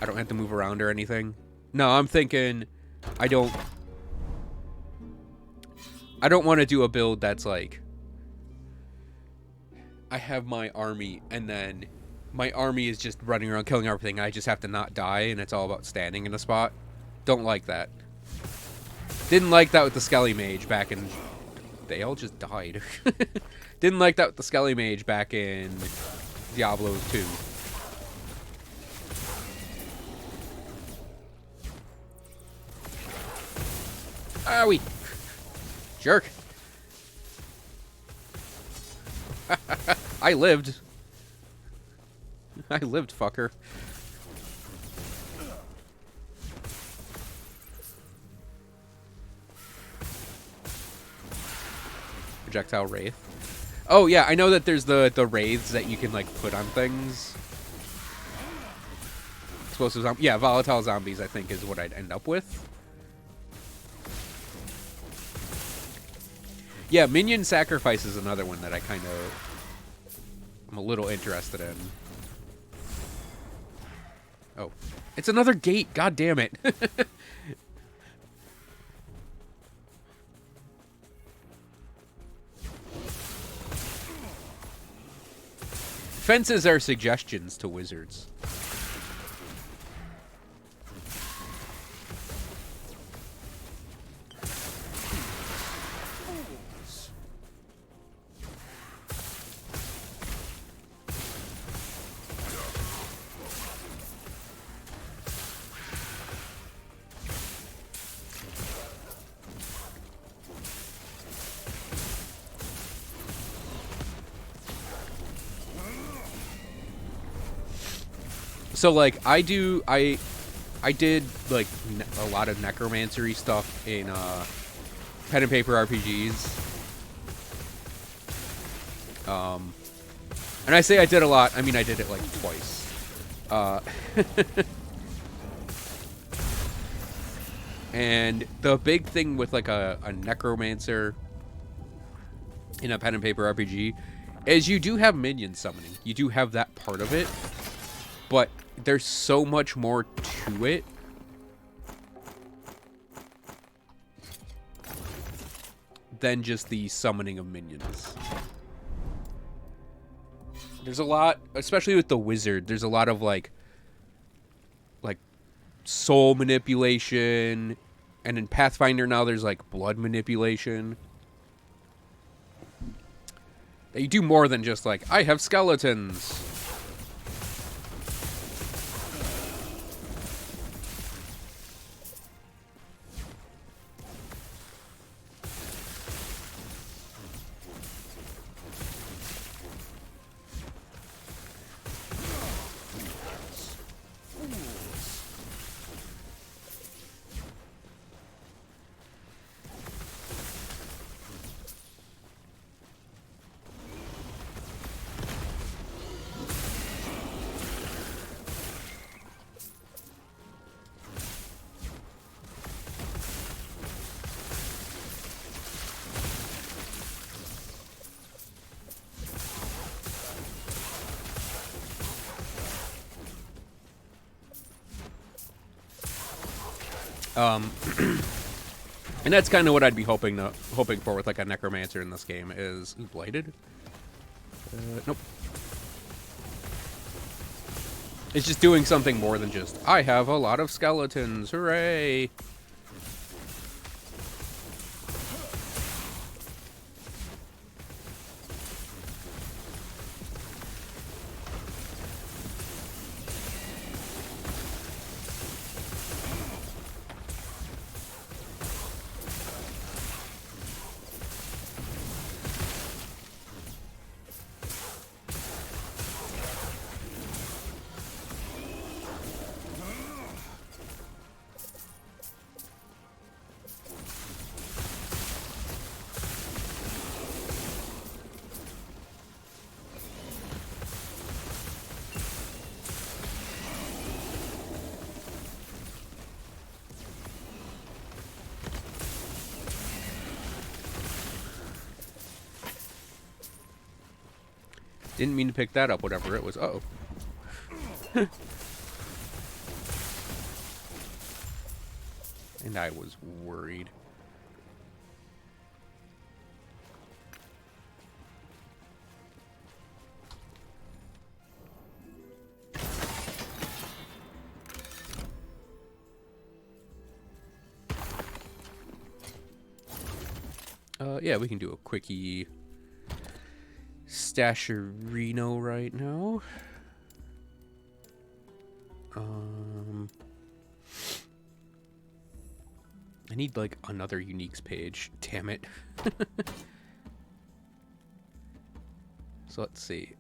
I don't have to move around or anything. No, I'm thinking I don't want to do a build that's like I have my army and then my army is just running around killing everything. I just have to not die, and it's all about standing in a spot. Don't like that. Didn't like that with the Skelly Mage back in... They all just died. Didn't like that with the Skelly Mage back in Diablo 2. Owie! Jerk! I lived. I lived, fucker. Projectile Wraith. Oh, yeah, I know that there's the wraiths that you can, like, put on things. Explosive zombies. Yeah, volatile zombies, I think, is what I'd end up with. Yeah, Minion Sacrifice is another one that I'm a little interested in. Oh. It's another gate, god damn it. Fences are suggestions to wizards. So, like, I did, like, a lot of necromancery stuff in pen and paper RPGs. And I say I did a lot. I mean, I did it like twice. And the big thing with like a necromancer in a pen and paper RPG is you do have minion summoning. You do have that part of it, but there's so much more to it. Than just the summoning of minions. There's a lot, especially with the wizard, there's a lot of like soul manipulation, and in Pathfinder now there's like blood manipulation. That you do more than just like, I have skeletons. And that's kind of what I'd be hoping for with like a necromancer in this game is bladed. Nope. It's just doing something more than just I have a lot of skeletons, hooray! Didn't mean to pick that up, whatever it was. Uh-oh. And I was worried. Yeah, we can do a quickie Stasherino right now. I need like another uniques page. Damn it. So let's see.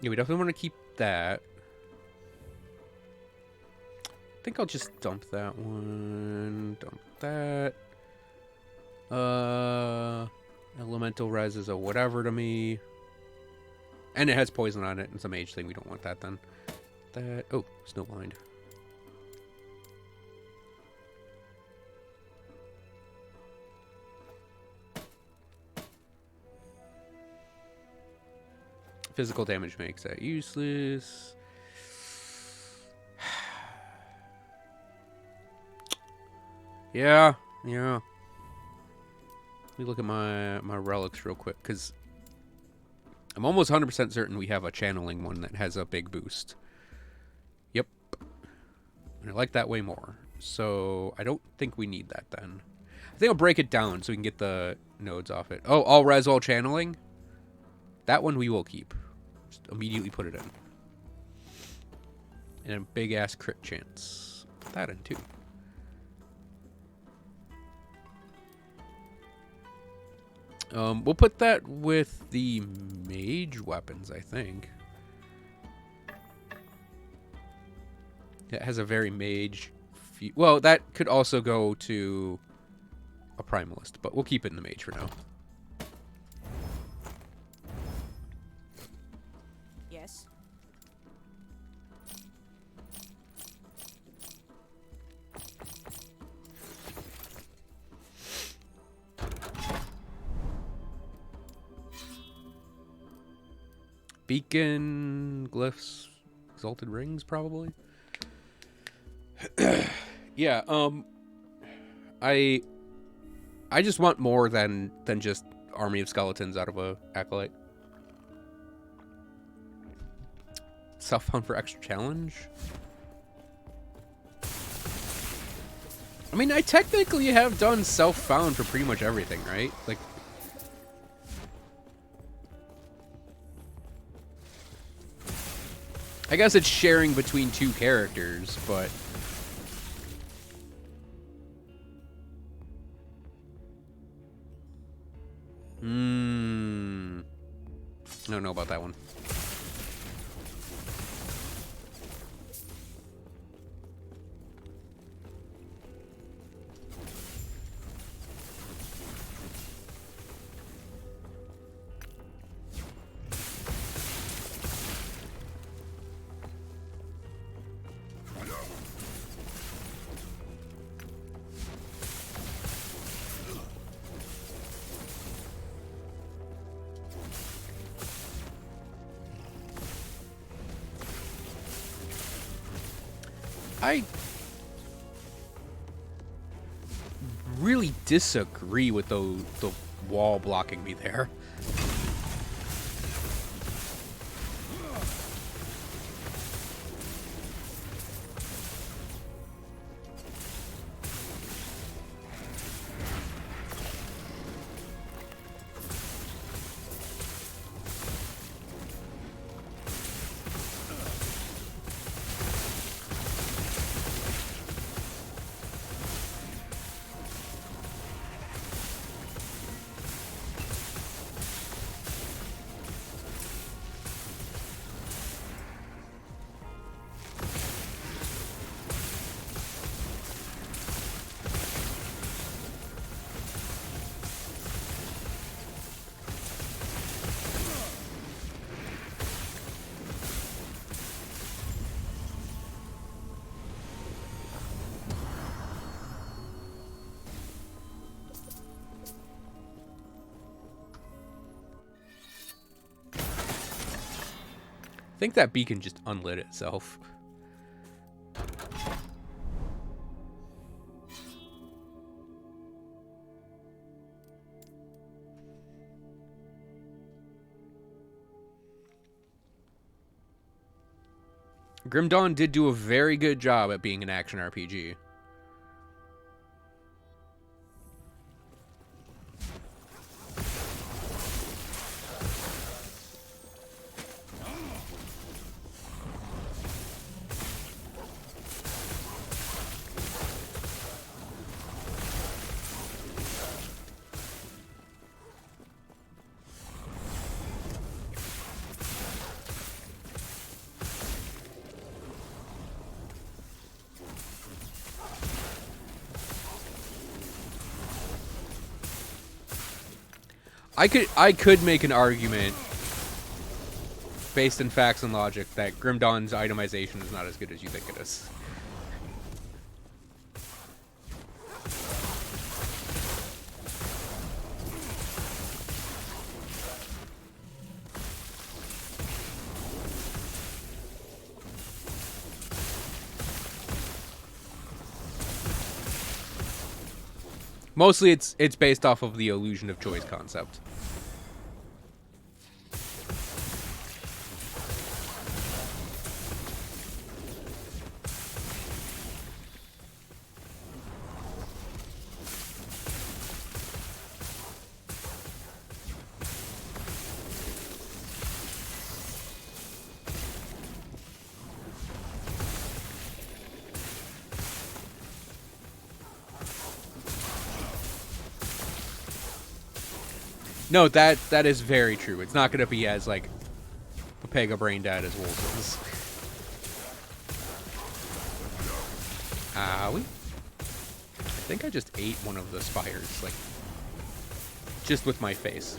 Yeah, we definitely want to keep that. I think I'll just dump that one. Dump that. Elemental res is a whatever to me. And it has poison on it. It's a mage thing. We don't want that then. That. Oh, snowblind. Physical damage makes that useless. Yeah, yeah. Let me look at my relics real quick, because I'm almost 100% certain we have a channeling one that has a big boost. Yep. And I like that way more. So I don't think we need that then. I think I'll break it down so we can get the nodes off it. Oh, all res, all channeling? That one we will keep. Just immediately put it in. And a big-ass crit chance. Put that in, too. We'll put that with the mage weapons, I think. It has a very mage... Well, that could also go to a primalist, but we'll keep it in the mage for now. Yes. Beacon, glyphs, exalted rings, probably. Yeah. I just want more than just army of skeletons out of a acolyte. Self-found for extra challenge. I mean, I technically have done self-found for pretty much everything, right? Like. I guess it's sharing between two characters, but... I don't know about that one. I really disagree with the wall blocking me there. I think that beacon just unlit itself. Grim Dawn did do a very good job at being an action RPG. I could make an argument based in facts and logic that Grim Dawn's itemization is not as good as you think it is. Mostly it's based off of the illusion of choice concept. No, that is very true. It's not going to be as, like, Pepega brain dead as Wolves is. Owie. I think I just ate one of the spires, like, just with my face.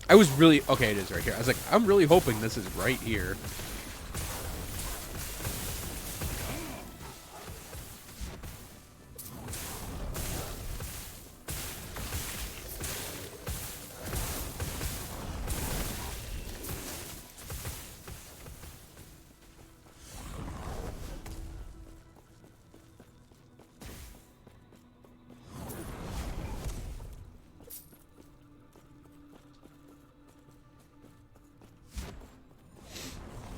I was really... Okay, it is right here. I was like, I'm really hoping this is right here.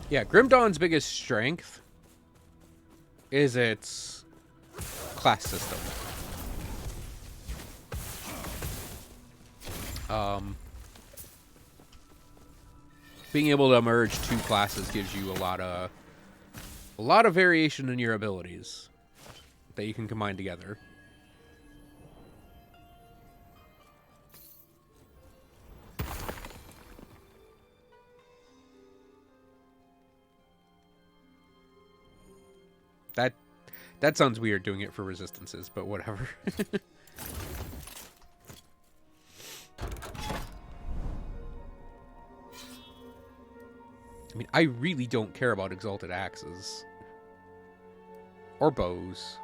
Yeah, Grim Dawn's biggest strength is its class system. Being able to merge two classes gives you a lot of variation in your abilities that you can combine together. That sounds weird doing it for resistances, but whatever. I mean, I really don't care about exalted axes. Or bows.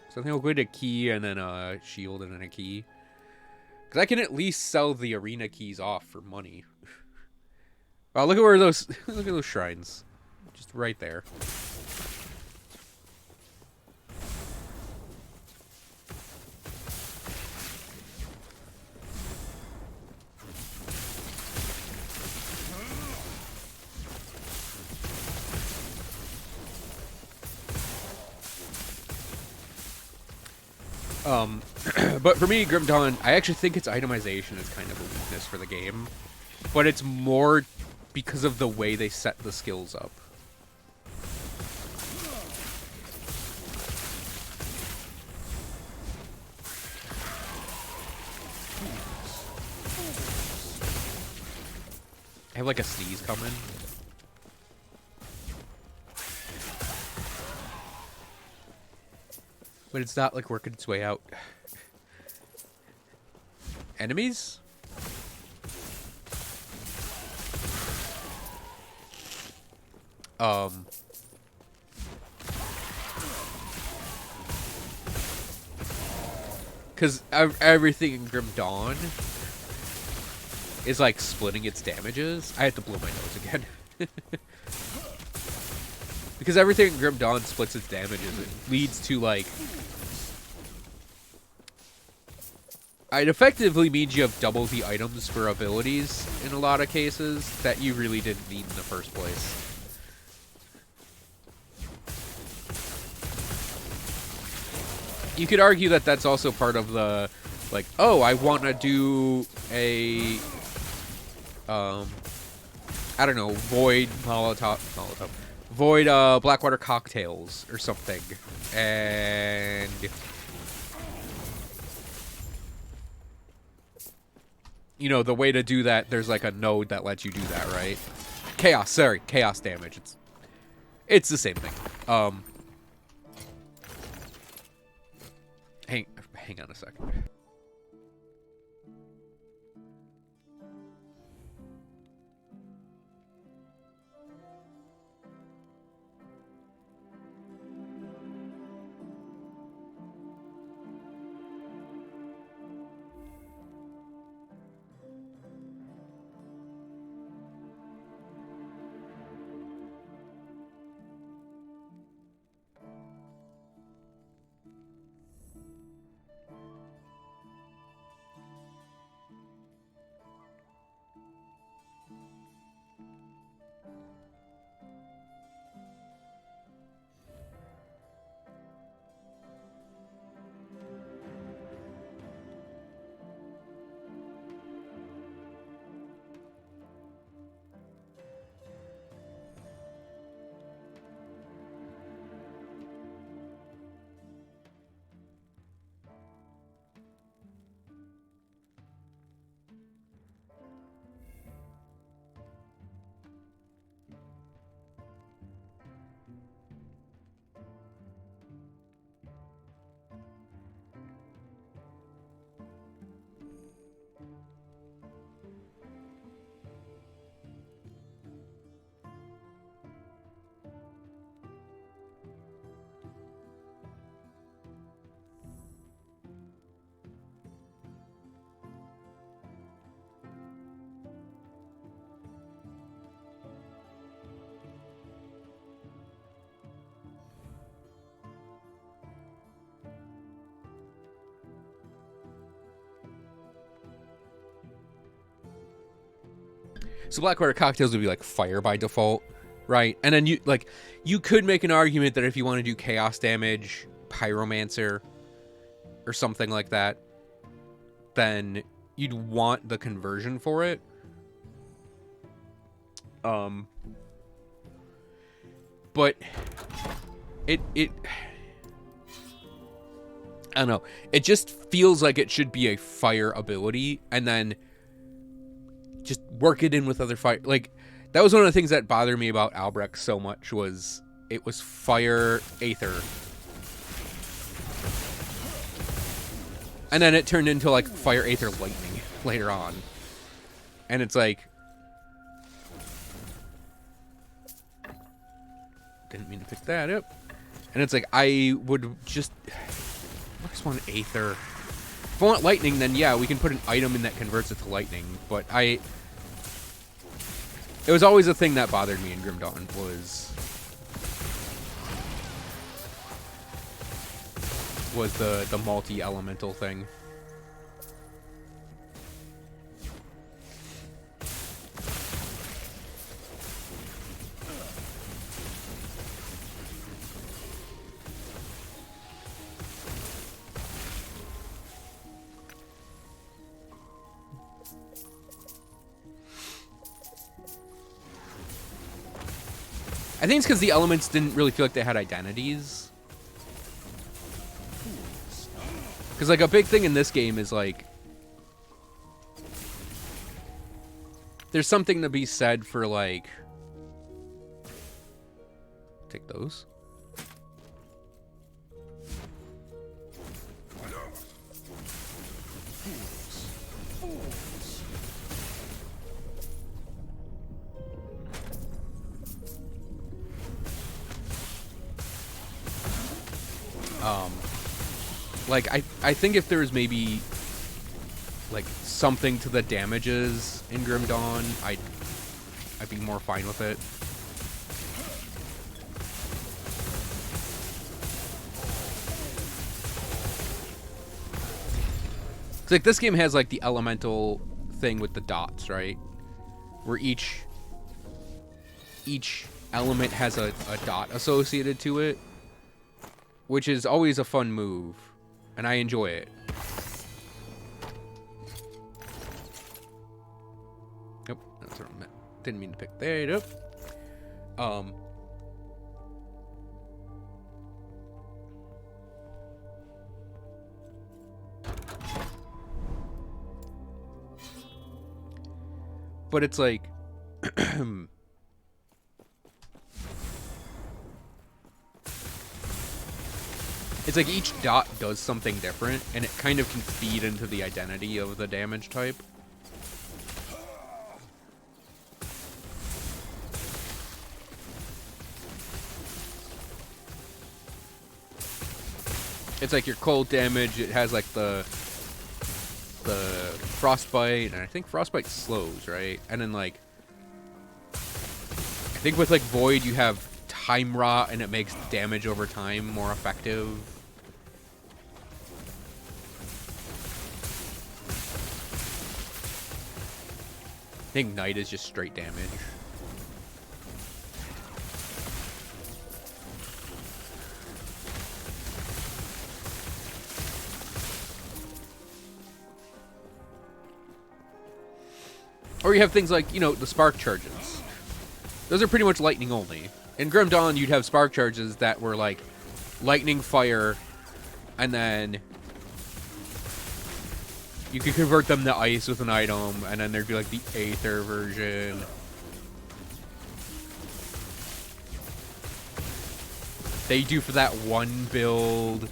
So I think I'll go to a key and then a shield and then a key. Because I can at least sell the arena keys off for money. Wow, look at where those... look at those shrines. Just right there. But for me, Grim Dawn, I actually think its itemization is kind of a weakness for the game. But it's more because of the way they set the skills up. I have like a sneeze coming. But it's not like working its way out. Enemies? Because everything in Grim Dawn is like splitting its damages. I have to blow my nose again. Because everything in Grim Dawn splits its damages. It leads to like... It effectively means you have double the items for abilities in a lot of cases that you really didn't need in the first place. You could argue that that's also part of the, like, oh, I want to do a, I don't know, Void Void Blackwater Cocktails or something, and... You know, the way to do that, there's like a node that lets you do that, right? Chaos, sorry, chaos damage. It's the same thing. Hang on a second. So Blackwater Cocktails would be like fire by default, right? And then you could make an argument that if you want to do chaos damage, Pyromancer, or something like that, then you'd want the conversion for it. But it I don't know. It just feels like it should be a fire ability, and then just work it in with other fire. Like, that was one of the things that bothered me about Albrecht so much, was it was fire Aether. And then it turned into, like, fire Aether lightning later on. And it's like... Didn't mean to pick that up. And it's like, I would just... I just want Aether. If I want lightning, then yeah, we can put an item in that converts it to lightning. But it was always a thing that bothered me in Grim Dawn, was the multi-elemental thing. I think it's because the elements didn't really feel like they had identities. Because, like, a big thing in this game is, like, there's something to be said for, like... Take those. Like, I think if there was maybe, like, something to the damages in Grim Dawn, I'd be more fine with it. It's like, this game has, like, the elemental thing with the dots, right? Where each element has a dot associated to it, which is always a fun move. And I enjoy it. Nope, that's what I meant. Didn't mean to pick that up. But it's like... It's like each dot does something different, and it kind of can feed into the identity of the damage type. It's like your cold damage, it has like the frostbite, and I think frostbite slows, right? And then like, I think with like void you have time rot, and it makes damage over time more effective. I think Night is just straight damage. Or you have things like, you know, the spark charges. Those are pretty much lightning only. In Grim Dawn, you'd have spark charges that were like lightning, fire, and then you could convert them to ice with an item, and then there'd be like the Aether version. They do for that one build.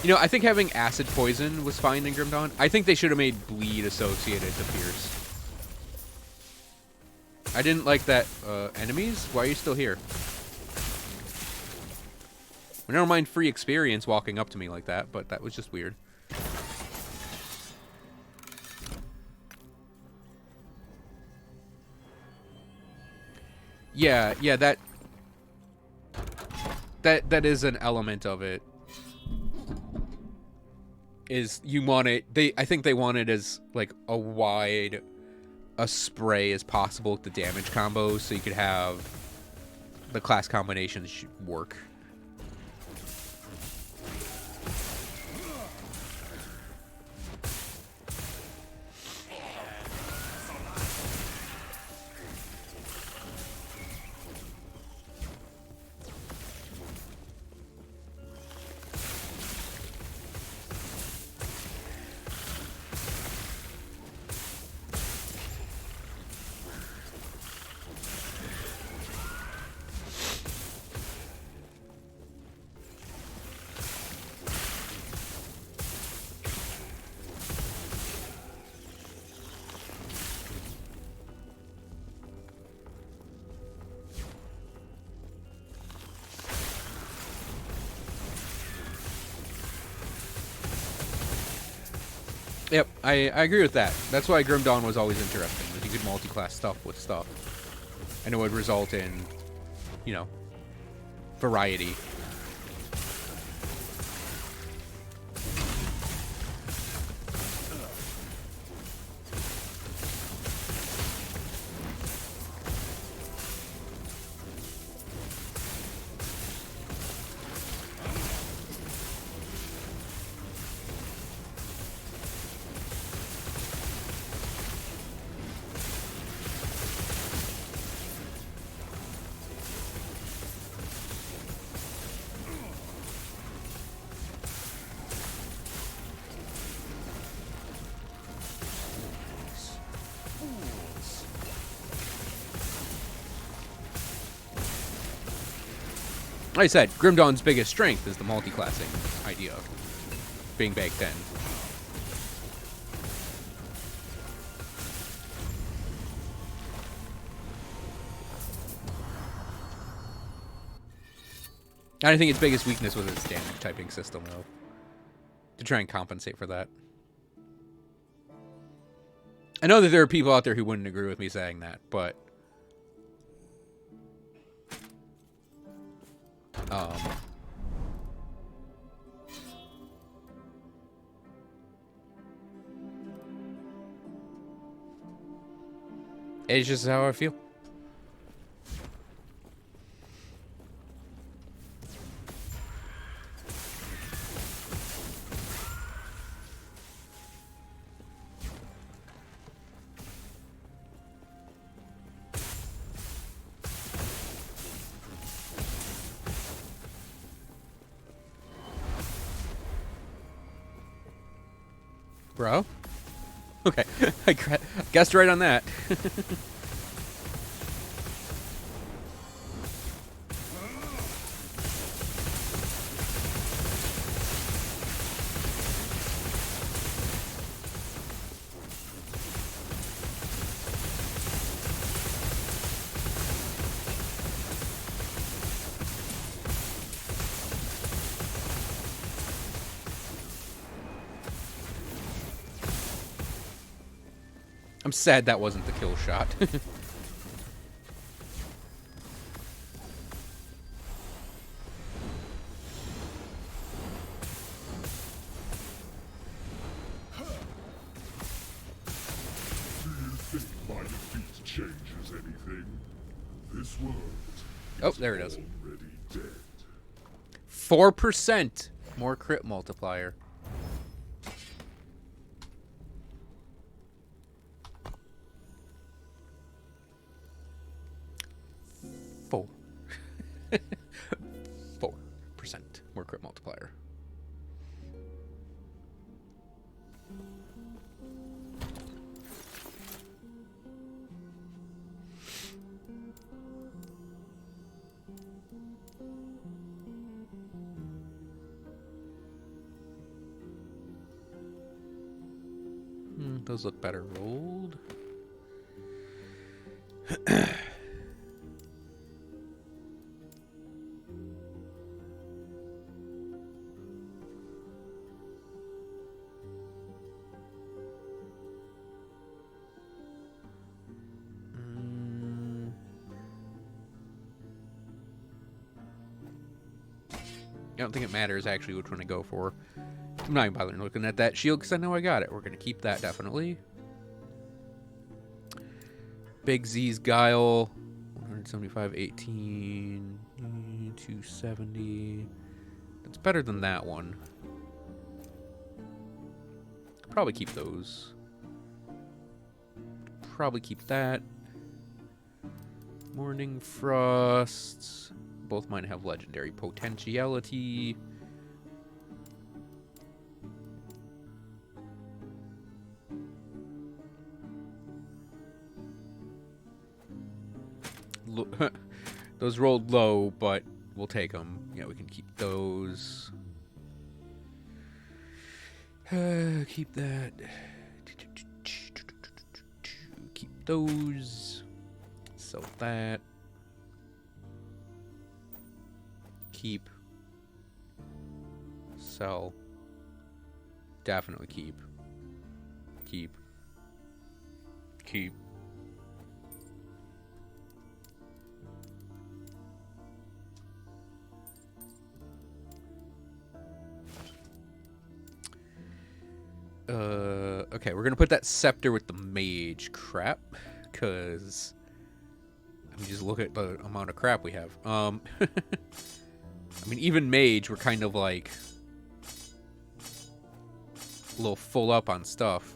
You know, I think having acid poison was fine in Grim Dawn. I think they should have made bleed associated to Pierce. I didn't like that. Enemies? Why are you still here? I never mind free experience walking up to me like that, but that was just weird. Yeah, that is an element of it. Is you want it? I think they want it as like a wide a spray as possible with the damage combos, so you could have the class combinations work. Yep, I agree with that. That's why Grim Dawn was always interesting, was you could multi-class stuff with stuff. And it would result in, you know, variety. Like I said, Grim Dawn's biggest strength is the multi-classing idea being baked in. I think its biggest weakness was its damage typing system, though, to try and compensate for that. I know that there are people out there who wouldn't agree with me saying that, but it's just how I feel. Bro? Okay. I guessed right on that. I'm sad that wasn't the kill shot. Do you think my defeat changes anything? This world Oh, there it is. already dead. 4% more crit multiplier. Four. 4% more crit multiplier. Those look better rolled. don't think it matters actually which one I go for. I'm not even bothering looking at that shield because I know I got it. We're going to keep that definitely. Big Z's Guile. 175, 18, 270. That's better than that one. Probably keep those. Probably keep that. Morning Frost. Both mine have legendary potentiality. Those rolled low, but we'll take them. Yeah, we can keep those. Keep that. Keep those. Sell that. Keep. Sell. Definitely keep. Keep. Keep. Okay, we're gonna put that scepter with the mage crap, cause I mean, just look at the amount of crap we have. I mean, even mage, we're kind of like a little full up on stuff.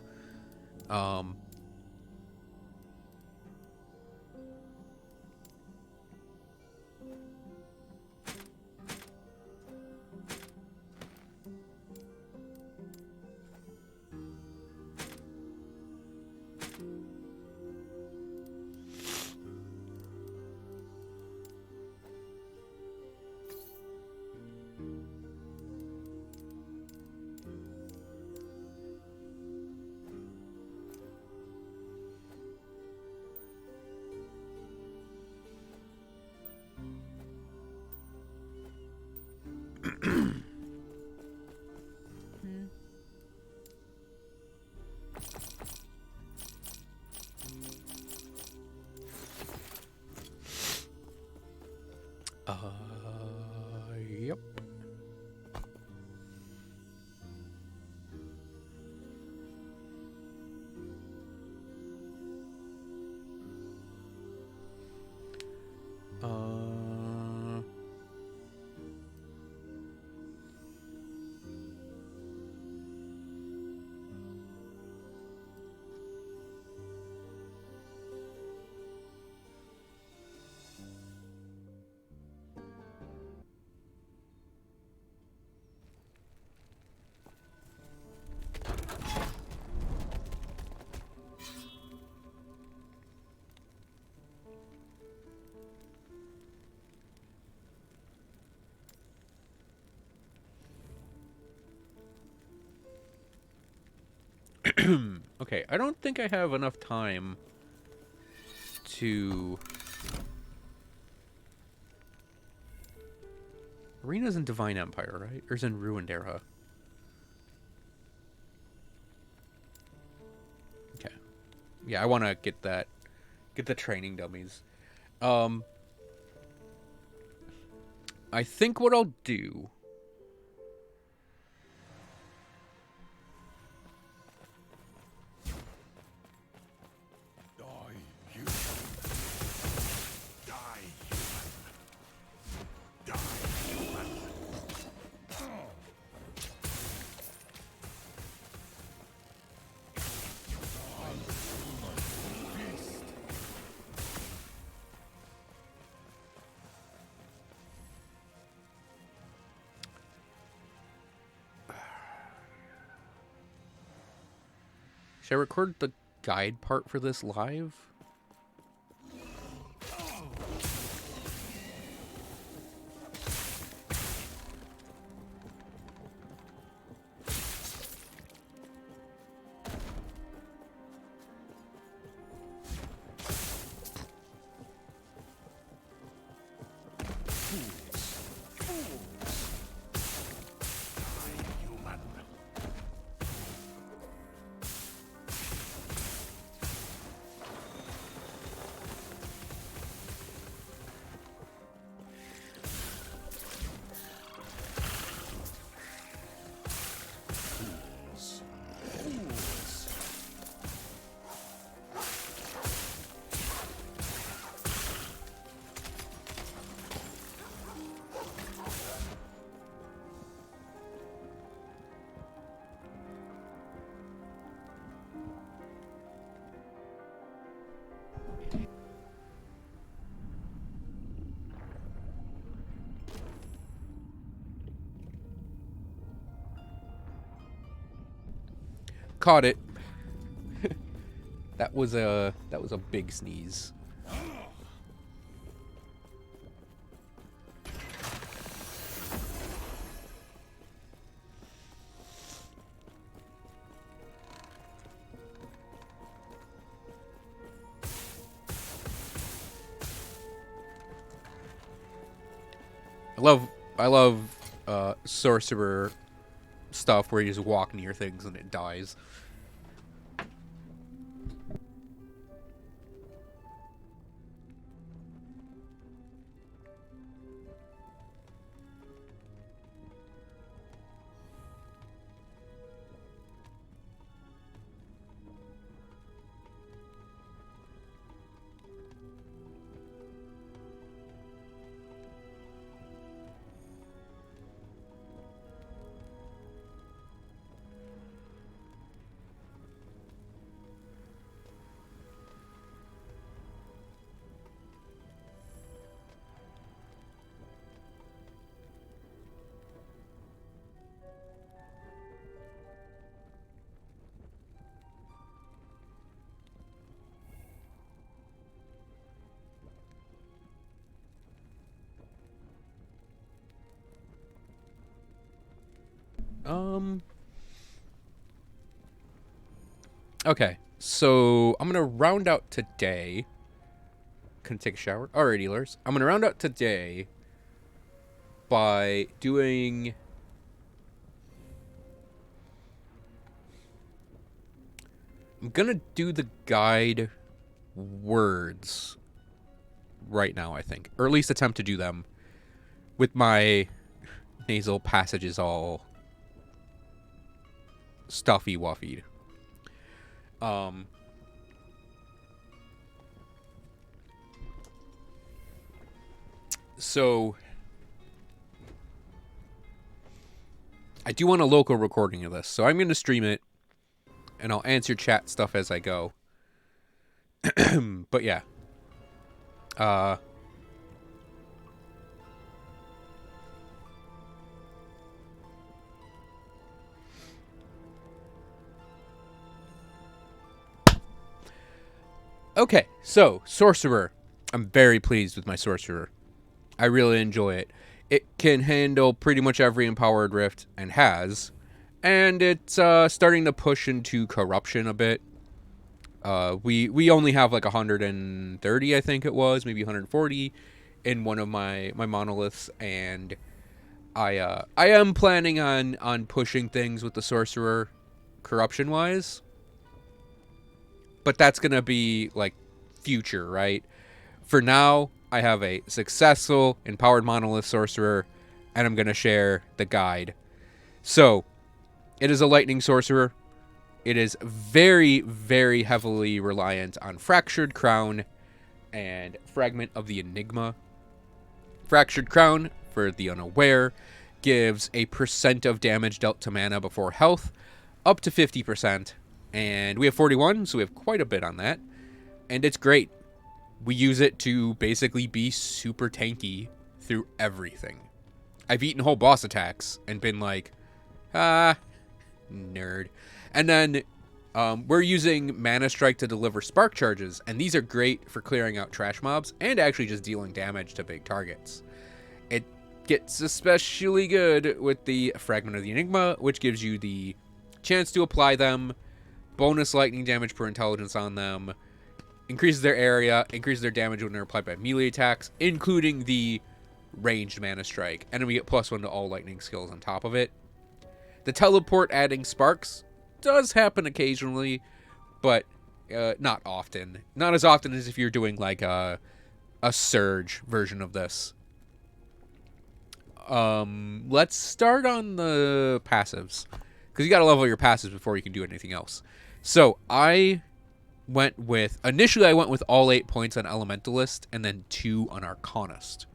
Yep. Okay, I don't think I have enough time to... Arena's in Divine Empire, right? Or is in Ruined Era? Okay. Yeah, I want to get that... Get the training dummies. I think what I'll do... Should I record the guide part for this live? caught it. That was a big sneeze. I love sorcerer stuff where you just walk near things and it dies. Okay, so I'm gonna round out today. Can I take a shower? Alright, healers. I'm gonna round out today by doing... I'm gonna do the guide words right now, I think. Or at least attempt to do them with my nasal passages all stuffy-wuffied. So I do want a local recording of this, so I'm going to stream it, and I'll answer chat stuff as I go. But yeah. Okay, so Sorcerer. I'm very pleased with my Sorcerer. I really enjoy it. It can handle pretty much every Empowered Rift, and has. And it's starting to push into Corruption a bit. We only have like 130, I think it was, maybe 140 in one of my Monoliths, and I am planning on pushing things with the Sorcerer Corruption-wise. But that's going to be, like, future, right? For now, I have a successful Empowered Monolith Sorcerer, and I'm going to share the guide. So, it is a Lightning Sorcerer. It is very, very heavily reliant on Fractured Crown and Fragment of the Enigma. Fractured Crown, for the unaware, gives a % of damage dealt to mana before health, up to 50%. And we have 41, so we have quite a bit on that. And it's great. We use it to basically be super tanky through everything. I've eaten whole boss attacks and been like, nerd. And then we're using Mana Strike to deliver Spark Charges, and these are great for clearing out trash mobs and actually just dealing damage to big targets. It gets especially good with the Fragment of the Enigma, which gives you the chance to apply them, bonus lightning damage per intelligence on them, increases their area, increases their damage when they're applied by melee attacks, including the ranged Mana Strike, and then we get +1 to all lightning skills on top of it. The teleport adding sparks does happen occasionally, but not often. Not as often as if you're doing like a surge version of this. Let's start on the passives, because you gotta level your passives before you can do anything else. So I went with, initially I went with all 8 points on Elementalist and then 2 on Arcanist.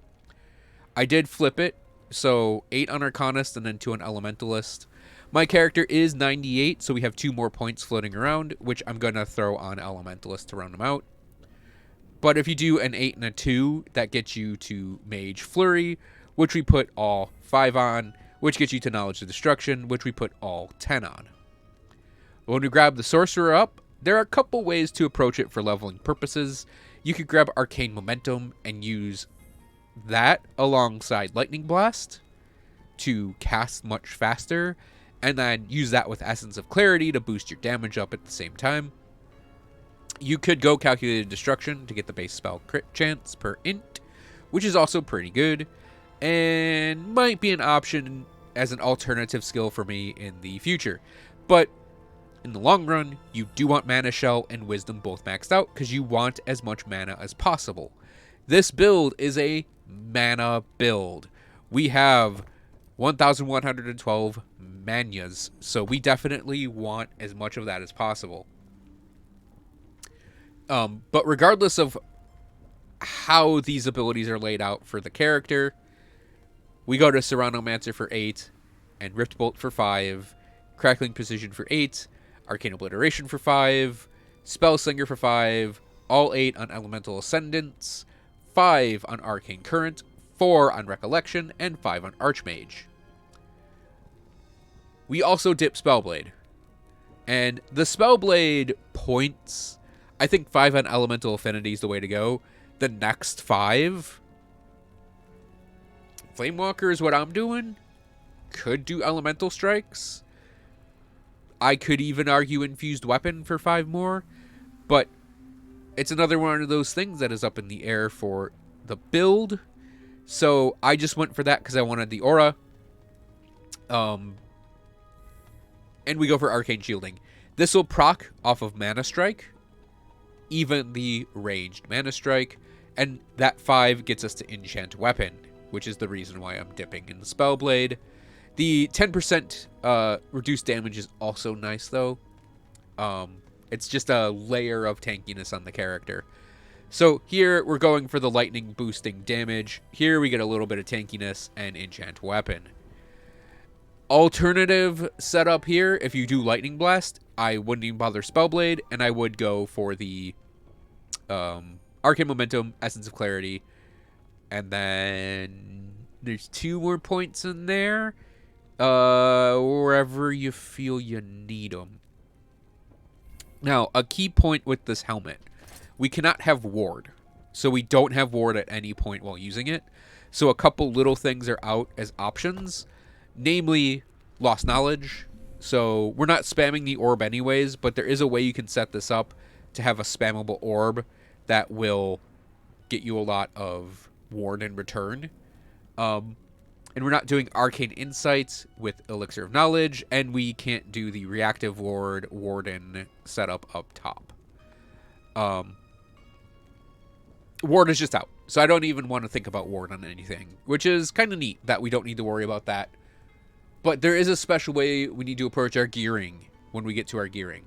I did flip it, so 8 on Arcanist and then 2 on Elementalist. My character is 98, so we have 2 more points floating around, which I'm going to throw on Elementalist to round them out. But if you do an 8 and a 2, that gets you to Mage Flurry, which we put all 5 on, which gets you to Knowledge of Destruction, which we put all 10 on. When we grab the Sorcerer up, there are a couple ways to approach it for leveling purposes. You could grab Arcane Momentum and use that alongside Lightning Blast to cast much faster, and then use that with Essence of Clarity to boost your damage up at the same time. You could go Calculated Destruction to get the base spell crit chance per int, which is also pretty good, and might be an option as an alternative skill for me in the future. But in the long run, you do want Mana Shell and Wisdom both maxed out because you want as much mana as possible. This build is a mana build. We have 1,112 manas, so we definitely want as much of that as possible. But regardless of how these abilities are laid out for the character, we go to Serranomancer for 8, and Rift Bolt for 5, Crackling Precision for 8, Arcane Obliteration for 5, Spellslinger for 5, all 8 on Elemental Ascendance, 5 on Arcane Current, 4 on Recollection, and 5 on Archmage. We also dip Spellblade. And the Spellblade points, I think 5 on Elemental Affinity is the way to go. The next 5, Flamewalker is what I'm doing. Could do Elemental Strikes. I could even argue Infused Weapon for 5 more. But it's another one of those things that is up in the air for the build. So I just went for that because I wanted the aura. And we go for Arcane Shielding. This will proc off of Mana Strike, even the ranged Mana Strike, and that 5 gets us to Enchant Weapon, which is the reason why I'm dipping in the Spellblade. The 10% reduced damage is also nice, though. It's just a layer of tankiness on the character. So here we're going for the lightning boosting damage. Here we get a little bit of tankiness and Enchant Weapon. Alternative setup here, if you do Lightning Blast, I wouldn't even bother Spellblade, and I would go for the Arcane Momentum, Essence of Clarity, and then there's 2 more points in there, wherever you feel you need them. Now, a key point with this helmet, we cannot have Ward, so we don't have Ward at any point while using it, so a couple little things are out as options. Namely, Lost Knowledge. So we're not spamming the orb anyways, but there is a way you can set this up to have a spammable orb that will get you a lot of ward in return. And we're not doing Arcane Insights with Elixir of Knowledge, and we can't do the Reactive Ward Warden setup up top. Ward is just out, so I don't even want to think about Ward on anything, which is kind of neat that we don't need to worry about that. But there is a special way we need to approach our gearing when we get to our gearing.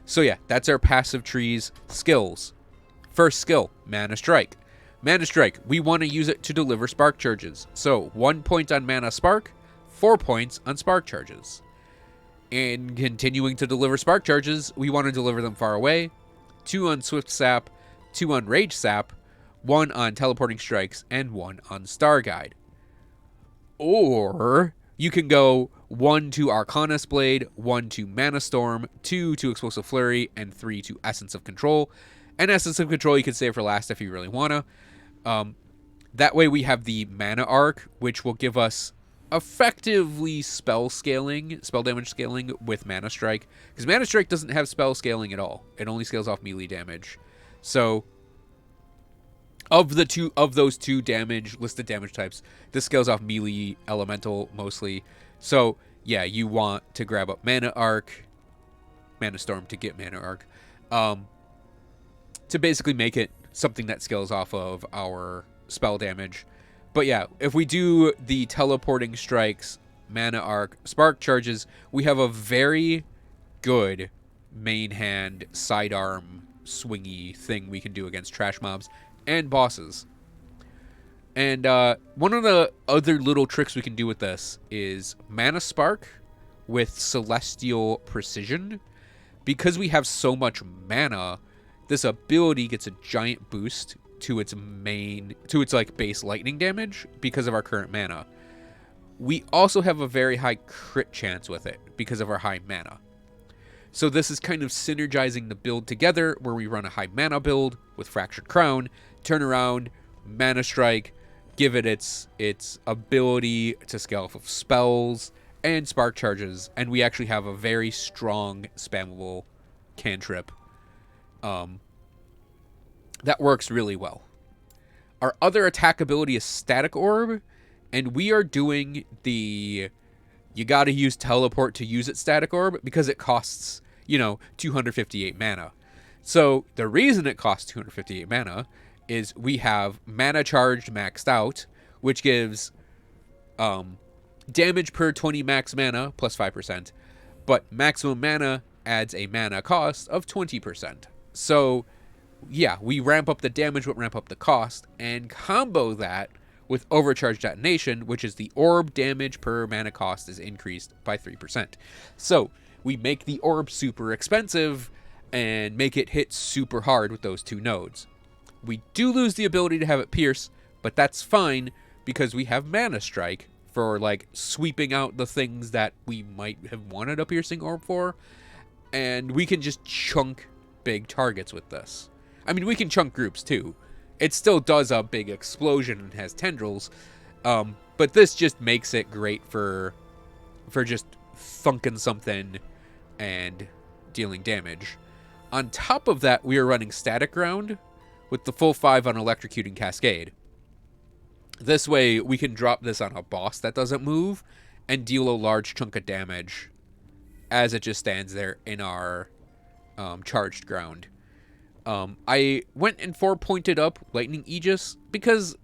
So yeah, that's our passive trees. Skills. First skill, Mana Strike. Mana Strike, we want to use it to deliver spark charges. So 1 point on Mana Spark, 4 points on spark charges. In continuing to deliver spark charges, we want to deliver them far away. 2 on Swift Sap, 2 on Rage Sap, 1 on Teleporting Strikes, and 1 on Star Guide. Or you can go 1 to Arcanus Blade, 1 to Mana Storm, 2 to Explosive Flurry, and 3 to Essence of Control. And Essence of Control you can save for last if you really want to. That way we have the Mana Arc, which will give us effectively spell damage scaling with Mana Strike. Because Mana Strike doesn't have spell scaling at all. It only scales off melee damage. So of those two listed damage types, this scales off melee elemental mostly. So yeah, you want to grab up Mana Arc, Mana Storm to get Mana Arc, to basically make it something that scales off of our spell damage. But yeah, if we do the Teleporting Strikes, Mana Arc, Spark Charges, we have a very good main hand sidearm swingy thing we can do against trash mobs and bosses. And one of the other little tricks we can do with this is Mana Spark with Celestial Precision. Because we have so much mana, this ability gets a giant boost to its like base lightning damage because of our current mana. We also have a very high crit chance with it because of our high mana. So this is kind of synergizing the build together, where we run a high mana build with Fractured Crown, turn around, Mana Strike, give it its ability to scale off of spells and spark charges, and we actually have a very strong spammable cantrip that works really well. Our other attack ability is Static Orb, and we are doing the you gotta use Teleport to use its Static Orb because it costs, 258 mana. So the reason it costs 258 mana is we have Mana Charged maxed out, which gives damage per 20 max mana plus 5%, but maximum mana adds a mana cost of 20%. So yeah, we ramp up the damage but ramp up the cost, and combo that with Overcharge Detonation, which is the orb damage per mana cost is increased by 3%. So we make the orb super expensive and make it hit super hard with those two nodes. We do lose the ability to have it pierce, but that's fine because we have Mana Strike for like sweeping out the things that we might have wanted a piercing orb for, and we can just chunk big targets with this. I mean, we can chunk groups too. It still does a big explosion and has tendrils, but this just makes it great for just thunking something and dealing damage. On top of that, we are running Static Ground with the full 5 on Electrocuting Cascade. This way, we can drop this on a boss that doesn't move and deal a large chunk of damage as it just stands there in our charged ground. I went and 4-pointed up Lightning Aegis because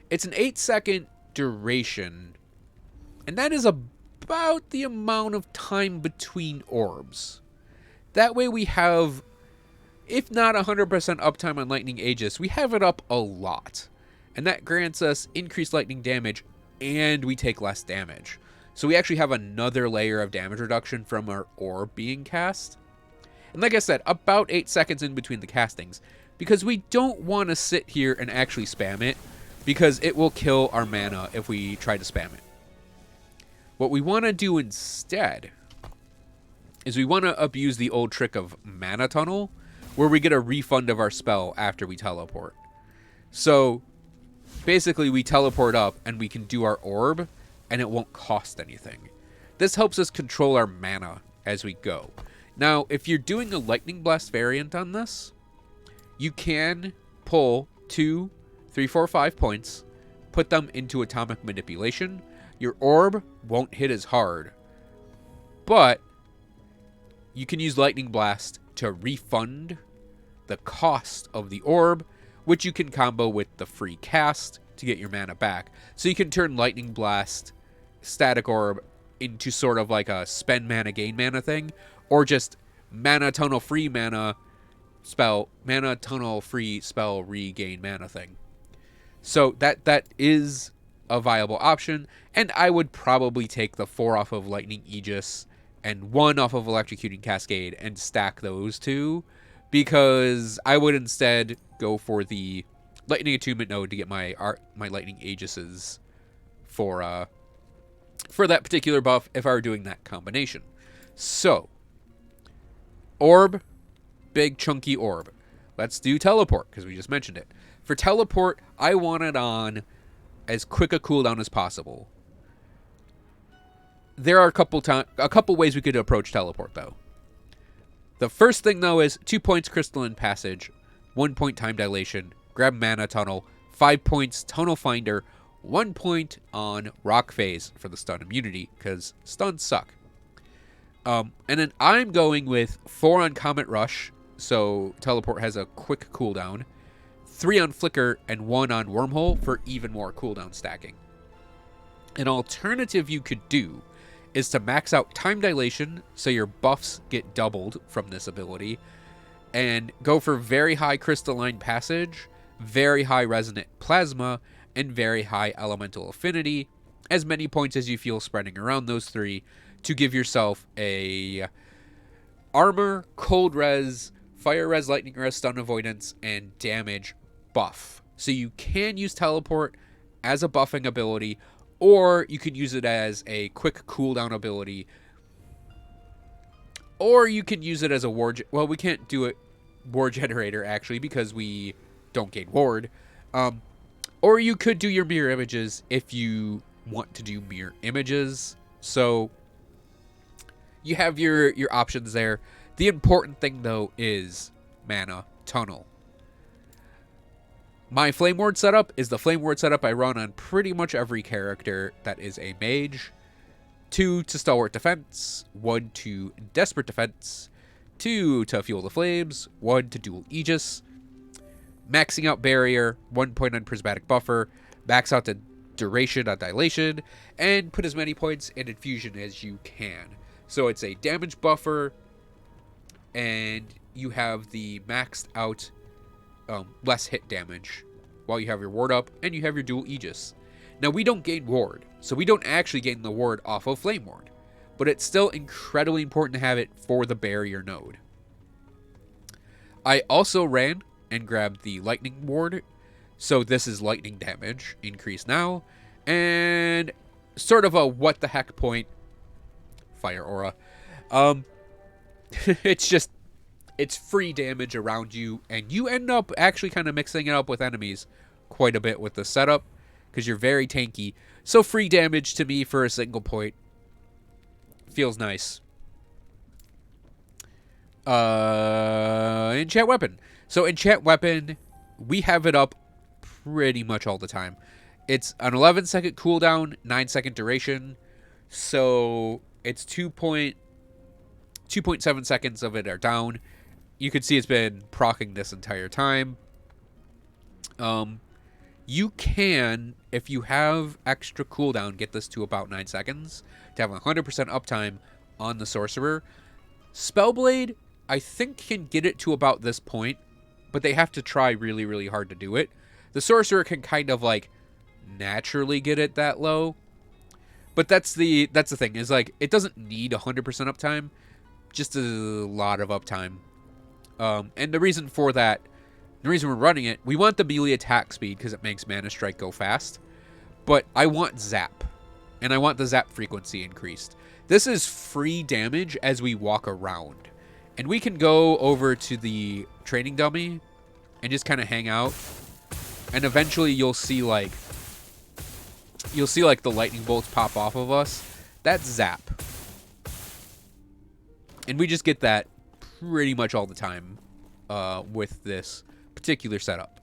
it's an 8-second duration, and that is about the amount of time between orbs. That way we have, if not 100% uptime on Lightning Aegis, we have it up a lot. And that grants us increased lightning damage, and we take less damage. So we actually have another layer of damage reduction from our orb being cast. And like I said, about 8 seconds in between the castings, because we don't want to sit here and actually spam it, because it will kill our mana if we try to spam it. What we want to do instead is we want to abuse the old trick of Mana Tunnel, where we get a refund of our spell after we teleport. So basically we teleport up and we can do our orb, and it won't cost anything. This helps us control our mana as we go. Now, if you're doing a Lightning Blast variant on this, you can pull 2, 3, 4, 5 points, put them into Atomic Manipulation. Your orb won't hit as hard, but you can use Lightning Blast to refund the cost of the orb, which you can combo with the free cast to get your mana back. So you can turn Lightning Blast, Static Orb into sort of like a spend mana, gain mana thing, or just Mana Tunnel free mana spell, Mana Tunnel free spell regain mana thing. So that is a viable option, and I would probably take the 4 off of Lightning Aegis and 1 off of Electrocuting Cascade and stack those two, because I would instead go for the Lightning Attunement node to get my Lightning Aegises for that particular buff if I were doing that combination. So, orb, big chunky orb. Let's do teleport, because we just mentioned it. For teleport, I want it on as quick a cooldown as possible. There are a couple ways we could approach teleport, though. The first thing, though, is 2 points Crystalline Passage, 1 point Time Dilation, grab Mana Tunnel, 5 points Tunnel Finder, 1 point on Rock Phase for the stun immunity, because stuns suck. And then I'm going with 4 on Comet Rush, so teleport has a quick cooldown, 3 on Flicker, and 1 on Wormhole for even more cooldown stacking. An alternative you could do is to max out Time Dilation so your buffs get doubled from this ability, and go for very high Crystalline Passage, very high Resonant Plasma, and very high Elemental Affinity, as many points as you feel spreading around those 3, to give yourself a Armor, Cold Res, Fire Res, Lightning Res, Stun Avoidance, and Damage buff. So you can use Teleport as a buffing ability, or you can use it as a quick cooldown ability Or you can use it as a ward. Well, we can't do it ward generator actually because we don't gain ward. Or you could do your mirror images if you want to do mirror images. So you have your options there. The important thing though is mana tunnel. My flame ward setup is the flame ward setup I run on pretty much every character that is a mage. 2 to stalwart defense, 1 to desperate defense, 2 to fuel the flames, 1 to dual aegis, maxing out barrier, 1 point on prismatic buffer, max out the duration on dilation, and put as many points in infusion as you can. So it's a damage buffer, and you have the maxed out less hit damage while you have your ward up, and you have your dual aegis. Now, we don't gain ward, so we don't actually gain the ward off of Flame Ward, but it's still incredibly important to have it for the barrier node. I also ran and grabbed the lightning ward, so this is lightning damage, increase now, and sort of a what the heck point, fire aura. It's free damage around you, and you end up actually kind of mixing it up with enemies quite a bit with the setup, because you're very tanky. So free damage to me for a single point feels nice. Enchant weapon. So enchant weapon, we have it up pretty much all the time. It's an 11-second cooldown, 9-second duration. So it's 2.7 seconds of it are down. You can see it's been proccing this entire time. You can, if you have extra cooldown, get this to about 9 seconds to have 100% uptime on the sorcerer. Spellblade, I think, can get it to about this point, but they have to try really, really hard to do it. The sorcerer can kind of like naturally get it that low, but that's the thing, is like it doesn't need 100% uptime, just a lot of uptime. And the reason for that, the reason we're running it, we want the melee attack speed because it makes Mana Strike go fast. But I want zap. And I want the zap frequency increased. This is free damage as we walk around. And we can go over to the training dummy and just kind of hang out. And eventually you'll see like the lightning bolts pop off of us. That's zap. And we just get that pretty much all the time with this particular setup.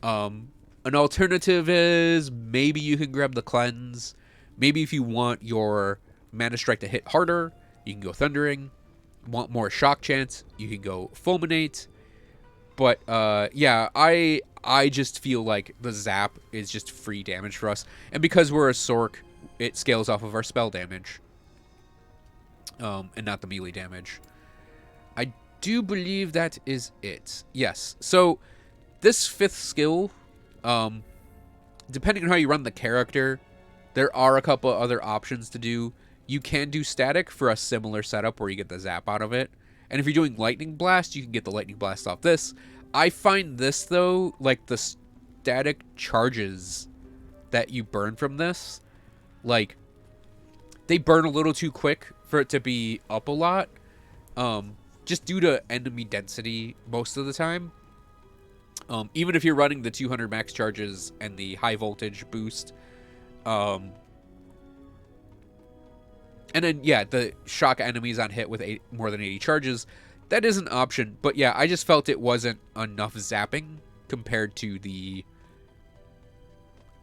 An alternative is maybe you can grab the cleanse. Maybe if you want your Mana Strike to hit harder, you can go Thundering. Want more shock chance, you can go Fulminate. But yeah, I just feel like the zap is just free damage for us, and because we're a Sorc, it scales off of our spell damage, and not the melee damage. I do believe that is it. Yes. So this 5th skill, depending on how you run the character, there are a couple other options to do. You can do static for a similar setup where you get the zap out of it. And if you're doing lightning blast, you can get the lightning blast off this. I find this though, like the static charges that you burn from this, like they burn a little too quick for it to be up a lot. Just due to enemy density most of the time. Even if you're running the 200 max charges and the high voltage boost. And then, yeah, the shock enemies on hit with more than 80 charges. That is an option. But yeah, I just felt it wasn't enough zapping compared to the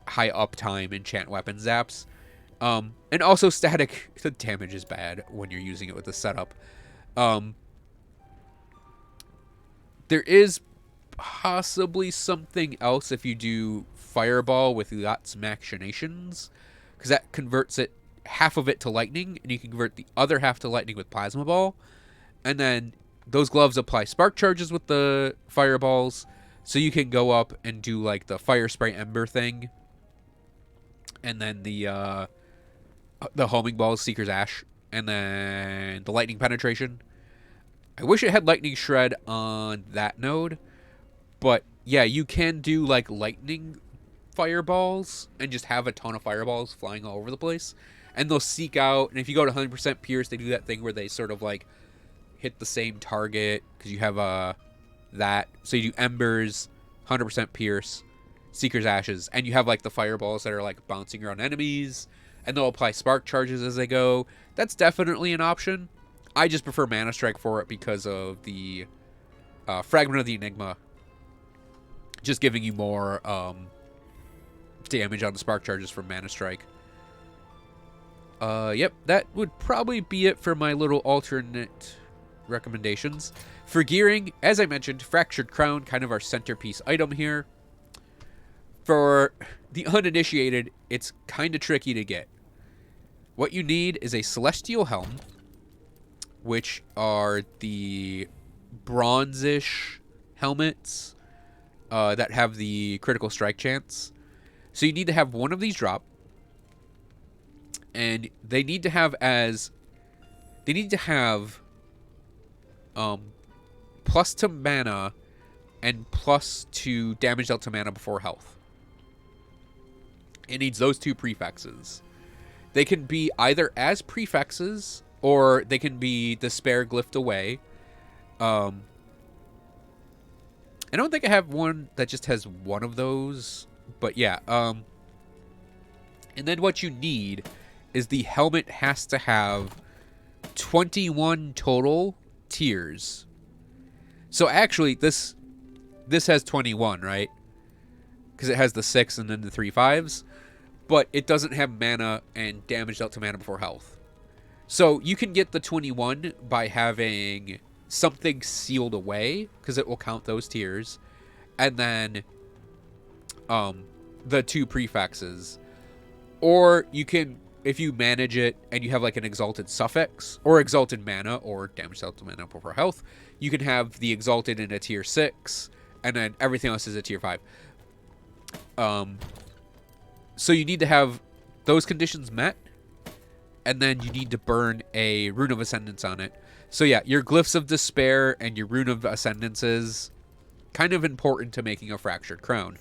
high uptime enchant weapon zaps. And also static, the damage is bad when you're using it with the setup. There is possibly something else if you do Fireball with Yacht's Machinations, because that converts it, half of it to lightning, and you can convert the other half to lightning with Plasma Ball. And then those gloves apply spark charges with the fireballs, so you can go up and do like the Fire Spray Ember thing, and then the homing balls, Seeker's Ash, and then the lightning penetration. I wish it had lightning shred on that node, but yeah, you can do like lightning fireballs and just have a ton of fireballs flying all over the place. and they'll seek out. And if you go to 100% pierce, they do that thing where they sort of like hit the same target because you have that. So you do embers, 100% pierce, Seeker's Ashes, and you have like the fireballs that are like bouncing around enemies, and they'll apply spark charges as they go. That's definitely an option. I just prefer Mana Strike for it because of the Fragment of the Enigma, just giving you more damage on the spark charges from Mana Strike. Yep, that would probably be it for my little alternate recommendations. For gearing, as I mentioned, Fractured Crown, kind of our centerpiece item here. For the uninitiated, it's kind of tricky to get. What you need is a Celestial Helm, which are the bronzish helmets that have the critical strike chance. So you need to have one of these drop, and they need to have plus to mana and plus to damage dealt to mana before health. It needs those two prefixes. They can be either as prefixes or they can be Despair glyphed away. I don't think I have one that just has one of those, but yeah. And then what you need is the helmet has to have 21 total tiers. So actually, this has 21, right? Because it has the 6 and then the 3 5s. But it doesn't have mana and damage dealt to mana before health. So you can get the 21 by having something sealed away, because it will count those tiers. And then the 2 prefixes. Or you can, if you manage it and you have like an Exalted Suffix, or Exalted Mana, or damage dealt to mana before health, you can have the Exalted in a tier 6, and then everything else is a tier 5. So you need to have those conditions met, and then you need to burn a Rune of Ascendance on it. So yeah, your Glyphs of Despair and your Rune of Ascendances, kind of important to making a Fractured Crown.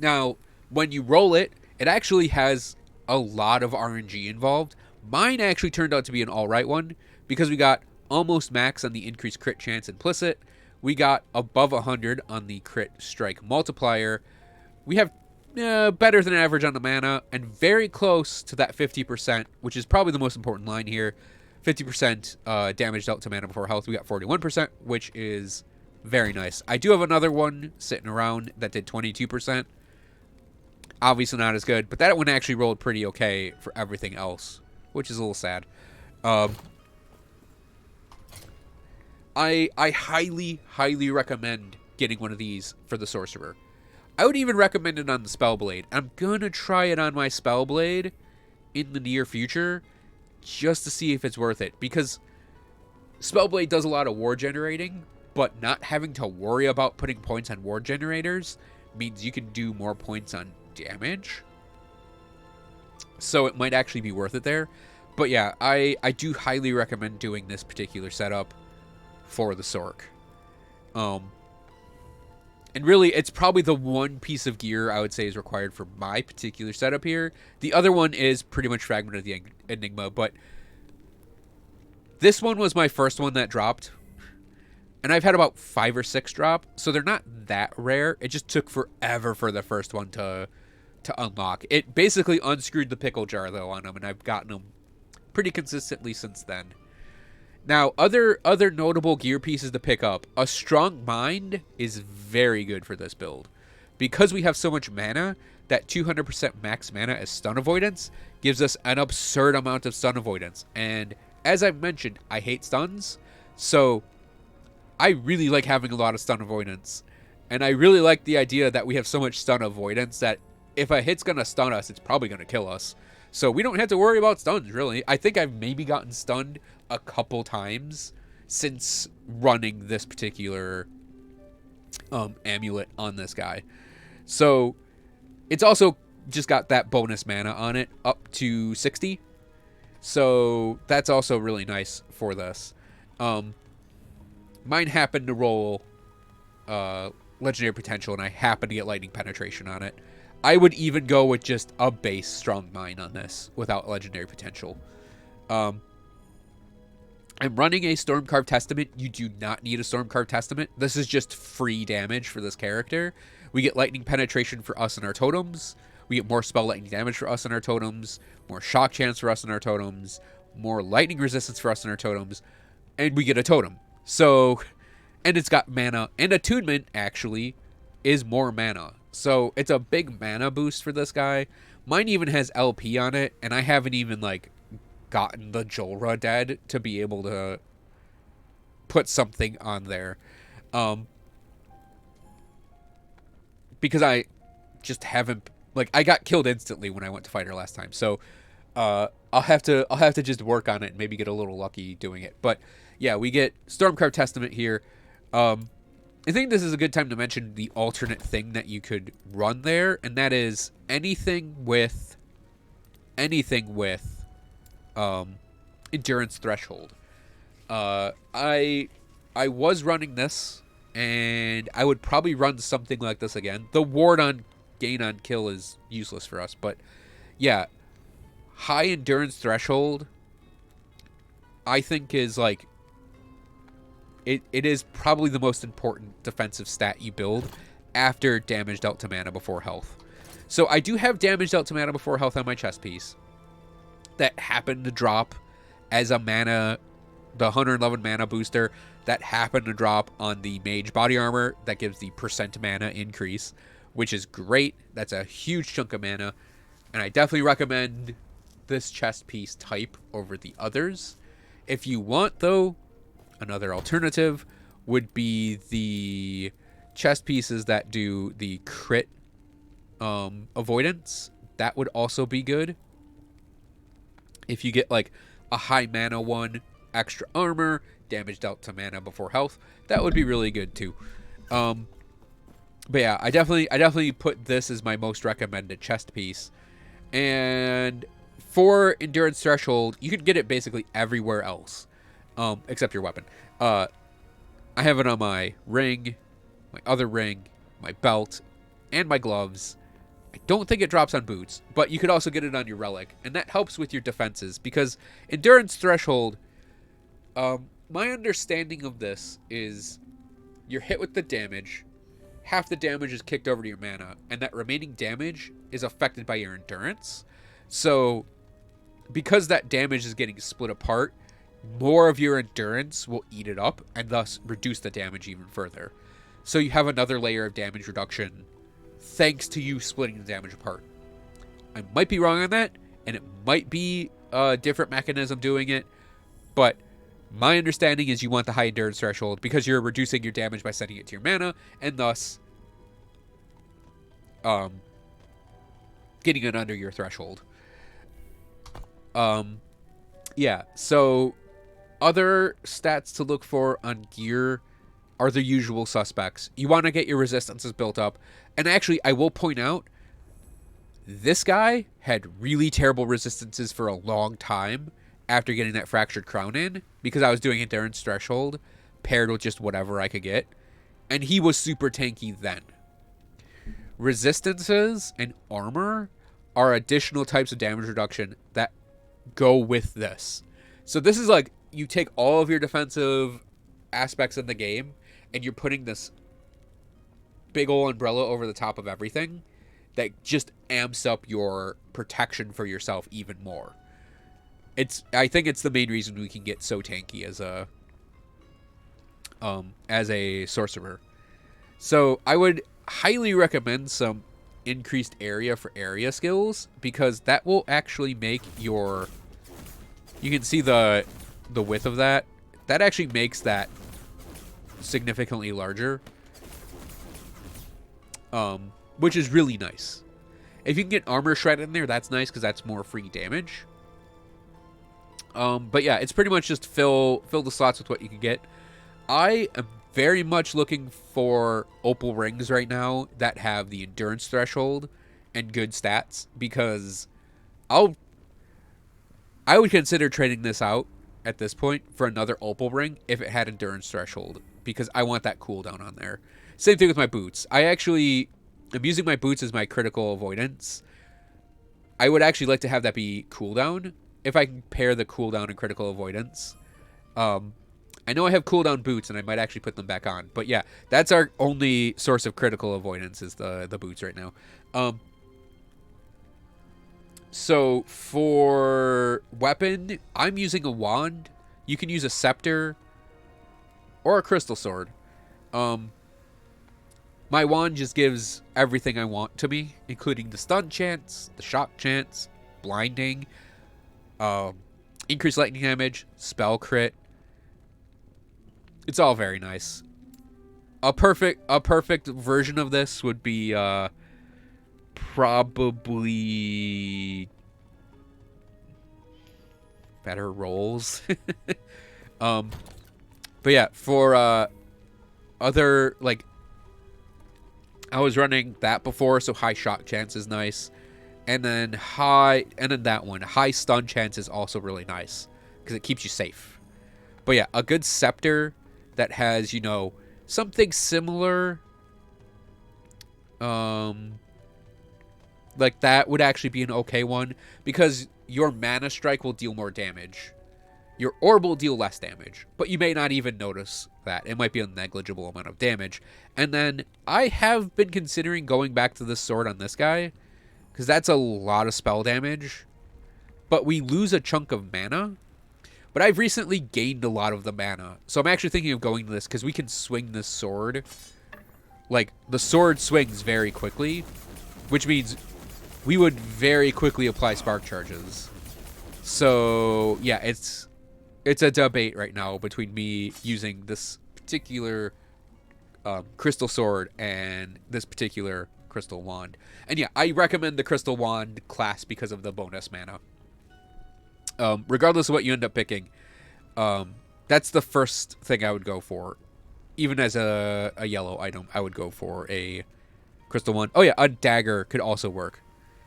Now, when you roll it, it actually has a lot of RNG involved. Mine actually turned out to be an alright one, because we got almost max on the increased crit chance implicit. We got above 100 on the crit strike multiplier. We have better than average on the mana, and very close to that 50%, which is probably the most important line here. 50% damage dealt to mana before health. We got 41%, which is very nice. I do have another one sitting around that did 22%. Obviously not as good, but that one actually rolled pretty okay for everything else, which is a little sad. I highly, highly recommend getting one of these for the Sorcerer. I would even recommend it on the Spellblade. I'm going to try it on my Spellblade in the near future just to see if it's worth it. Because Spellblade does a lot of ward generating, but not having to worry about putting points on ward generators means you can do more points on damage. So it might actually be worth it there. But yeah, I do highly recommend doing this particular setup for the Sorc. And really, it's probably the one piece of gear I would say is required for my particular setup here. The other one is pretty much Fragment of the Enigma, but this one was my first one that dropped. And I've had about 5 or 6 drop, so they're not that rare. It just took forever for the first one to unlock. It basically unscrewed the pickle jar, though, on them, and I've gotten them pretty consistently since then. Now, other notable gear pieces to pick up. A Strong Mind is very good for this build. Because we have so much mana, that 200% max mana as stun avoidance gives us an absurd amount of stun avoidance. And as I've mentioned, I hate stuns, so I really like having a lot of stun avoidance. And I really like the idea that we have so much stun avoidance that if a hit's going to stun us, it's probably going to kill us. So we don't have to worry about stuns, really. I think I've maybe gotten stunned a couple times since running this particular amulet on this guy. So it's also just got that bonus mana on it up to 60. So that's also really nice for this. Mine happened to roll Legendary Potential, and I happened to get Lightning Penetration on it. I would even go with just a base strong mine on this without legendary potential. I'm running a Stormcarved Testament. You do not need a Stormcarved Testament. This is just free damage for this character. We get lightning penetration for us and our totems. We get more spell lightning damage for us and our totems. More shock chance for us and our totems. More lightning resistance for us and our totems. And we get a totem. So, and it's got mana. And attunement, actually, is more mana. So, it's a big mana boost for this guy. Mine even has LP on it. And I haven't even, like, gotten the Jolra dead to be able to put something on there. Because I just haven't, like, I got killed instantly when I went to fight her last time. So I'll have to just work on it and maybe get a little lucky doing it. But yeah, we get Stormcarved Testament here. I think this is a good time to mention the alternate thing that you could run there, and that is anything with endurance threshold. I was running this, and I would probably run something like this again. The ward on gain on kill is useless for us, but yeah, high endurance threshold I think is like it is probably the most important defensive stat you build after damage dealt to mana before health. So I do have damage dealt to mana before health on my chest piece that happened to drop as a mana, the 111 mana booster that happened to drop on the mage body armor that gives the percent mana increase, which is great. That's a huge chunk of mana, and I definitely recommend this chest piece type over the others. If you want, though, another alternative would be the chest pieces that do the crit avoidance. That would also be good. If you get like a high mana one, extra armor, damage dealt to mana before health, that would be really good too. But yeah, I definitely put this as my most recommended chest piece. And for endurance threshold, you can get it basically everywhere else, except your weapon. I have it on my ring, my other ring, my belt, and my gloves. I don't think it drops on boots, but you could also get it on your relic, and that helps with your defenses, because endurance threshold, my understanding of this is you're hit with the damage, half the damage is kicked over to your mana, and that remaining damage is affected by your endurance. So because that damage is getting split apart, more of your endurance will eat it up and thus reduce the damage even further. So you have another layer of damage reduction thanks to you splitting the damage apart. I might be wrong on that, and it might be a different mechanism doing it, but my understanding is you want the high endurance threshold because you're reducing your damage by sending it to your mana, and thus getting it under your threshold. Yeah, so other stats to look for on gear are the usual suspects. You want to get your resistances built up. And actually, I will point out, this guy had really terrible resistances for a long time after getting that Fractured Crown in, because I was doing endurance threshold paired with just whatever I could get. And he was super tanky then. Resistances and armor are additional types of damage reduction that go with this. So this is like, you take all of your defensive aspects in the game and you're putting this big ol' umbrella over the top of everything that just amps up your protection for yourself even more. I think it's the main reason we can get so tanky as a sorcerer. So I would highly recommend some increased area for area skills, because that will actually make your, you can see the width of that. That actually makes that significantly larger, which is really nice. If you can get armor shred in there, that's nice because that's more free damage. But yeah, it's pretty much just fill the slots with what you can get. I am very much looking for opal rings right now that have the endurance threshold and good stats, because I would consider trading this out at this point for another opal ring if it had endurance threshold, because I want that cooldown on there. Same thing with my boots. I actually I'm using my boots as my critical avoidance. I would actually like to have that be cooldown if I can pair the cooldown and critical avoidance. I know I have cooldown boots, and I might actually put them back on. But yeah, that's our only source of critical avoidance is the boots right now. So for weapon, I'm using a wand. You can use a scepter or a crystal sword. My wand just gives everything I want to me, including the stun chance, the shock chance, blinding, increased lightning damage, spell crit. It's all very nice. A perfect version of this would be probably better rolls. But yeah, for other, like, I was running that before, so high shock chance is nice. And then that one, high stun chance is also really nice because it keeps you safe. But yeah, a good scepter that has, you know, something similar, like that would actually be an okay one because your mana strike will deal more damage. Your orb will deal less damage, but you may not even notice that. It might be a negligible amount of damage. And then I have been considering going back to this sword on this guy because that's a lot of spell damage, but we lose a chunk of mana. But I've recently gained a lot of the mana. So I'm actually thinking of going to this because we can swing this sword. Like, the sword swings very quickly, which means we would very quickly apply spark charges. So, yeah, it's a debate right now between me using this particular crystal sword and this particular crystal wand. And yeah, I recommend the crystal wand class because of the bonus mana. Regardless of what you end up picking, that's the first thing I would go for. Even as a yellow item, I would go for a crystal wand. Oh yeah, a dagger could also work,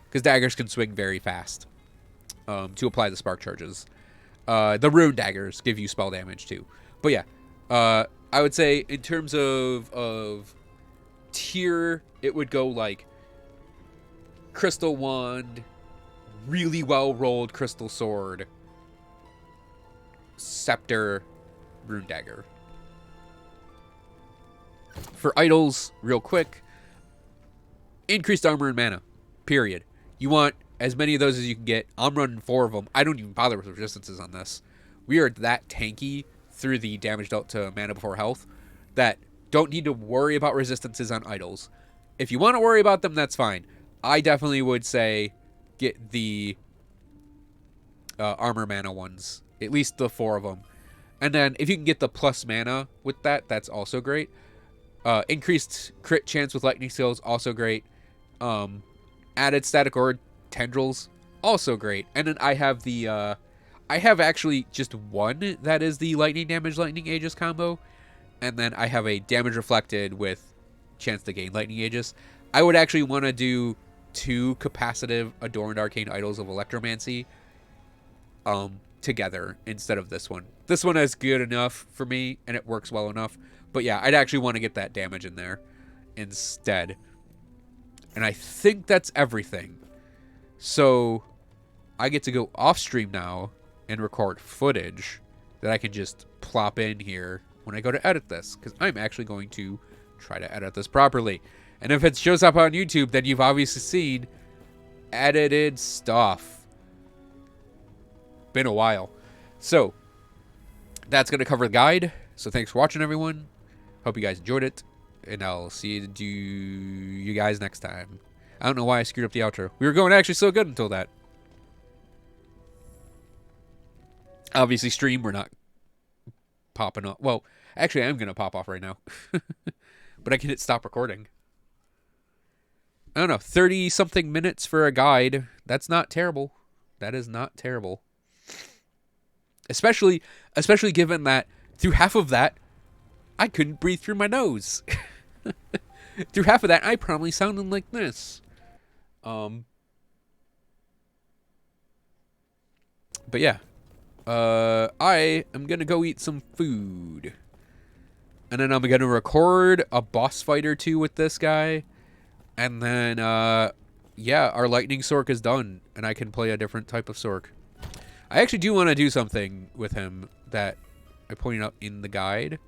because daggers can swing very fast to apply the spark charges. The rune daggers give you spell damage too. But yeah, I would say in terms of tier, it would go like crystal wand, really well rolled crystal sword, scepter, rune dagger. For idols, real quick, increased armor and mana, period. You want as many of those as you can get. I'm running 4 of them. I don't even bother with resistances on this. We are that tanky through the damage dealt to mana before health that don't need to worry about resistances on idols. If you want to worry about them, that's fine. I definitely would say get the armor mana ones, at least the 4 of them. And then if you can get the plus mana with that, that's also great. Increased crit chance with lightning skills, also great. Added static or tendrils, also great. And then I have the I have actually just one that is the lightning damage lightning aegis combo, and then I have a damage reflected with chance to gain lightning aegis. I would actually want to do 2 capacitive adorned arcane idols of electromancy together instead of this one. This one is good enough for me and it works well enough, but yeah, I'd actually want to get that damage in there instead. And I think that's everything. So I get to go off stream now and record footage that I can just plop in here when I go to edit this, because I'm actually going to try to edit this properly. And if it shows up on YouTube, then you've obviously seen edited stuff. Been a while. So that's going to cover the guide. So thanks for watching, everyone. Hope you guys enjoyed it. And I'll see you guys next time. I don't know why I screwed up the outro. We were going actually so good until that. Obviously, stream, we're not popping off. Well, actually, I'm going to pop off right now. But I can hit stop recording. I don't know, 30-something minutes for a guide. That's not terrible. That is not terrible. Especially given that through half of that, I couldn't breathe through my nose. Through half of that, I probably sounded like this. But yeah. I am going to go eat some food. And then I'm going to record a boss fight or 2 with this guy. And then, yeah, our lightning Sork is done, and I can play a different type of Sork. I actually do want to do something with him that I pointed out in the guide.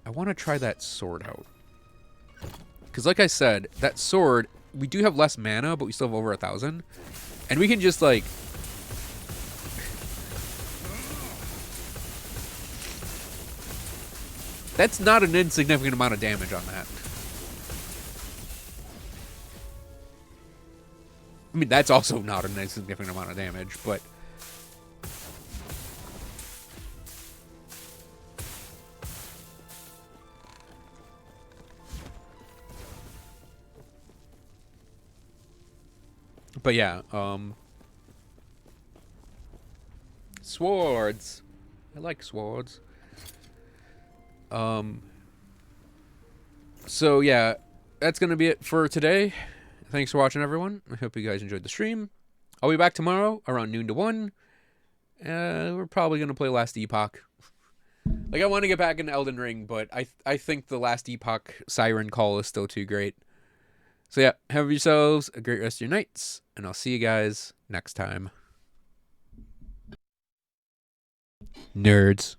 I want to try that sword out. Because like I said, that sword, we do have less mana, but we still have over 1,000. And we can just, like... That's not an insignificant amount of damage on that. I mean, that's also not an insignificant amount of damage, but... But yeah, swords. I like swords. So yeah, that's gonna be it for today. Thanks for watching, everyone. I hope you guys enjoyed the stream. I'll be back tomorrow around noon to 1. We're probably gonna play Last Epoch. Like, I want to get back into Elden Ring, but I think the Last Epoch Siren Call is still too great. So yeah, have yourselves a great rest of your nights, and I'll see you guys next time. Nerds.